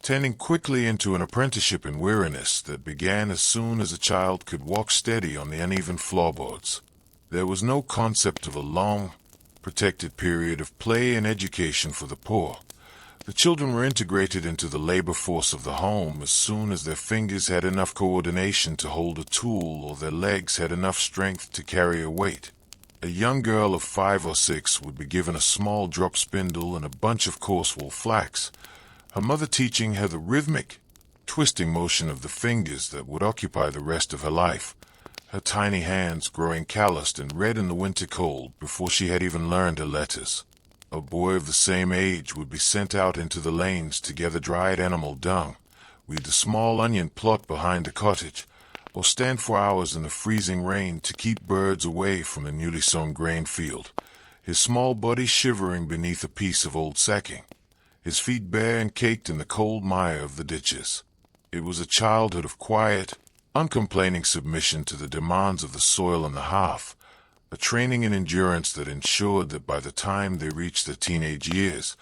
turning quickly into an apprenticeship in weariness that began as soon as a child could walk steady on the uneven floorboards. There was no concept of a long, protected period of play and education for the poor. The children were integrated into the labor force of the home as soon as their fingers had enough coordination to hold a tool or their legs had enough strength to carry a weight. A young girl of 5 or 6 would be given a small drop spindle and a bunch of coarse wool flax, her mother teaching her the rhythmic, twisting motion of the fingers that would occupy the rest of her life, her tiny hands growing calloused and red in the winter cold before she had even learned her letters. A boy of the same age would be sent out into the lanes to gather dried animal dung, weed the small onion plot behind a cottage, or stand for hours in the freezing rain to keep birds away from the newly sown grain field, his small body shivering beneath a piece of old sacking, his feet bare and caked in the cold mire of the ditches. It was a childhood of quiet, uncomplaining submission to the demands of the soil and the hearth, a training in endurance that ensured that by the time they reached their teenage years,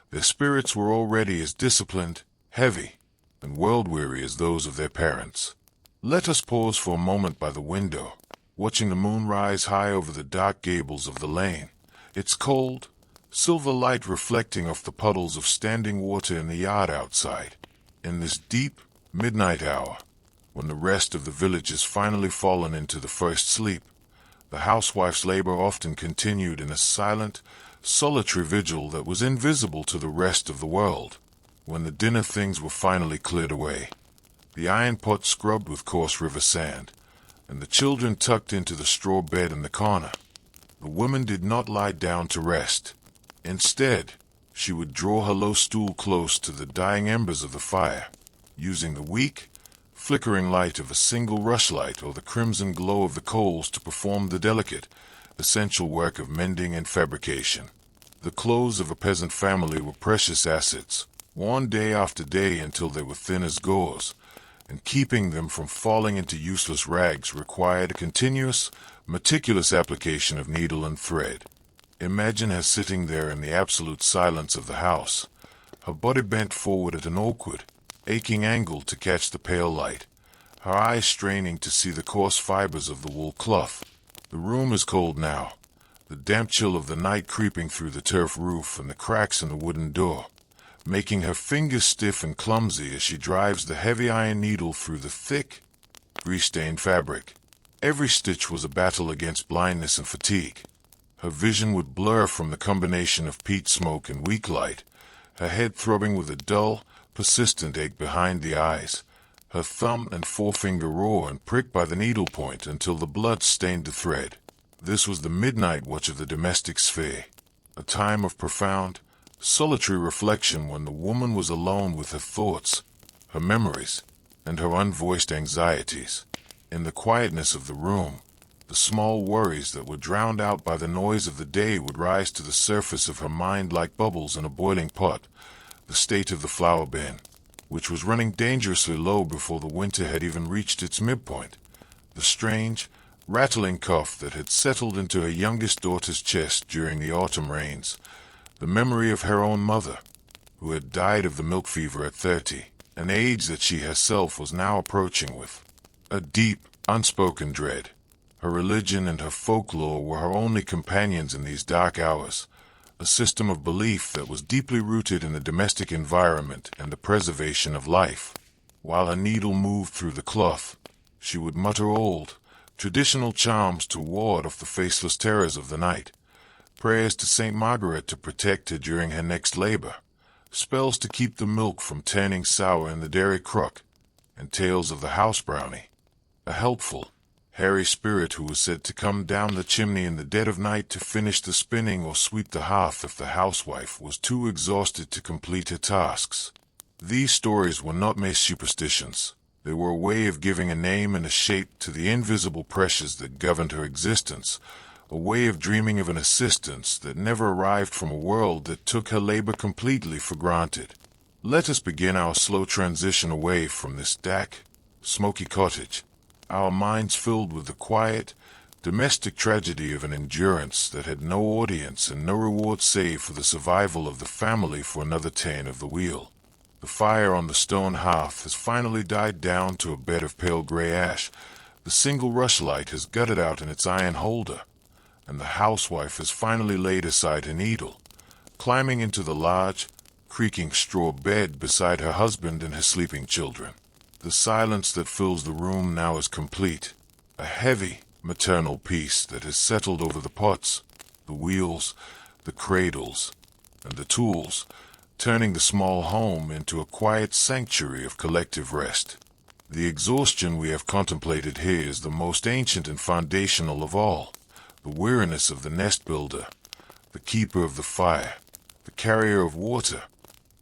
their spirits were already as disciplined, heavy, and world-weary as those of their parents. Let us pause for a moment by the window, watching the moon rise high over the dark gables of the lane, its cold, silver light reflecting off the puddles of standing water in the yard outside. In this deep, midnight hour, when the rest of the village has finally fallen into the first sleep, The housewife's labor often continued in a silent, solitary vigil that was invisible to the rest of the world. When the dinner things were finally cleared away, the iron pot scrubbed with coarse river sand, and the children tucked into the straw bed in the corner, the woman did not lie down to rest. Instead, she would draw her low stool close to the dying embers of the fire, using the weak, flickering light of a single rushlight or the crimson glow of the coals to perform the delicate, essential work of mending and fabrication. The clothes of a peasant family were precious assets, worn day after day until they were thin as gauze, and keeping them from falling into useless rags required a continuous, meticulous application of needle and thread. Imagine her sitting there in the absolute silence of the house, her body bent forward at an awkward, aching angle to catch the pale light, her eyes straining to see the coarse fibers of the wool cloth. The room is cold now, the damp chill of the night creeping through the turf roof and the cracks in the wooden door, making her fingers stiff and clumsy as she drives the heavy iron needle through the thick, grease-stained fabric. Every stitch was a battle against blindness and fatigue. Her vision would blur from the combination of peat smoke and weak light, her head throbbing with a dull, persistent ache behind the eyes, her thumb and forefinger raw and pricked by the needle point until the blood stained the thread. This was the midnight watch of the domestic sphere, a time of profound, solitary reflection when the woman was alone with her thoughts, her memories, and her unvoiced anxieties. In the quietness of the room, the small worries that were drowned out by the noise of the day would rise to the surface of her mind like bubbles in a boiling pot. The state of the flour bin, which was running dangerously low before the winter had even reached its midpoint, the strange, rattling cough that had settled into her youngest daughter's chest during the autumn rains, the memory of her own mother, who had died of the milk fever at 30, an age that she herself was now approaching with a deep, unspoken dread. Her religion and her folklore were her only companions in these dark hours, a system of belief that was deeply rooted in the domestic environment and the preservation of life. While her needle moved through the cloth, she would mutter old, traditional charms to ward off the faceless terrors of the night, prayers to Saint Margaret to protect her during her next labor, spells to keep the milk from turning sour in the dairy crock, and tales of the house brownie, a helpful, hairy spirit who was said to come down the chimney in the dead of night to finish the spinning or sweep the hearth if the housewife was too exhausted to complete her tasks. These stories were not mere superstitions. They were a way of giving a name and a shape to the invisible pressures that governed her existence, a way of dreaming of an assistance that never arrived from a world that took her labor completely for granted. Let us begin our slow transition away from this dark, smoky cottage, our minds filled with the quiet, domestic tragedy of an endurance that had no audience and no reward save for the survival of the family for another turn of the wheel. The fire on the stone hearth has finally died down to a bed of pale gray ash, the single rushlight has gutted out in its iron holder, and the housewife has finally laid aside her needle, climbing into the large, creaking straw bed beside her husband and her sleeping children. The silence that fills the room now is complete, a heavy, maternal peace that has settled over the pots, the wheels, the cradles, and the tools, turning the small home into a quiet sanctuary of collective rest. The exhaustion we have contemplated here is the most ancient and foundational of all, the weariness of the nest builder, the keeper of the fire, the carrier of water,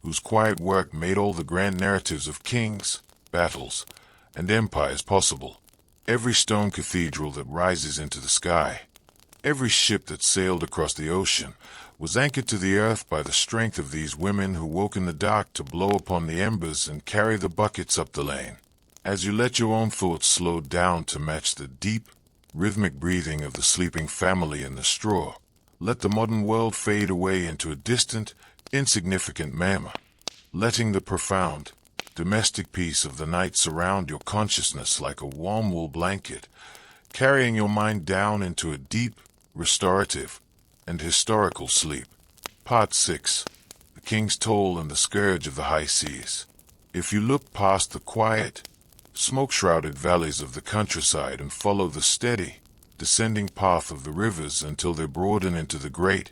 whose quiet work made all the grand narratives of kings, battles, and empires possible. Every stone cathedral that rises into the sky, every ship that sailed across the ocean, was anchored to the earth by the strength of these women who woke in the dark to blow upon the embers and carry the buckets up the lane. As you let your own thoughts slow down to match the deep, rhythmic breathing of the sleeping family in the straw, let the modern world fade away into a distant, insignificant murmur, letting the profound, domestic peace of the night surround your consciousness like a warm wool blanket, carrying your mind down into a deep, restorative, and historical sleep. Part 6. The King's Toll and the Scourge of the High Seas. If you look past the quiet, smoke-shrouded valleys of the countryside and follow the steady, descending path of the rivers until they broaden into the great,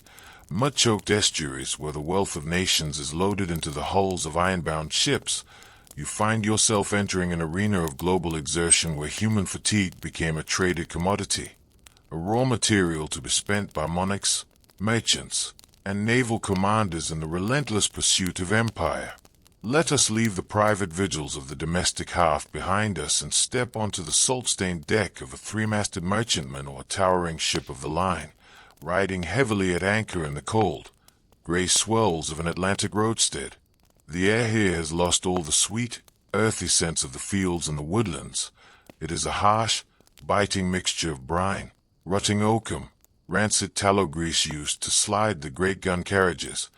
mud-choked estuaries where the wealth of nations is loaded into the hulls of iron-bound ships, you find yourself entering an arena of global exertion where human fatigue became a traded commodity, a raw material to be spent by monarchs, merchants, and naval commanders in the relentless pursuit of empire. Let us leave the private vigils of the domestic hearth behind us and step onto the salt-stained deck of a three-masted merchantman or towering ship of the line, riding heavily at anchor in the cold, gray swells of an Atlantic roadstead. The air here has lost all the sweet, earthy sense of the fields and the woodlands. It is a harsh, biting mixture of brine, rotting oakum, rancid tallow grease used to slide the great gun carriages,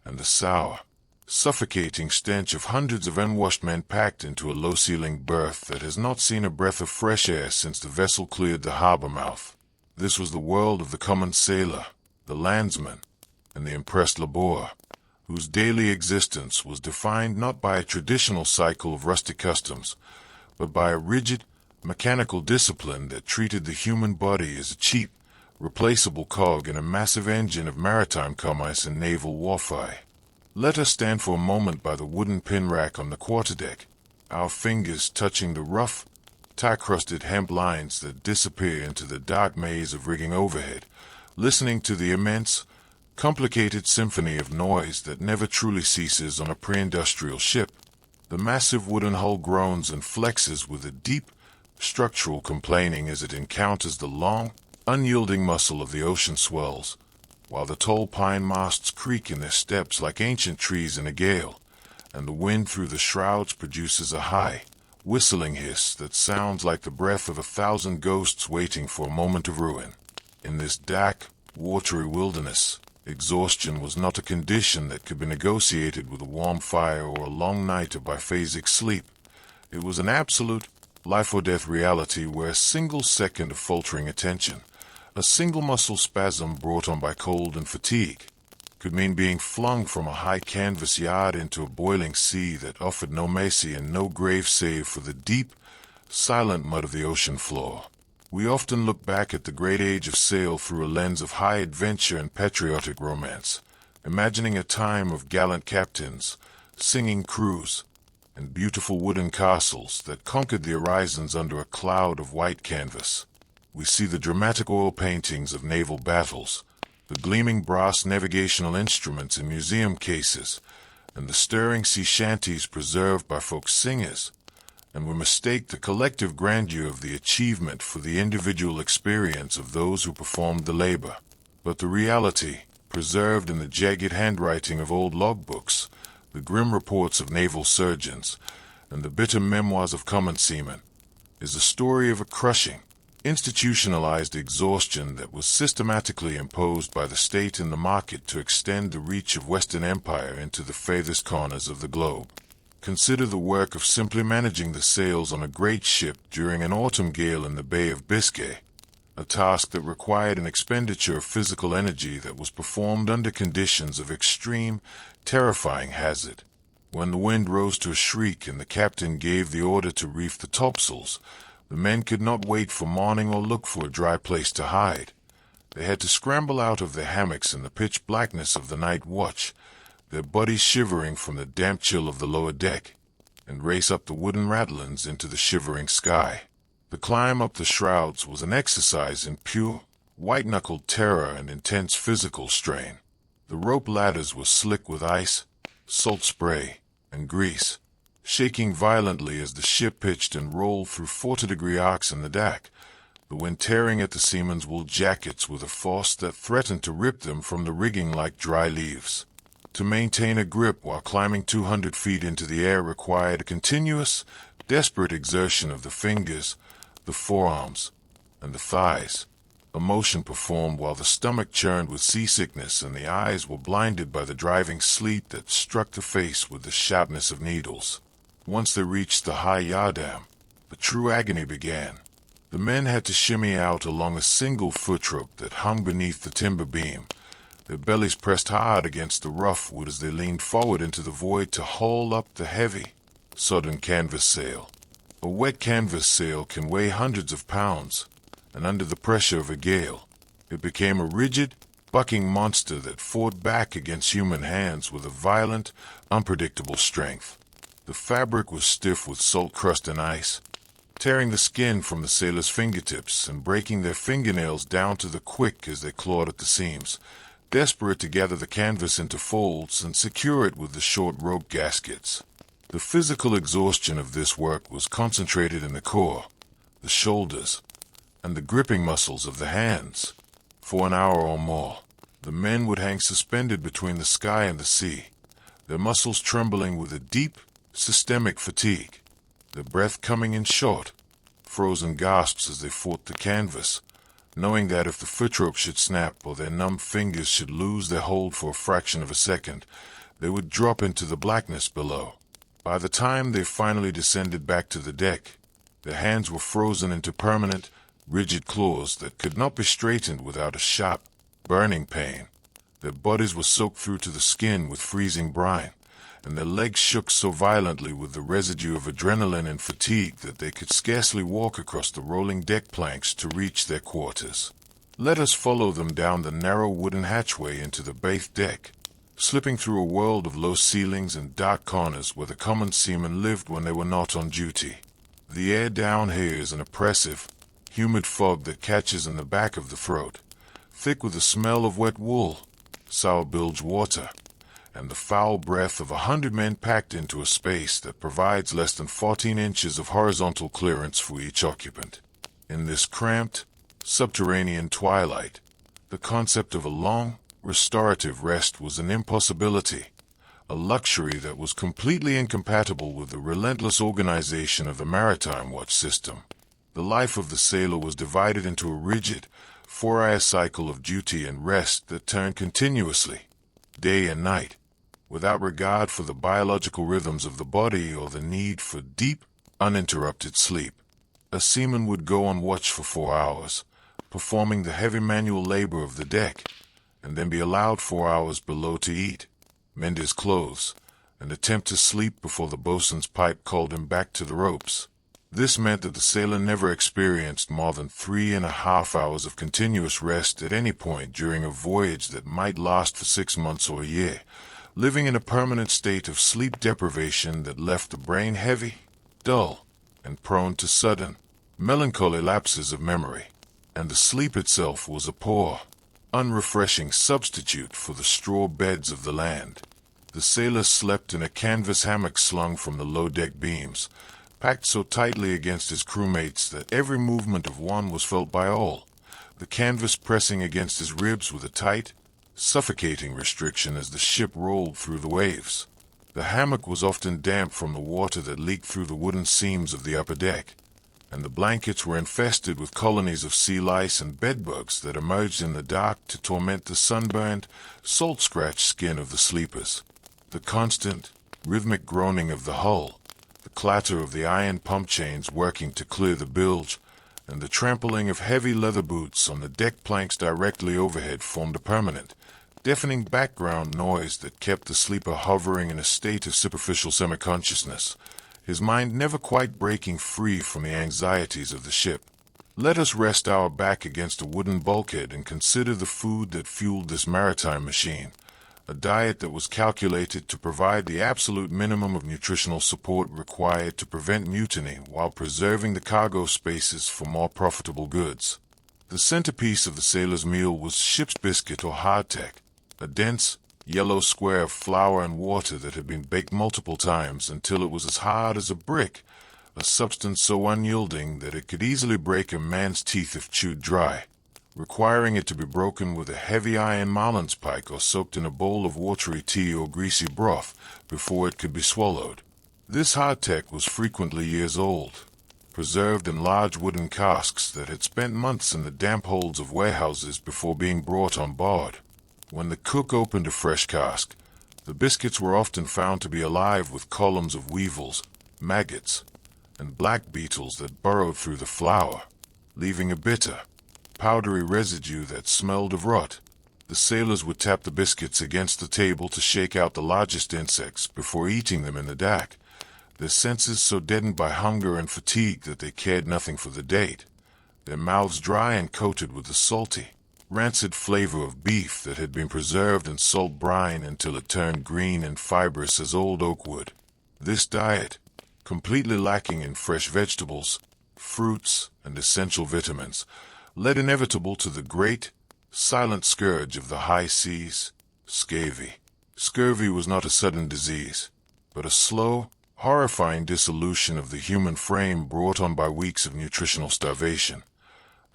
and the sour, suffocating stench of hundreds of unwashed men packed into a low-ceilinged berth that has not seen a breath of fresh air since the vessel cleared the harbor mouth. This was the world of the common sailor, the landsman, and the impressed laborer, whose daily existence was defined not by a traditional cycle of rustic customs, but by a rigid, mechanical discipline that treated the human body as a cheap, replaceable cog in a massive engine of maritime commerce and naval warfare. Let us stand for a moment by the wooden pin rack on the quarterdeck, our fingers touching the rough, tie-crusted hemp lines that disappear into the dark maze of rigging overhead, listening to the immense, complicated symphony of noise that never truly ceases on a pre-industrial ship. The massive wooden hull groans and flexes with a deep, structural complaining as it encounters the long, unyielding muscle of the ocean swells, while the tall pine masts creak in their steps like ancient trees in a gale, and the wind through the shrouds produces a high, whistling hiss that sounds like the breath of 1,000 ghosts waiting for a moment of ruin. In this dark, watery wilderness, exhaustion was not a condition that could be negotiated with a warm fire or a long night of biphasic sleep. It was an absolute, life-or-death reality where a single second of faltering attention, a single muscle spasm brought on by cold and fatigue, could mean being flung from a high canvas yard into a boiling sea that offered no mercy and no grave save for the deep, silent mud of the ocean floor. We often look back at the great age of sail through a lens of high adventure and patriotic romance, imagining a time of gallant captains, singing crews, and beautiful wooden castles that conquered the horizons under a cloud of white canvas. We see the dramatic oil paintings of naval battles, the gleaming brass navigational instruments in museum cases, and the stirring sea shanties preserved by folk singers, and we mistake the collective grandeur of the achievement for the individual experience of those who performed the labor. But the reality, preserved in the jagged handwriting of old logbooks, the grim reports of naval surgeons, and the bitter memoirs of common seamen, is the story of a crushing, institutionalized exhaustion that was systematically imposed by the state and the market to extend the reach of Western empire into the furthest corners of the globe. Consider the work of simply managing the sails on a great ship during an autumn gale in the Bay of Biscay, a task that required an expenditure of physical energy that was performed under conditions of extreme, terrifying hazard. When the wind rose to a shriek and the captain gave the order to reef the topsails, the men could not wait for morning or look for a dry place to hide. They had to scramble out of their hammocks in the pitch blackness of the night watch, their bodies shivering from the damp chill of the lower deck, and race up the wooden ratlins into the shivering sky. The climb up the shrouds was an exercise in pure, white-knuckled terror and intense physical strain. The rope ladders were slick with ice, salt spray, and grease, shaking violently as the ship pitched and rolled through 40-degree arcs in the deck, the wind tearing at the seamen's wool jackets with a force that threatened to rip them from the rigging like dry leaves. To maintain a grip while climbing 200 feet into the air required a continuous, desperate exertion of the fingers, the forearms, and the thighs, a motion performed while the stomach churned with seasickness and the eyes were blinded by the driving sleet that struck the face with the sharpness of needles. Once they reached the high yardam, the true agony began. The men had to shimmy out along a single foot rope that hung beneath the timber beam, their bellies pressed hard against the rough wood as they leaned forward into the void to haul up the heavy, sodden canvas sail. A wet canvas sail can weigh hundreds of pounds, and under the pressure of a gale, it became a rigid, bucking monster that fought back against human hands with a violent, unpredictable strength. The fabric was stiff with salt crust and ice, tearing the skin from the sailors' fingertips and breaking their fingernails down to the quick as they clawed at the seams, desperate to gather the canvas into folds and secure it with the short rope gaskets. The physical exhaustion of this work was concentrated in the core, the shoulders, and the gripping muscles of the hands. For an hour or more, the men would hang suspended between the sky and the sea, their muscles trembling with a deep, systemic fatigue, their breath coming in short, frozen gasps as they fought the canvas, knowing that if the footrope should snap or their numb fingers should lose their hold for a fraction of a second, they would drop into the blackness below. By the time they finally descended back to the deck, their hands were frozen into permanent, rigid claws that could not be straightened without a sharp, burning pain. Their bodies were soaked through to the skin with freezing brine, and their legs shook so violently with the residue of adrenaline and fatigue that they could scarcely walk across the rolling deck planks to reach their quarters. Let us follow them down the narrow wooden hatchway into the bathed deck, slipping through a world of low ceilings and dark corners where the common seamen lived when they were not on duty. The air down here is an oppressive, humid fog that catches in the back of the throat, thick with the smell of wet wool, sour bilge water, and the foul breath of 100 men packed into a space that provides less than 14 inches of horizontal clearance for each occupant. In this cramped, subterranean twilight, the concept of a long, restorative rest was an impossibility, a luxury that was completely incompatible with the relentless organization of the maritime watch system. The life of the sailor was divided into a rigid, 4-hour cycle of duty and rest that turned continuously, day and night, without regard for the biological rhythms of the body or the need for deep, uninterrupted sleep. A seaman would go on watch for 4 hours, performing the heavy manual labor of the deck, and then be allowed 4 hours below to eat, mend his clothes, and attempt to sleep before the boatswain's pipe called him back to the ropes. This meant that the sailor never experienced more than 3.5 hours of continuous rest at any point during a voyage that might last for 6 months or a year, living in a permanent state of sleep deprivation that left the brain heavy, dull, and prone to sudden, melancholy lapses of memory. And the sleep itself was a poor, unrefreshing substitute for the straw beds of the land. The sailor slept in a canvas hammock slung from the low-deck beams, packed so tightly against his crewmates that every movement of one was felt by all, the canvas pressing against his ribs with a tight, suffocating restriction as the ship rolled through the waves. The hammock was often damp from the water that leaked through the wooden seams of the upper deck, and the blankets were infested with colonies of sea lice and bedbugs that emerged in the dark to torment the sunburned, salt-scratched skin of the sleepers. The constant, rhythmic groaning of the hull, the clatter of the iron pump chains working to clear the bilge, and the trampling of heavy leather boots on the deck planks directly overhead formed a permanent, deafening background noise that kept the sleeper hovering in a state of superficial semi-consciousness, his mind never quite breaking free from the anxieties of the ship. Let us rest our back against a wooden bulkhead and consider the food that fueled this maritime machine, a diet that was calculated to provide the absolute minimum of nutritional support required to prevent mutiny while preserving the cargo spaces for more profitable goods. The centerpiece of the sailor's meal was ship's biscuit or hardtack, a dense, yellow square of flour and water that had been baked multiple times until it was as hard as a brick, a substance so unyielding that it could easily break a man's teeth if chewed dry, requiring it to be broken with a heavy iron marlin's pike or soaked in a bowl of watery tea or greasy broth before it could be swallowed. This hardtack was frequently years old, preserved in large wooden casks that had spent months in the damp holds of warehouses before being brought on board. When the cook opened a fresh cask, the biscuits were often found to be alive with columns of weevils, maggots, and black beetles that burrowed through the flour, leaving a bitter, powdery residue that smelled of rot. The sailors would tap the biscuits against the table to shake out the largest insects before eating them in the deck, their senses so deadened by hunger and fatigue that they cared nothing for the date, their mouths dry and coated with the salty, rancid flavor of beef that had been preserved in salt brine until it turned green and fibrous as old oak wood. This diet, completely lacking in fresh vegetables, fruits, and essential vitamins, led inevitably to the great, silent scourge of the high seas, scurvy. Scurvy was not a sudden disease, but a slow, horrifying dissolution of the human frame brought on by weeks of nutritional starvation,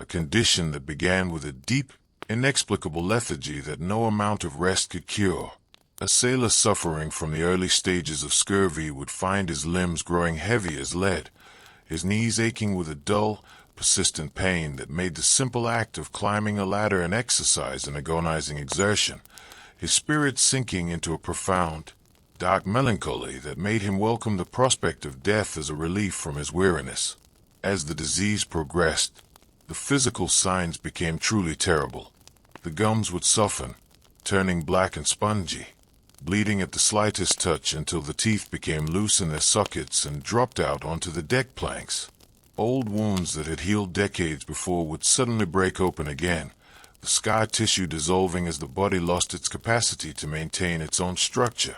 a condition that began with a deep, inexplicable lethargy that no amount of rest could cure. A sailor suffering from the early stages of scurvy would find his limbs growing heavy as lead, his knees aching with a dull, persistent pain that made the simple act of climbing a ladder an exercise and agonizing exertion, his spirit sinking into a profound, dark melancholy that made him welcome the prospect of death as a relief from his weariness. As the disease progressed, the physical signs became truly terrible. The gums would soften, turning black and spongy, bleeding at the slightest touch until the teeth became loose in their sockets and dropped out onto the deck planks. Old wounds that had healed decades before would suddenly break open again, the scar tissue dissolving as the body lost its capacity to maintain its own structure,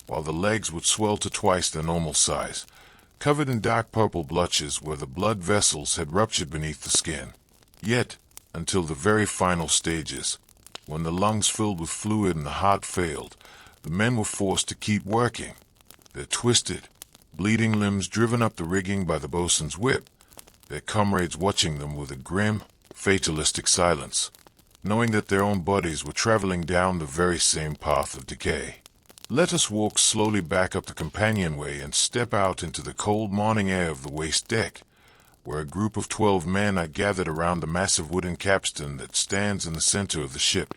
while the legs would swell to twice their normal size, covered in dark purple blotches where the blood vessels had ruptured beneath the skin. Yet, until the very final stages, when the lungs filled with fluid and the heart failed, the men were forced to keep working, their twisted, bleeding limbs driven up the rigging by the boatswain's whip, their comrades watching them with a grim, fatalistic silence, knowing that their own bodies were traveling down the very same path of decay. Let us walk slowly back up the companionway and step out into the cold morning air of the waist deck, where a group of 12 men are gathered around the massive wooden capstan that stands in the center of the ship.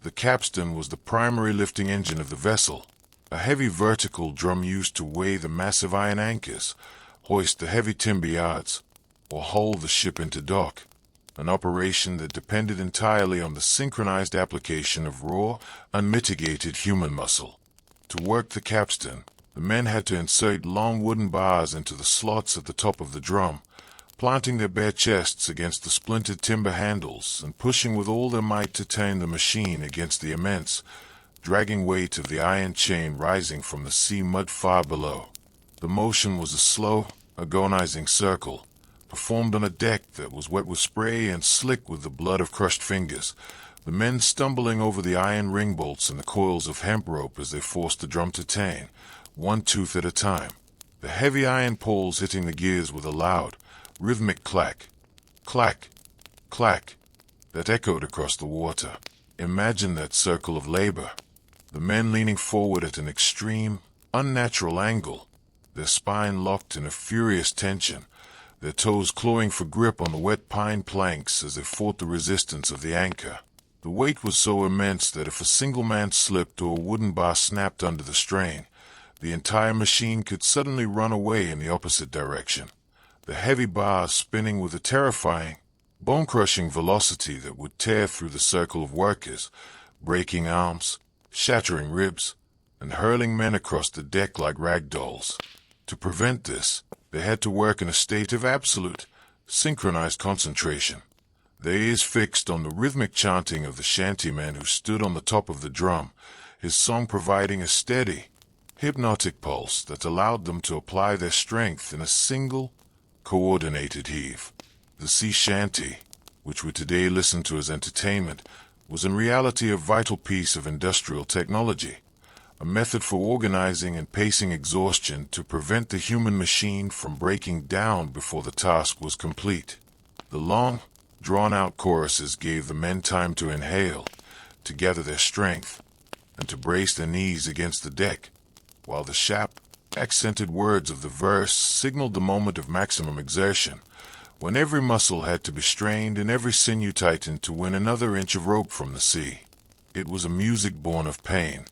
The capstan was the primary lifting engine of the vessel, a heavy vertical drum used to weigh the massive iron anchors, hoist the heavy timber yards, or haul the ship into dock, an operation that depended entirely on the synchronized application of raw, unmitigated human muscle. To work the capstan, the men had to insert long wooden bars into the slots at the top of the drum, planting their bare chests against the splintered timber handles and pushing with all their might to turn the machine against the immense, dragging weight of the iron chain rising from the sea mud far below. The motion was a slow, agonizing circle, performed on a deck that was wet with spray and slick with the blood of crushed fingers, the men stumbling over the iron ring bolts and the coils of hemp rope as they forced the drum to turn, one tooth at a time, the heavy iron poles hitting the gears with a loud, rhythmic clack, clack, clack, that echoed across the water. Imagine that circle of labor, the men leaning forward at an extreme, unnatural angle, their spine locked in a furious tension, their toes clawing for grip on the wet pine planks as they fought the resistance of the anchor. The weight was so immense that if a single man slipped or a wooden bar snapped under the strain, the entire machine could suddenly run away in the opposite direction, the heavy bars spinning with a terrifying, bone-crushing velocity that would tear through the circle of workers, breaking arms, shattering ribs, and hurling men across the deck like rag dolls. To prevent this, they had to work in a state of absolute, synchronized concentration, their ears fixed on the rhythmic chanting of the shantyman who stood on the top of the drum, his song providing a steady, hypnotic pulse that allowed them to apply their strength in a single, coordinated heave. The sea shanty, which we today listen to as entertainment, was in reality a vital piece of industrial technology, a method for organizing and pacing exhaustion to prevent the human machine from breaking down before the task was complete. The long, drawn-out choruses gave the men time to inhale, to gather their strength, and to brace their knees against the deck, while the sharp, accented words of the verse signaled the moment of maximum exertion, when every muscle had to be strained and every sinew tightened to win another inch of rope from the sea. It was a music born of pain,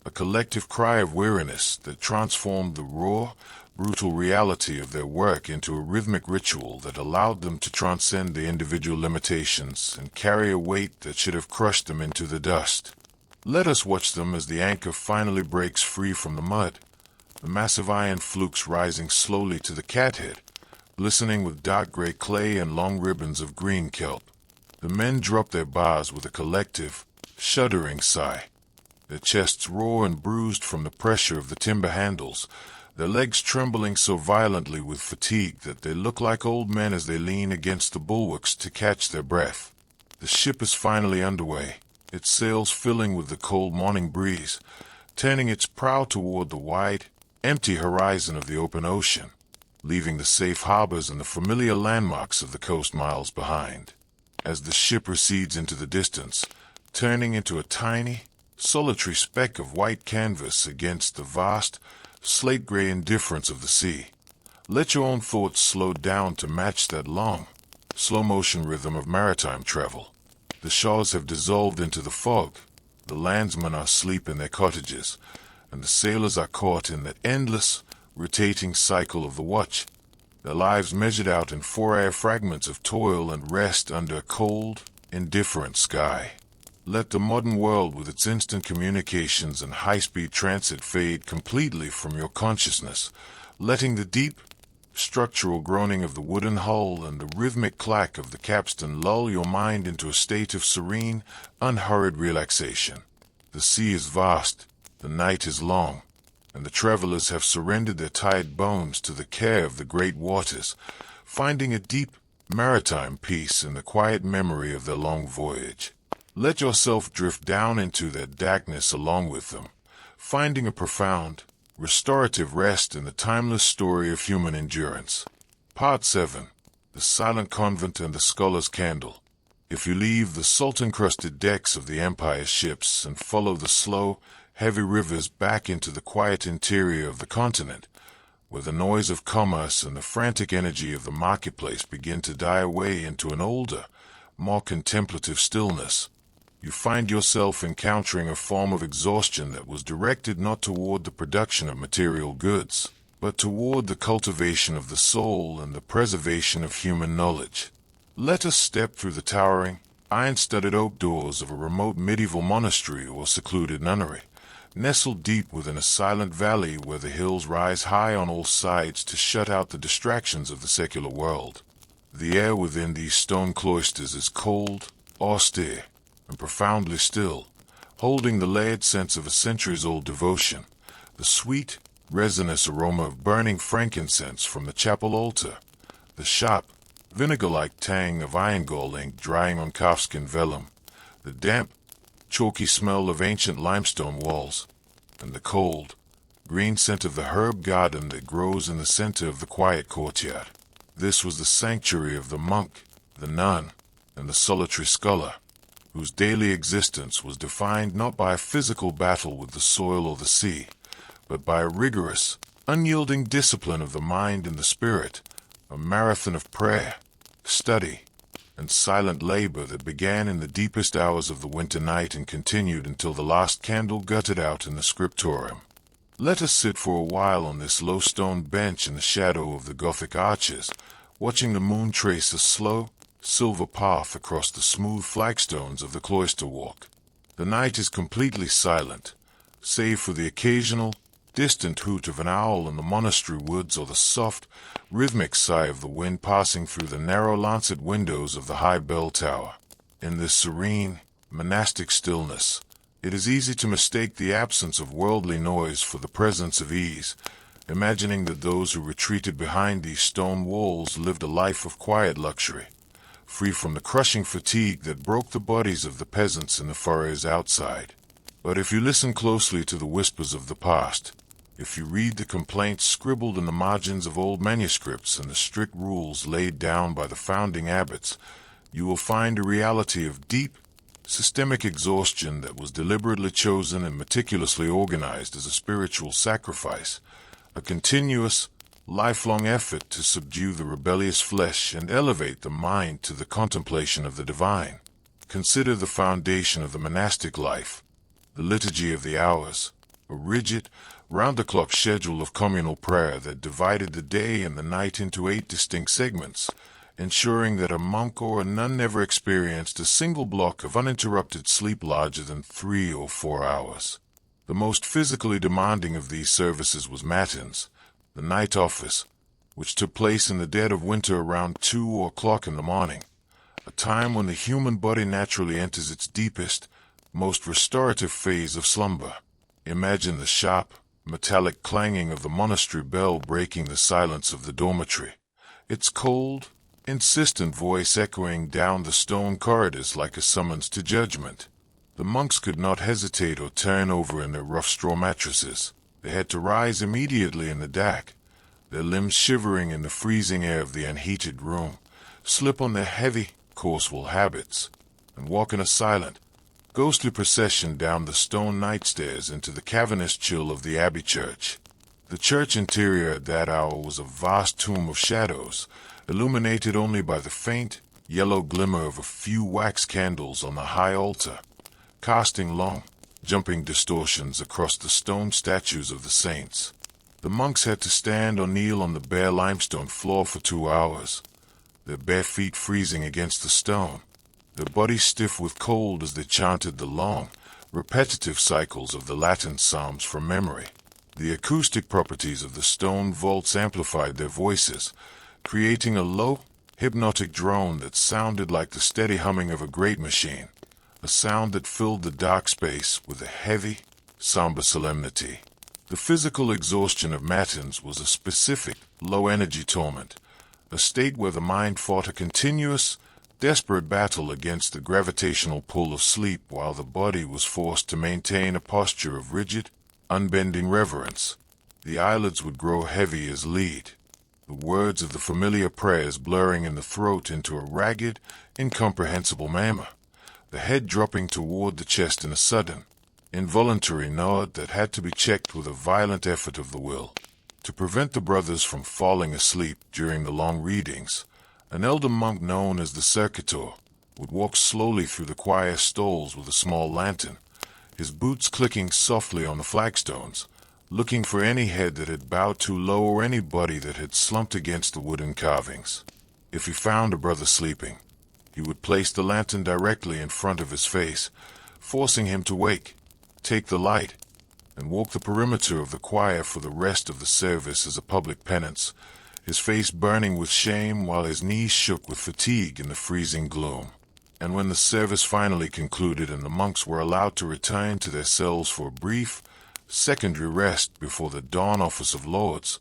a collective cry of weariness that transformed the raw, brutal reality of their work into a rhythmic ritual that allowed them to transcend the individual limitations and carry a weight that should have crushed them into the dust. Let us watch them as the anchor finally breaks free from the mud, the massive iron flukes rising slowly to the cathead, glistening with dark gray clay and long ribbons of green kelp. The men drop their bars with a collective, shuddering sigh. Their chests raw and bruised from the pressure of the timber handles, their legs trembling so violently with fatigue that they look like old men as they lean against the bulwarks to catch their breath. The ship is finally underway, its sails filling with the cold morning breeze, turning its prow toward the wide, empty horizon of the open ocean, leaving the safe harbors and the familiar landmarks of the coast miles behind. As the ship recedes into the distance, turning into a tiny, solitary speck of white canvas against the vast, slate-gray indifference of the sea, let your own thoughts slow down to match that long, slow-motion rhythm of maritime travel. The shores have dissolved into the fog, the landsmen are asleep in their cottages, and the sailors are caught in that endless, rotating cycle of the watch, their lives measured out in 4-hour fragments of toil and rest under a cold, indifferent sky. Let the modern world with its instant communications and high-speed transit fade completely from your consciousness, letting the deep, structural groaning of the wooden hull and the rhythmic clack of the capstan lull your mind into a state of serene, unhurried relaxation. The sea is vast, the night is long, and the travelers have surrendered their tired bones to the care of the great waters, finding a deep, maritime peace in the quiet memory of their long voyage. Let yourself drift down into that darkness along with them, finding a profound, restorative rest in the timeless story of human endurance. Part 7. The Silent Convent and the Scholar's Candle. If you leave the salt-encrusted decks of the Empire's ships and follow the slow, heavy rivers back into the quiet interior of the continent, where the noise of commerce and the frantic energy of the marketplace begin to die away into an older, more contemplative stillness, you find yourself encountering a form of exhaustion that was directed not toward the production of material goods, but toward the cultivation of the soul and the preservation of human knowledge. Let us step through the towering, iron-studded oak doors of a remote medieval monastery or secluded nunnery, nestled deep within a silent valley where the hills rise high on all sides to shut out the distractions of the secular world. The air within these stone cloisters is cold, austere, and profoundly still, holding the layered sense of a centuries-old devotion, the sweet, resinous aroma of burning frankincense from the chapel altar, the sharp, vinegar-like tang of iron gall ink drying on calfskin vellum, the damp, chalky smell of ancient limestone walls, and the cold, green scent of the herb garden that grows in the center of the quiet courtyard. This was the sanctuary of the monk, the nun, and the solitary scholar, whose daily existence was defined not by a physical battle with the soil or the sea, but by a rigorous, unyielding discipline of the mind and the spirit, a marathon of prayer, study, and silent labor that began in the deepest hours of the winter night and continued until the last candle guttered out in the scriptorium. Let us sit for a while on this low stone bench in the shadow of the Gothic arches, watching the moon trace a slow, silver path across the smooth flagstones of the cloister walk. The night is completely silent, save for the occasional, distant hoot of an owl in the monastery woods or the soft, rhythmic sigh of the wind passing through the narrow lancet windows of the high bell tower. In this serene, monastic stillness, it is easy to mistake the absence of worldly noise for the presence of ease, imagining that those who retreated behind these stone walls lived a life of quiet luxury, free from the crushing fatigue that broke the bodies of the peasants in the forests outside. But if you listen closely to the whispers of the past, if you read the complaints scribbled in the margins of old manuscripts and the strict rules laid down by the founding abbots, you will find a reality of deep, systemic exhaustion that was deliberately chosen and meticulously organized as a spiritual sacrifice, a continuous, lifelong effort to subdue the rebellious flesh and elevate the mind to the contemplation of the divine. Consider the foundation of the monastic life, the liturgy of the hours, a rigid, round-the-clock schedule of communal prayer that divided the day and the night into 8 distinct segments, ensuring that a monk or a nun never experienced a single block of uninterrupted sleep larger than 3 or 4 hours. The most physically demanding of these services was matins, the night office, which took place in the dead of winter around 2 o'clock in the morning, a time when the human body naturally enters its deepest, most restorative phase of slumber. Imagine the sharp, metallic clanging of the monastery bell breaking the silence of the dormitory, its cold, insistent voice echoing down the stone corridors like a summons to judgment. The monks could not hesitate or turn over in their rough straw mattresses. They had to rise immediately in the dark, their limbs shivering in the freezing air of the unheated room, slip on their heavy, coarse wool habits, and walk in a silent, ghostly procession down the stone night stairs into the cavernous chill of the abbey church. The church interior at that hour was a vast tomb of shadows, illuminated only by the faint, yellow glimmer of a few wax candles on the high altar, casting long, jumping distortions across the stone statues of the saints. The monks had to stand or kneel on the bare limestone floor for 2 hours, their bare feet freezing against the stone, their bodies stiff with cold as they chanted the long, repetitive cycles of the Latin psalms from memory. The acoustic properties of the stone vaults amplified their voices, creating a low, hypnotic drone that sounded like the steady humming of a great machine, a sound that filled the dark space with a heavy, somber solemnity. The physical exhaustion of matins was a specific, low-energy torment, a state where the mind fought a continuous, desperate battle against the gravitational pull of sleep while the body was forced to maintain a posture of rigid, unbending reverence. The eyelids would grow heavy as lead, the words of the familiar prayers blurring in the throat into a ragged, incomprehensible murmur, the head dropping toward the chest in a sudden, involuntary nod that had to be checked with a violent effort of the will. To prevent the brothers from falling asleep during the long readings, an elder monk known as the circuitor would walk slowly through the choir stalls with a small lantern, his boots clicking softly on the flagstones, looking for any head that had bowed too low or any body that had slumped against the wooden carvings. If he found a brother sleeping, he would place the lantern directly in front of his face, forcing him to wake, take the light, and walk the perimeter of the choir for the rest of the service as a public penance, his face burning with shame while his knees shook with fatigue in the freezing gloom. And when the service finally concluded and the monks were allowed to return to their cells for a brief, secondary rest before the dawn office of Lords,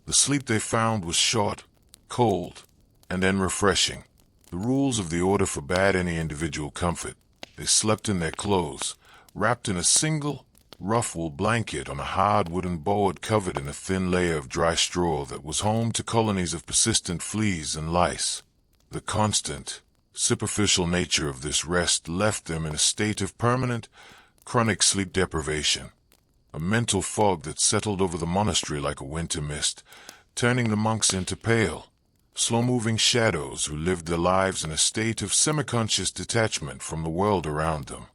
the sleep they found was short, cold, and then refreshing. The rules of the order forbade any individual comfort. They slept in their clothes, wrapped in a single, rough wool blanket on a hard wooden board covered in a thin layer of dry straw that was home to colonies of persistent fleas and lice. The constant, superficial nature of this rest left them in a state of permanent, chronic sleep deprivation, a mental fog that settled over the monastery like a winter mist, turning the monks into pale, slow-moving shadows who lived their lives in a state of semi-conscious detachment from the world around them.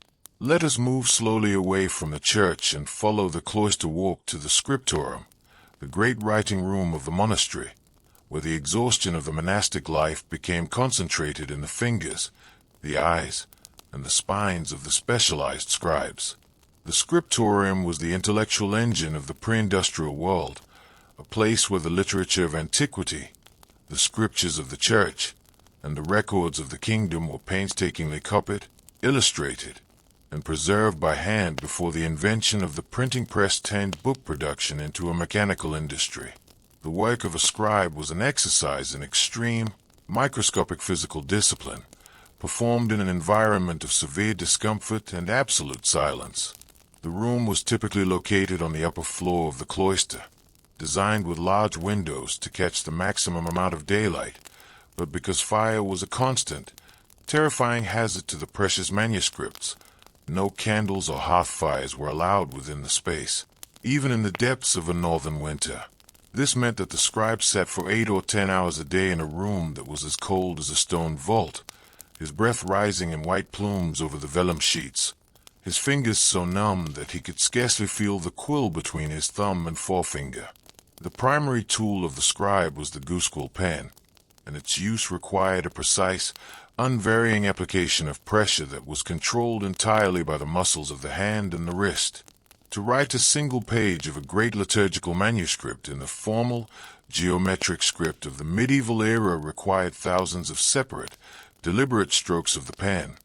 Let us move slowly away from the church and follow the cloister walk to the scriptorium, the great writing room of the monastery, where the exhaustion of the monastic life became concentrated in the fingers, the eyes, and the spines of the specialized scribes. The scriptorium was the intellectual engine of the pre-industrial world, a place where the literature of antiquity, the scriptures of the church, and the records of the kingdom were painstakingly copied, illustrated, and preserved by hand before the invention of the printing press turned book production into a mechanical industry. The work of a scribe was an exercise in extreme, microscopic physical discipline, performed in an environment of severe discomfort and absolute silence. The room was typically located on the upper floor of the cloister, designed with large windows to catch the maximum amount of daylight, but because fire was a constant, terrifying hazard to the precious manuscripts, no candles or hearth fires were allowed within the space, even in the depths of a northern winter. This meant that the scribe sat for 8 or 10 hours a day in a room that was as cold as a stone vault, his breath rising in white plumes over the vellum sheets, his fingers so numb that he could scarcely feel the quill between his thumb and forefinger. The primary tool of the scribe was the goosequill pen, and its use required a precise, unvarying application of pressure that was controlled entirely by the muscles of the hand and the wrist. To write a single page of a great liturgical manuscript in the formal, geometric script of the medieval era required thousands of separate, deliberate strokes of the pen,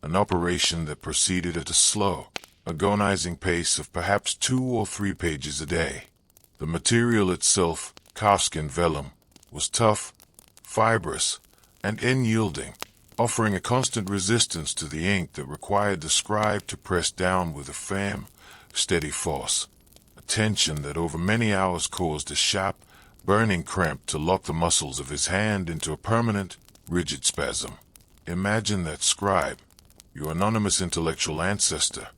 an operation that proceeded at a slow, agonizing pace of perhaps 2 or 3 pages a day. The material itself, calfskin vellum, was tough, fibrous, and unyielding, offering a constant resistance to the ink that required the scribe to press down with a firm, steady force, a tension that over many hours caused a sharp, burning cramp to lock the muscles of his hand into a permanent, rigid spasm. Imagine that scribe, your anonymous intellectual ancestor,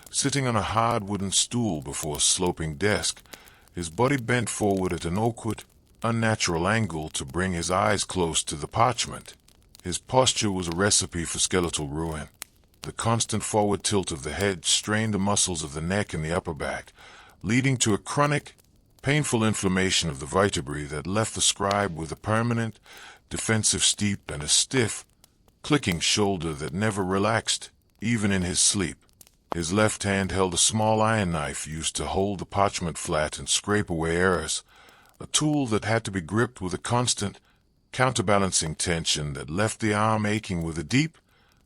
sitting on a hard wooden stool before a sloping desk, his body bent forward at an awkward, unnatural angle to bring his eyes close to the parchment. His posture was a recipe for skeletal ruin. The constant forward tilt of the head strained the muscles of the neck and the upper back, leading to a chronic, painful inflammation of the vertebrae that left the scribe with a permanent, defensive steep and a stiff, clicking shoulder that never relaxed, even in his sleep. His left hand held a small iron knife used to hold the parchment flat and scrape away errors, a tool that had to be gripped with a constant, counterbalancing tension that left the arm aching with a deep,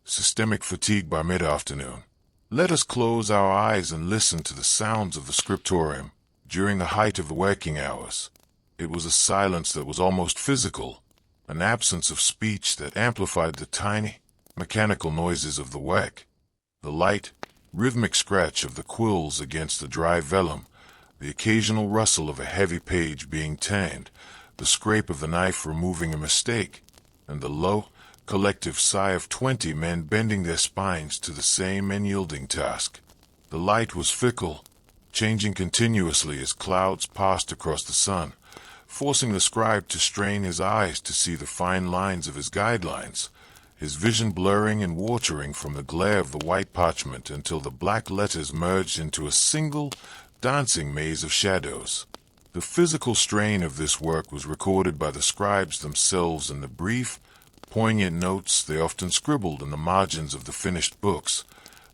systemic fatigue by mid-afternoon. Let us close our eyes and listen to the sounds of the scriptorium during the height of the working hours. It was a silence that was almost physical, an absence of speech that amplified the tiny, mechanical noises of the work. The light, rhythmic scratch of the quills against the dry vellum, the occasional rustle of a heavy page being turned, the scrape of the knife removing a mistake, and the low, collective sigh of 20 men bending their spines to the same unyielding task. The light was fickle, changing continuously as clouds passed across the sun, forcing the scribe to strain his eyes to see the fine lines of his guidelines, his vision blurring and watering from the glare of the white parchment until the black letters merged into a single, dancing maze of shadows. The physical strain of this work was recorded by the scribes themselves in the brief, poignant notes they often scribbled in the margins of the finished books,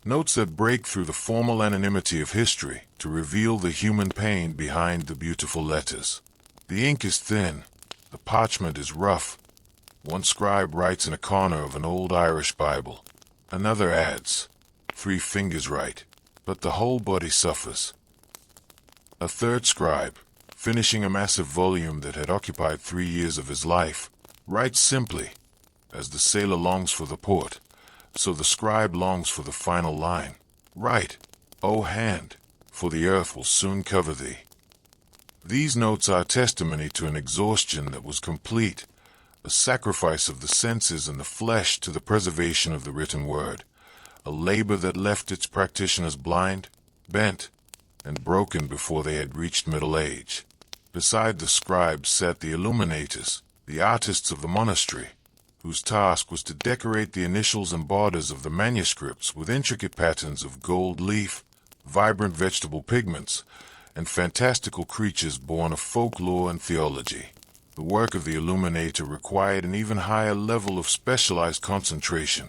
notes that break through the formal anonymity of history to reveal the human pain behind the beautiful letters. The ink is thin, the parchment is rough. One scribe writes in a corner of an old Irish Bible. Another adds, 3 fingers write, but the whole body suffers. A third scribe, finishing a massive volume that had occupied 3 years of his life, writes simply, as the sailor longs for the port, so the scribe longs for the final line. Write, O hand, for the earth will soon cover thee. These notes are testimony to an exhaustion that was complete, a sacrifice of the senses and the flesh to the preservation of the written word, a labor that left its practitioners blind, bent, and broken before they had reached middle age. Beside the scribes sat the illuminators, the artists of the monastery, whose task was to decorate the initials and borders of the manuscripts with intricate patterns of gold leaf, vibrant vegetable pigments, and fantastical creatures born of folklore and theology. The work of the illuminator required an even higher level of specialized concentration,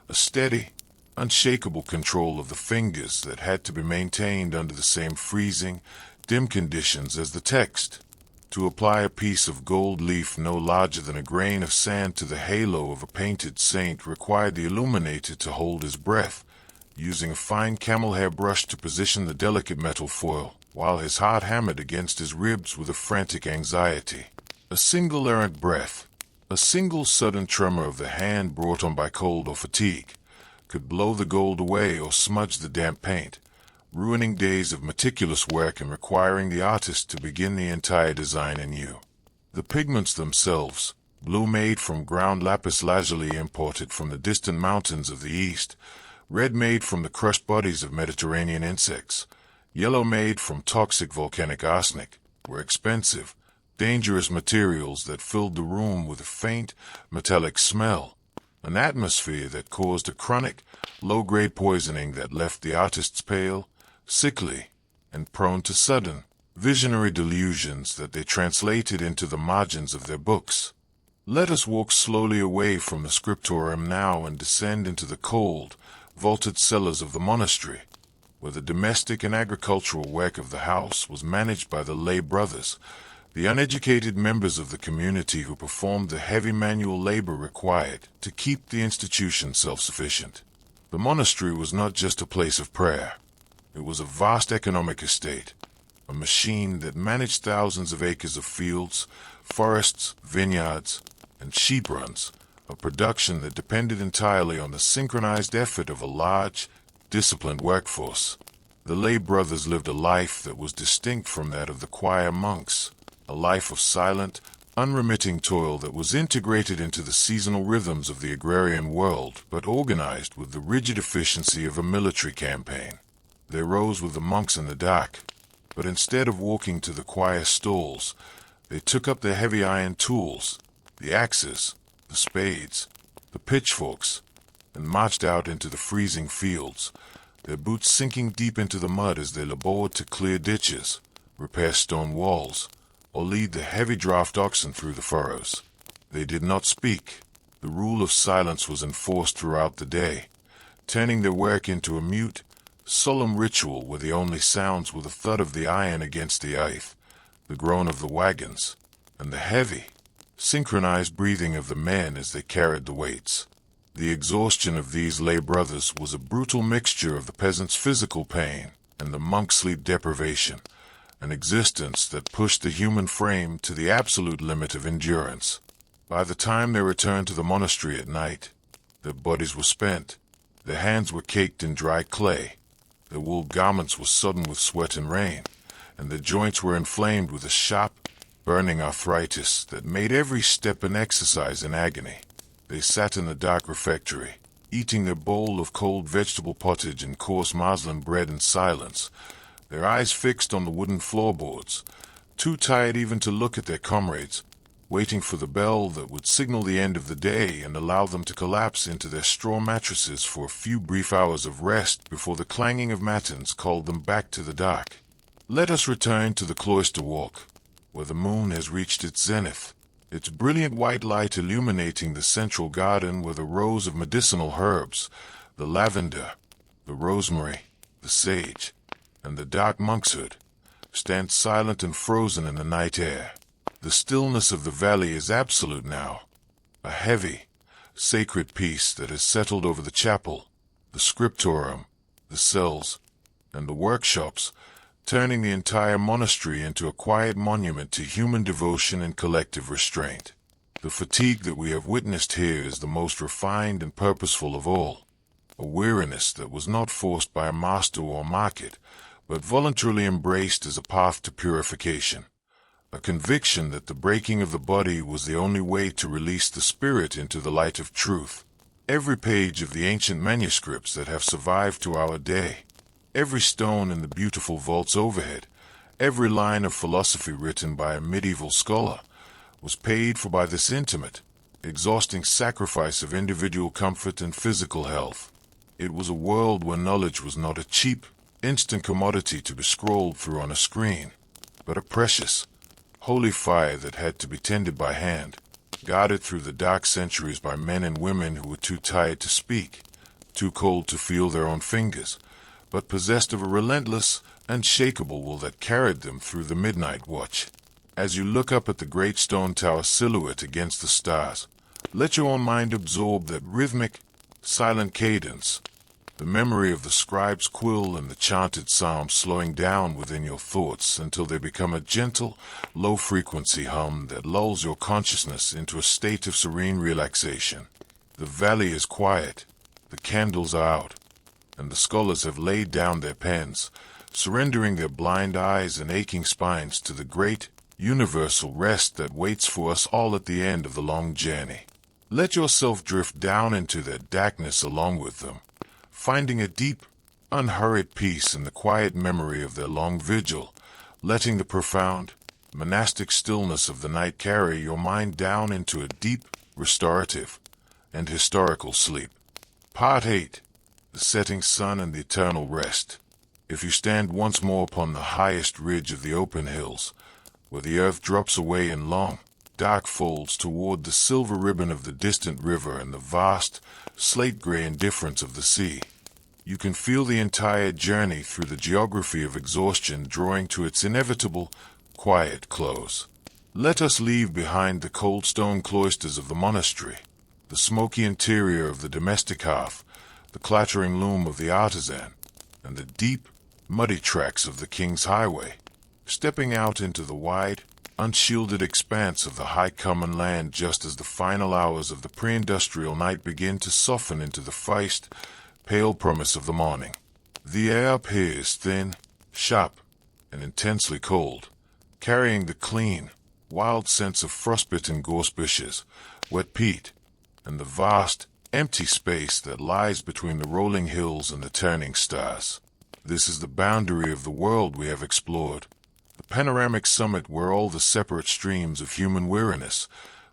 a steady, unshakable control of the fingers that had to be maintained under the same freezing, dim conditions as the text. To apply a piece of gold leaf no larger than a grain of sand to the halo of a painted saint required the illuminator to hold his breath, using a fine camel hair brush to position the delicate metal foil, while his heart hammered against his ribs with a frantic anxiety. A single errant breath, a single sudden tremor of the hand brought on by cold or fatigue, could blow the gold away or smudge the damp paint, ruining days of meticulous work and requiring the artist to begin the entire design anew. The pigments themselves, blue made from ground lapis lazuli imported from the distant mountains of the east, red made from the crushed bodies of Mediterranean insects, yellow made from toxic volcanic arsenic, were expensive, dangerous materials that filled the room with a faint, metallic smell, an atmosphere that caused a chronic, low-grade poisoning that left the artists pale, sickly, and prone to sudden, visionary delusions that they translated into the margins of their books. Let us walk slowly away from the scriptorium now and descend into the cold, vaulted cellars of the monastery, where the domestic and agricultural work of the house was managed by the lay brothers, the uneducated members of the community who performed the heavy manual labor required to keep the institution self-sufficient. The monastery was not just a place of prayer. It was a vast economic estate, a machine that managed thousands of acres of fields, forests, vineyards, and sheep runs, a production that depended entirely on the synchronized effort of a large, disciplined workforce. The lay brothers lived a life that was distinct from that of the choir monks, a life of silent, unremitting toil that was integrated into the seasonal rhythms of the agrarian world, but organized with the rigid efficiency of a military campaign. They rose with the monks in the dark, but instead of walking to the choir stalls, they took up their heavy iron tools, the axes, the spades, the pitchforks, and marched out into the freezing fields, their boots sinking deep into the mud as they labored to clear ditches, repair stone walls, or lead the heavy draft oxen through the furrows. They did not speak. The rule of silence was enforced throughout the day, turning their work into a mute, solemn ritual where the only sounds were the thud of the iron against the earth, the groan of the wagons, and the heavy, synchronized breathing of the men as they carried the weights. The exhaustion of these lay brothers was a brutal mixture of the peasant's physical pain and the monk's sleep deprivation, an existence that pushed the human frame to the absolute limit of endurance. By the time they returned to the monastery at night, their bodies were spent, their hands were caked in dry clay, their wool garments were sodden with sweat and rain, and their joints were inflamed with a sharp, burning arthritis that made every step an exercise in agony. They sat in the dark refectory, eating their bowl of cold vegetable pottage and coarse muslin bread in silence, their eyes fixed on the wooden floorboards, too tired even to look at their comrades, waiting for the bell that would signal the end of the day and allow them to collapse into their straw mattresses for a few brief hours of rest before the clanging of matins called them back to the dark. Let us return to the cloister walk, where the moon has reached its zenith, its brilliant white light illuminating the central garden where the rows of medicinal herbs, the lavender, the rosemary, the sage, and the dark monkshood, stand silent and frozen in the night air. The stillness of the valley is absolute now, a heavy, sacred peace that has settled over the chapel, the scriptorium, the cells, and the workshops, turning the entire monastery into a quiet monument to human devotion and collective restraint. The fatigue that we have witnessed here is the most refined and purposeful of all, a weariness that was not forced by a master or market, but voluntarily embraced as a path to purification, a conviction that the breaking of the body was the only way to release the spirit into the light of truth. Every page of the ancient manuscripts that have survived to our day, every stone in the beautiful vaults overhead, every line of philosophy written by a medieval scholar, was paid for by this intimate, exhausting sacrifice of individual comfort and physical health. It was a world where knowledge was not a cheap, instant commodity to be scrolled through on a screen, but a precious, holy fire that had to be tended by hand, guarded through the dark centuries by men and women who were too tired to speak, too cold to feel their own fingers, but possessed of a relentless, unshakable will that carried them through the midnight watch. As you look up at the great stone tower silhouette against the stars, let your own mind absorb that rhythmic, silent cadence, the memory of the scribe's quill and the chanted psalms slowing down within your thoughts until they become a gentle, low-frequency hum that lulls your consciousness into a state of serene relaxation. The valley is quiet, the candles are out, and the scholars have laid down their pens, surrendering their blind eyes and aching spines to the great, universal rest that waits for us all at the end of the long journey. Let yourself drift down into that darkness along with them, finding a deep, unhurried peace in the quiet memory of their long vigil, letting the profound, monastic stillness of the night carry your mind down into a deep, restorative, and historical sleep. Part 8. The setting sun and the eternal rest. If you stand once more upon the highest ridge of the open hills, where the earth drops away in long, dark folds toward the silver ribbon of the distant river and the vast, slate-gray indifference of the sea, you can feel the entire journey through the geography of exhaustion drawing to its inevitable, quiet close. Let us leave behind the cold stone cloisters of the monastery, the smoky interior of the domestic hearth, the clattering loom of the artisan, and the deep, muddy tracks of the king's highway. Stepping out into the wide, unshielded expanse of the high common land just as the final hours of the pre-industrial night begin to soften into the feist, pale promise of the morning. The air up here is thin, sharp, and intensely cold, carrying the clean, wild sense of frostbitten gorse bushes, wet peat, and the vast, empty space that lies between the rolling hills and the turning stars. This is the boundary of the world we have explored, the panoramic summit where all the separate streams of human weariness,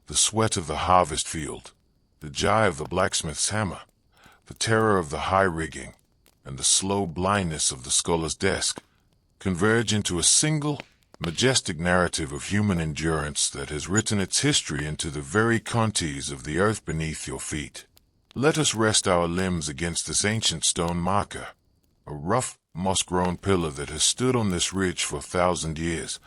the sweat of the harvest field, the jar of the blacksmith's hammer, the terror of the high rigging, and the slow blindness of the scholar's desk, converge into a single, majestic narrative of human endurance that has written its history into the very contours of the earth beneath your feet. Let us rest our limbs against this ancient stone marker, a rough, moss-grown pillar that has stood on this ridge for 1,000 years,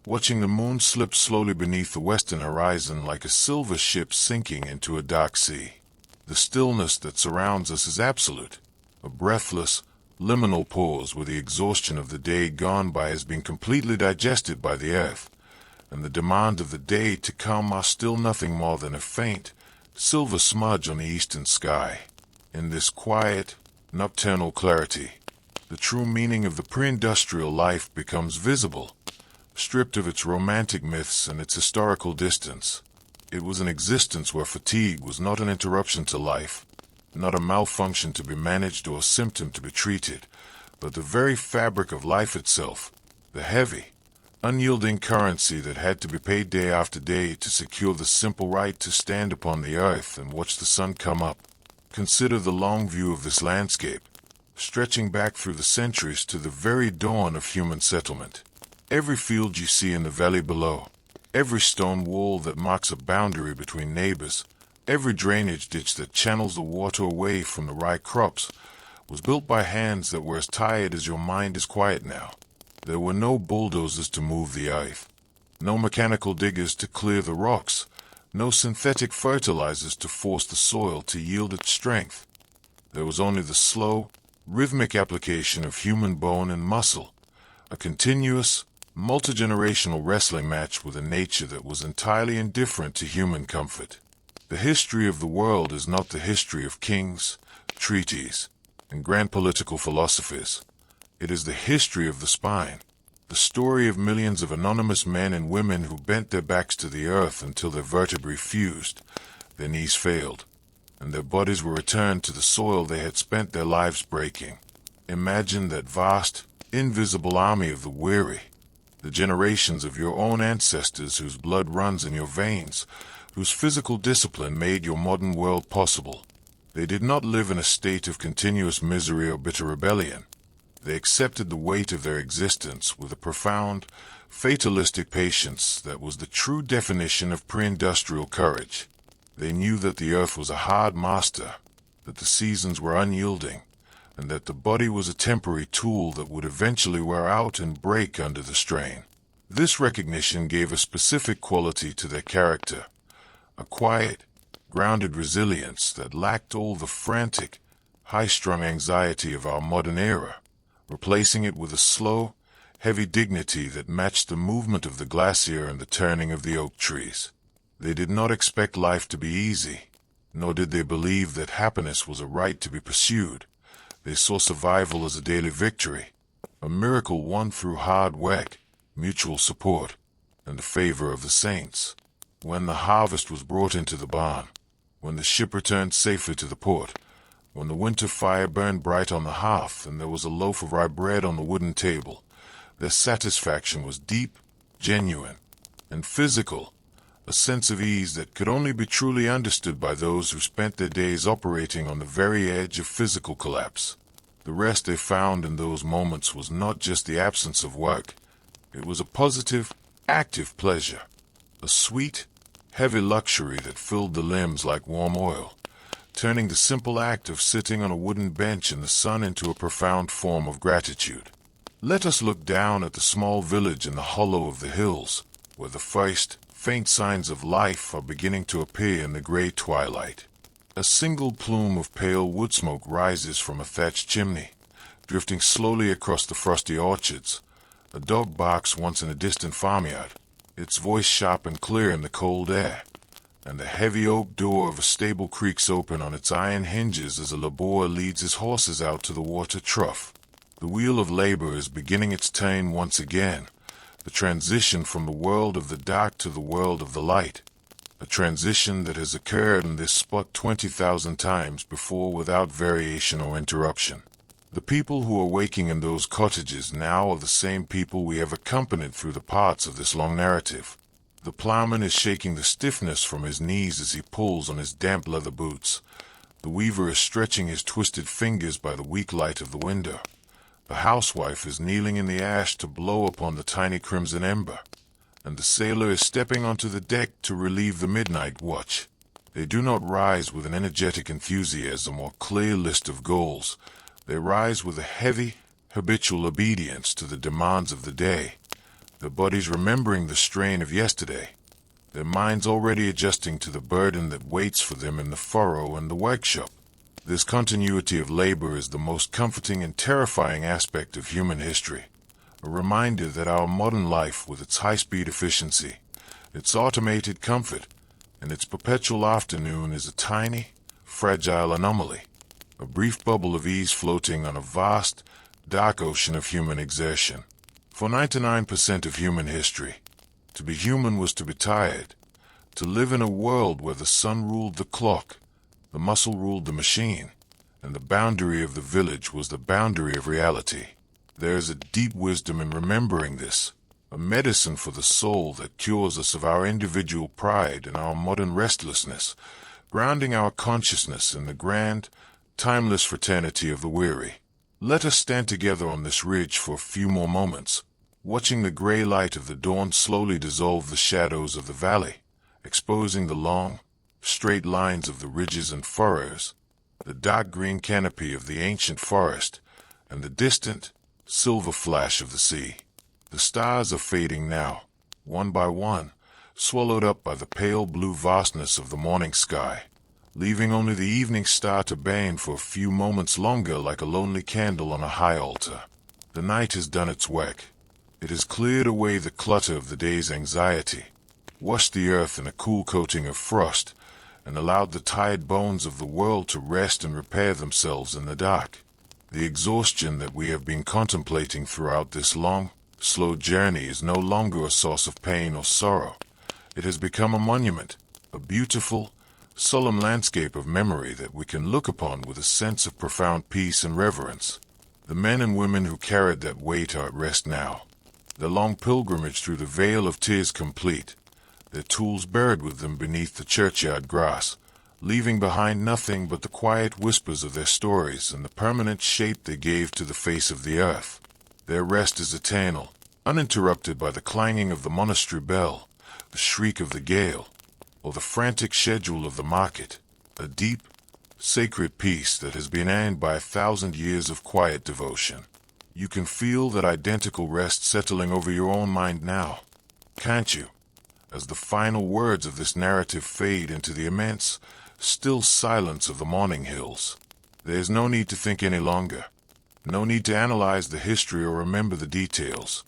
watching the moon slip slowly beneath the western horizon like a silver ship sinking into a dark sea. The stillness that surrounds us is absolute, a breathless, liminal pause where the exhaustion of the day gone by has been completely digested by the earth, and the demand of the day to come are still nothing more than a faint, silver smudge on the eastern sky. In this quiet, nocturnal clarity, the true meaning of the pre-industrial life becomes visible, stripped of its romantic myths and its historical distance. It was an existence where fatigue was not an interruption to life, not a malfunction to be managed or a symptom to be treated, but the very fabric of life itself, the heavy, unyielding currency that had to be paid day after day to secure the simple right to stand upon the earth and watch the sun come up. Consider the long view of this landscape, stretching back through the centuries to the very dawn of human settlement. Every field you see in the valley below, every stone wall that marks a boundary between neighbors, every drainage ditch that channels the water away from the rye crops, was built by hands that were as tired as your mind is quiet now. There were no bulldozers to move the earth, no mechanical diggers to clear the rocks, no synthetic fertilizers to force the soil to yield its strength. There was only the slow, rhythmic application of human bone and muscle, a continuous, multi-generational wrestling match with a nature that was entirely indifferent to human comfort. The history of the world is not the history of kings, treaties, and grand political philosophies. It is the history of the spine, the story of millions of anonymous men and women who bent their backs to the earth until their vertebrae fused, their knees failed, and their bodies were returned to the soil they had spent their lives breaking. Imagine that vast, invisible army of the weary, the generations of your own ancestors whose blood runs in your veins, whose physical discipline made your modern world possible. They did not live in a state of continuous misery or bitter rebellion. They accepted the weight of their existence with a profound, fatalistic patience that was the true definition of pre-industrial courage. They knew that the earth was a hard master, that the seasons were unyielding, and that the body was a temporary tool that would eventually wear out and break under the strain. This recognition gave a specific quality to their character, a quiet, grounded resilience that lacked all the frantic, high-strung anxiety of our modern era, replacing it with a slow, heavy dignity that matched the movement of the glacier and the turning of the oak trees. They did not expect life to be easy, nor did they believe that happiness was a right to be pursued. They saw survival as a daily victory, a miracle won through hard work, mutual support, and the favor of the saints. When the harvest was brought into the barn, when the ship returned safely to the port, when the winter fire burned bright on the hearth and there was a loaf of rye bread on the wooden table, their satisfaction was deep, genuine, and physical, a sense of ease that could only be truly understood by those who spent their days operating on the very edge of physical collapse. The rest they found in those moments was not just the absence of work. It was a positive, active pleasure, a sweet, heavy luxury that filled the limbs like warm oil, turning the simple act of sitting on a wooden bench in the sun into a profound form of gratitude. Let us look down at the small village in the hollow of the hills, where the first, faint signs of life are beginning to appear in the gray twilight. A single plume of pale wood smoke rises from a thatched chimney, drifting slowly across the frosty orchards. A dog barks once in a distant farmyard, its voice sharp and clear in the cold air, and the heavy oak door of a stable creaks open on its iron hinges as a laborer leads his horses out to the water trough. The wheel of labor is beginning its turn once again, the transition from the world of the dark to the world of the light, a transition that has occurred in this spot 20,000 times before without variation or interruption. The people who are waking in those cottages now are the same people we have accompanied through the parts of this long narrative. The plowman is shaking the stiffness from his knees as he pulls on his damp leather boots. The weaver is stretching his twisted fingers by the weak light of the window. The housewife is kneeling in the ash to blow upon the tiny crimson ember, and the sailor is stepping onto the deck to relieve the midnight watch. They do not rise with an energetic enthusiasm or clear list of goals. They rise with a heavy, habitual obedience to the demands of the day, their bodies remembering the strain of yesterday, their minds already adjusting to the burden that waits for them in the furrow and the workshop. This continuity of labor is the most comforting and terrifying aspect of human history, a reminder that our modern life, with its high-speed efficiency, its automated comfort, and its perpetual afternoon, is a tiny, fragile anomaly, a brief bubble of ease floating on a vast, dark ocean of human exertion. For 99% of human history, to be human was to be tired, to live in a world where the sun ruled the clock, the muscle ruled the machine, and the boundary of the village was the boundary of reality. There is a deep wisdom in remembering this, a medicine for the soul that cures us of our individual pride and our modern restlessness, grounding our consciousness in the grand, timeless fraternity of the weary. Let us stand together on this ridge for a few more moments, watching the gray light of the dawn slowly dissolve the shadows of the valley, exposing the long, straight lines of the ridges and furrows, the dark green canopy of the ancient forest, and the distant, silver flash of the sea. The stars are fading now, one by one, swallowed up by the pale blue vastness of the morning sky, leaving only the evening star to burn for a few moments longer like a lonely candle on a high altar. The night has done its work. It has cleared away the clutter of the day's anxiety, washed the earth in a cool coating of frost, and allowed the tired bones of the world to rest and repair themselves in the dark. The exhaustion that we have been contemplating throughout this long, slow journey is no longer a source of pain or sorrow. It has become a monument, a beautiful, solemn landscape of memory that we can look upon with a sense of profound peace and reverence. The men and women who carried that weight are at rest now, their long pilgrimage through the vale of tears complete, their tools buried with them beneath the churchyard grass, leaving behind nothing but the quiet whispers of their stories and the permanent shape they gave to the face of the earth. Their rest is eternal, uninterrupted by the clanging of the monastery bell, the shriek of the gale, or the frantic schedule of the market, a deep, sacred peace that has been earned by 1,000 years of quiet devotion. You can feel that identical rest settling over your own mind now, can't you? As the final words of this narrative fade into the immense, still silence of the morning hills. There is no need to think any longer. No need to analyze the history or remember the details.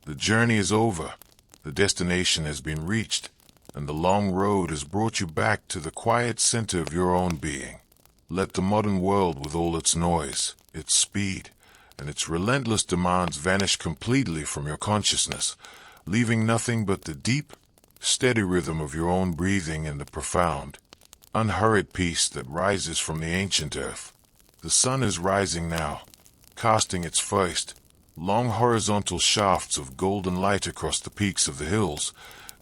The journey is over. The destination has been reached, and the long road has brought you back to the quiet center of your own being. Let the modern world, with all its noise, its speed, and its relentless demands vanish completely from your consciousness, leaving nothing but the deep, steady rhythm of your own breathing and the profound, unhurried peace that rises from the ancient earth. The sun is rising now, casting its first, long horizontal shafts of golden light across the peaks of the hills,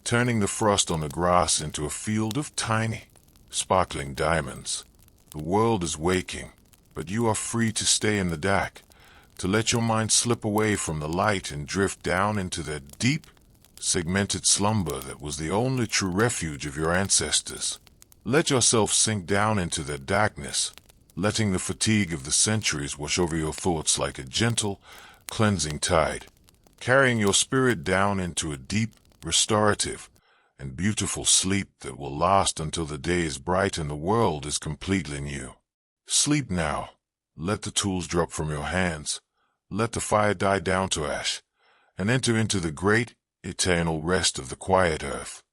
turning the frost on the grass into a field of tiny, sparkling diamonds. The world is waking, but you are free to stay in the dark, to let your mind slip away from the light and drift down into that deep, segmented slumber that was the only true refuge of your ancestors. Let yourself sink down into that darkness, letting the fatigue of the centuries wash over your thoughts like a gentle, cleansing tide, carrying your spirit down into a deep, restorative, and beautiful sleep that will last until the day is bright and the world is completely new. Sleep now. Let the tools drop from your hands. Let the fire die down to ash, and enter into the great, eternal rest of the quiet earth.